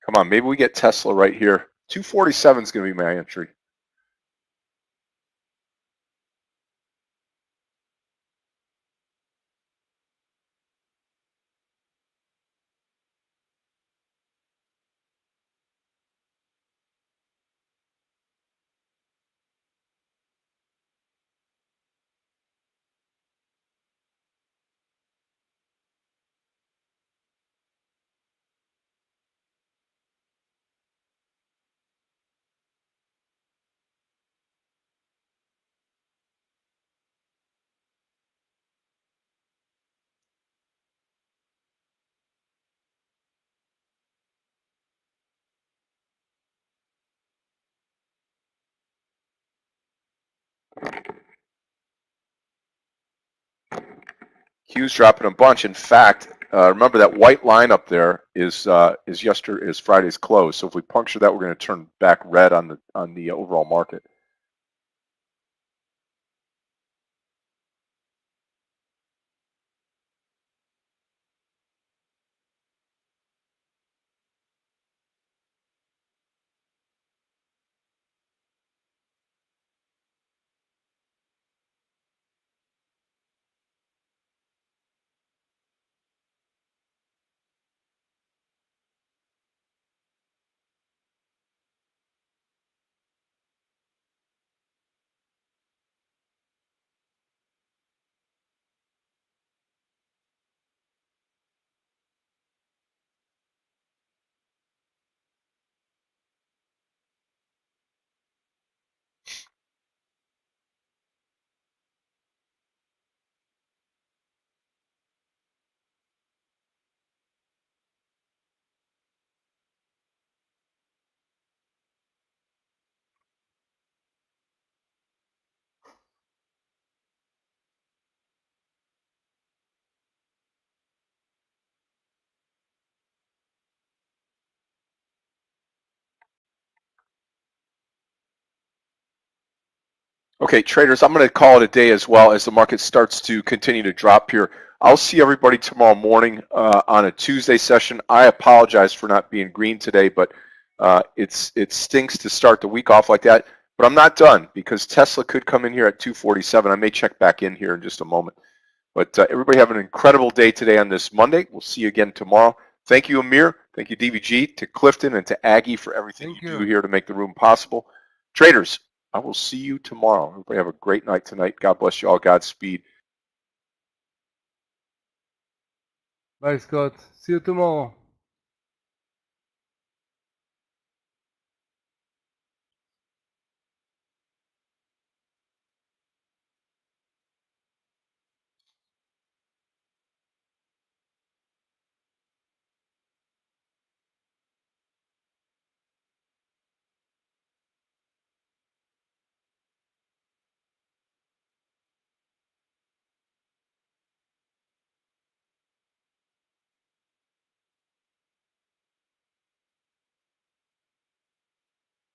S2: Come on, maybe we get Tesla right here. 247 is going to be my entry. Q's dropping a bunch. In fact, remember that white line up there is Friday's close. So if we puncture that, we're going to turn back red on the overall market. Okay, traders, I'm going to call it a day as well as the market starts to continue to drop here. I'll see everybody tomorrow morning on a Tuesday session. I apologize for not being green today, but it stinks to start the week off like that. But I'm not done because Tesla could come in here at 247. I may check back in here in just a moment. But everybody have an incredible day today on this Monday. We'll see you again tomorrow. Thank you, Amir. Thank you, DVG, to Clifton, and to Aggie for everything
S3: Thank
S2: you
S3: you.
S2: do here to make the room possible. Traders, I will see you tomorrow. Everybody have a great night tonight. God bless you all. Godspeed.
S3: Bye, Scott. See you tomorrow.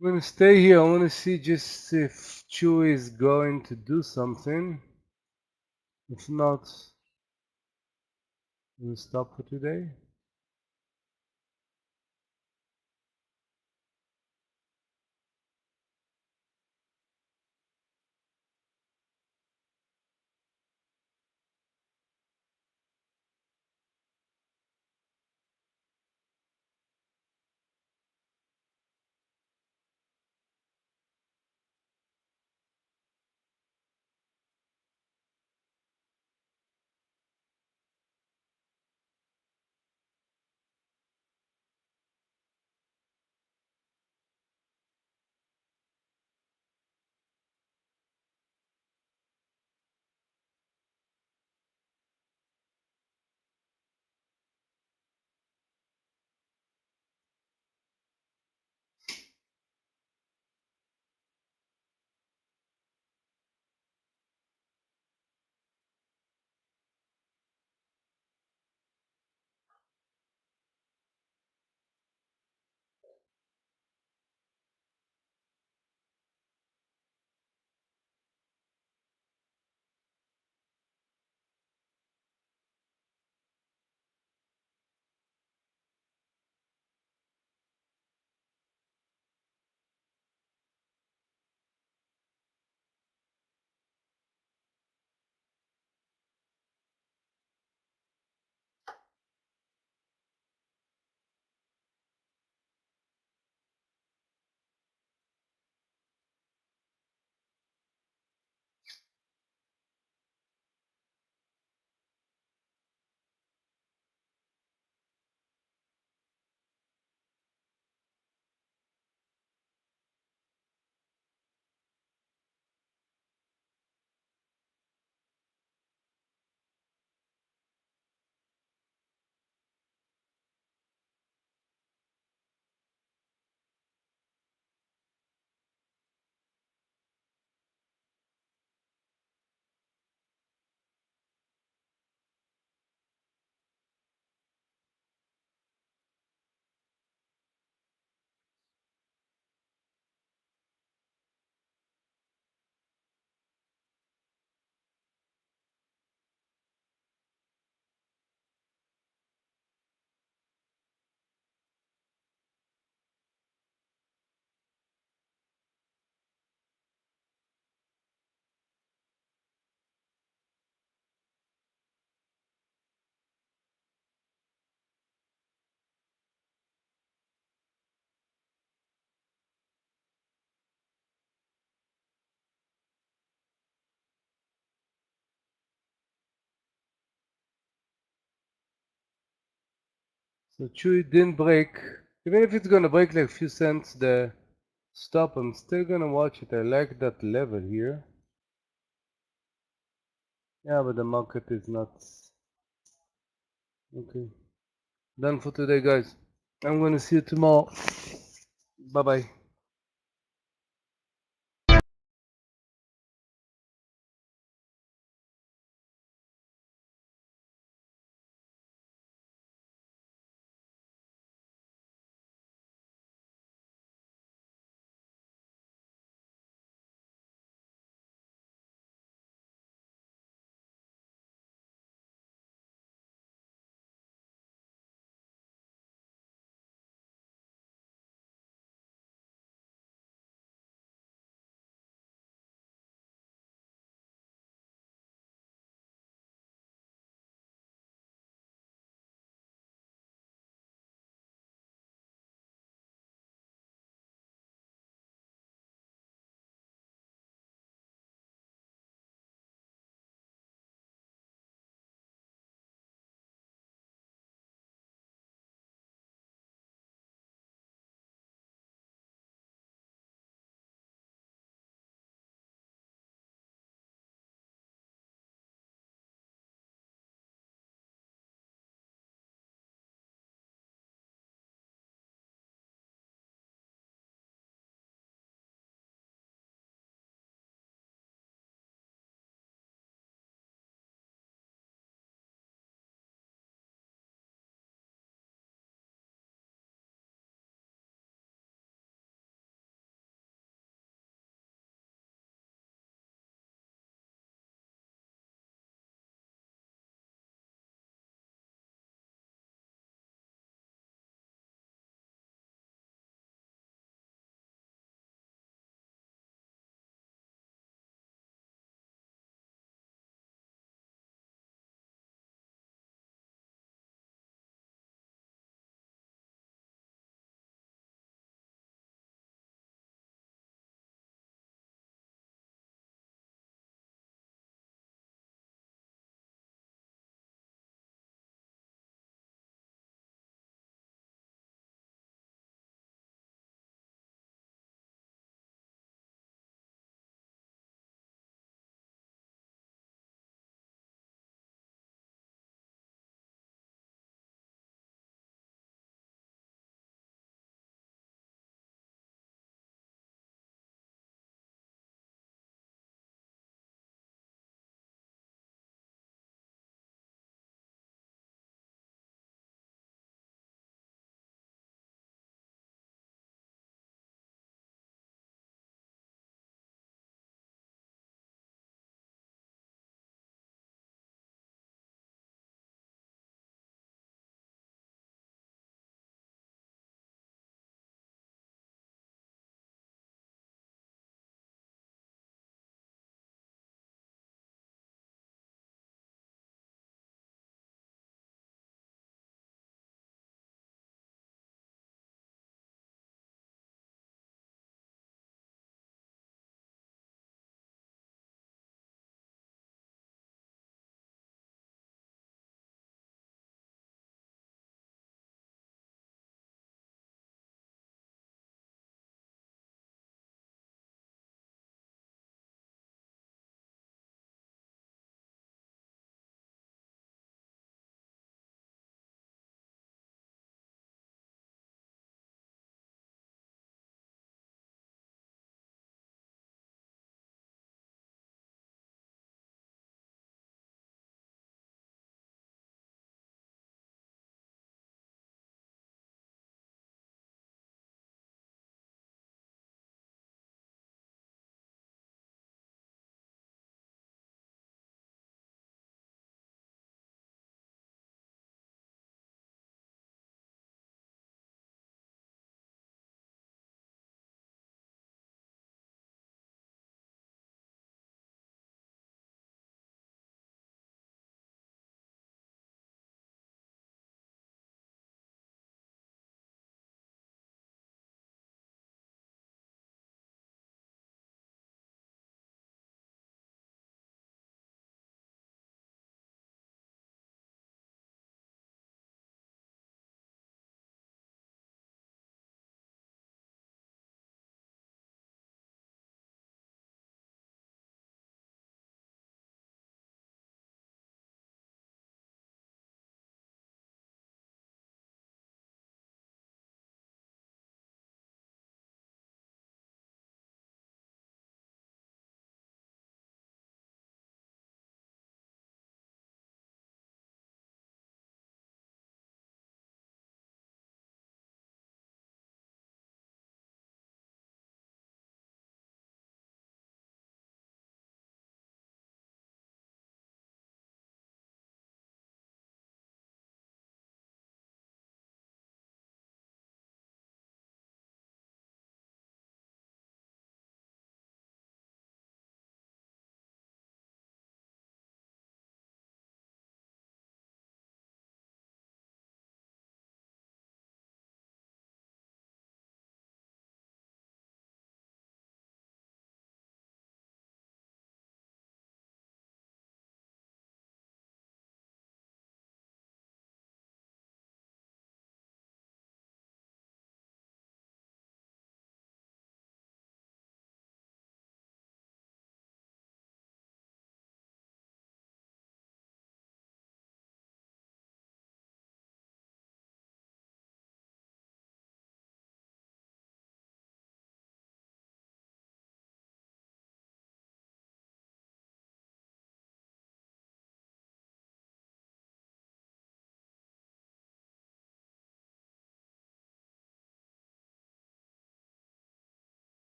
S3: I'm gonna stay here. I wanna see just if Chewy is going to do something. If not, we'll stop for today. So Chewy didn't break. Even if it's gonna break like a few cents the stop, I'm still gonna watch it. I like that level here. Yeah, but the market is not. Okay. Done for today, guys. I'm gonna see you tomorrow. Bye bye.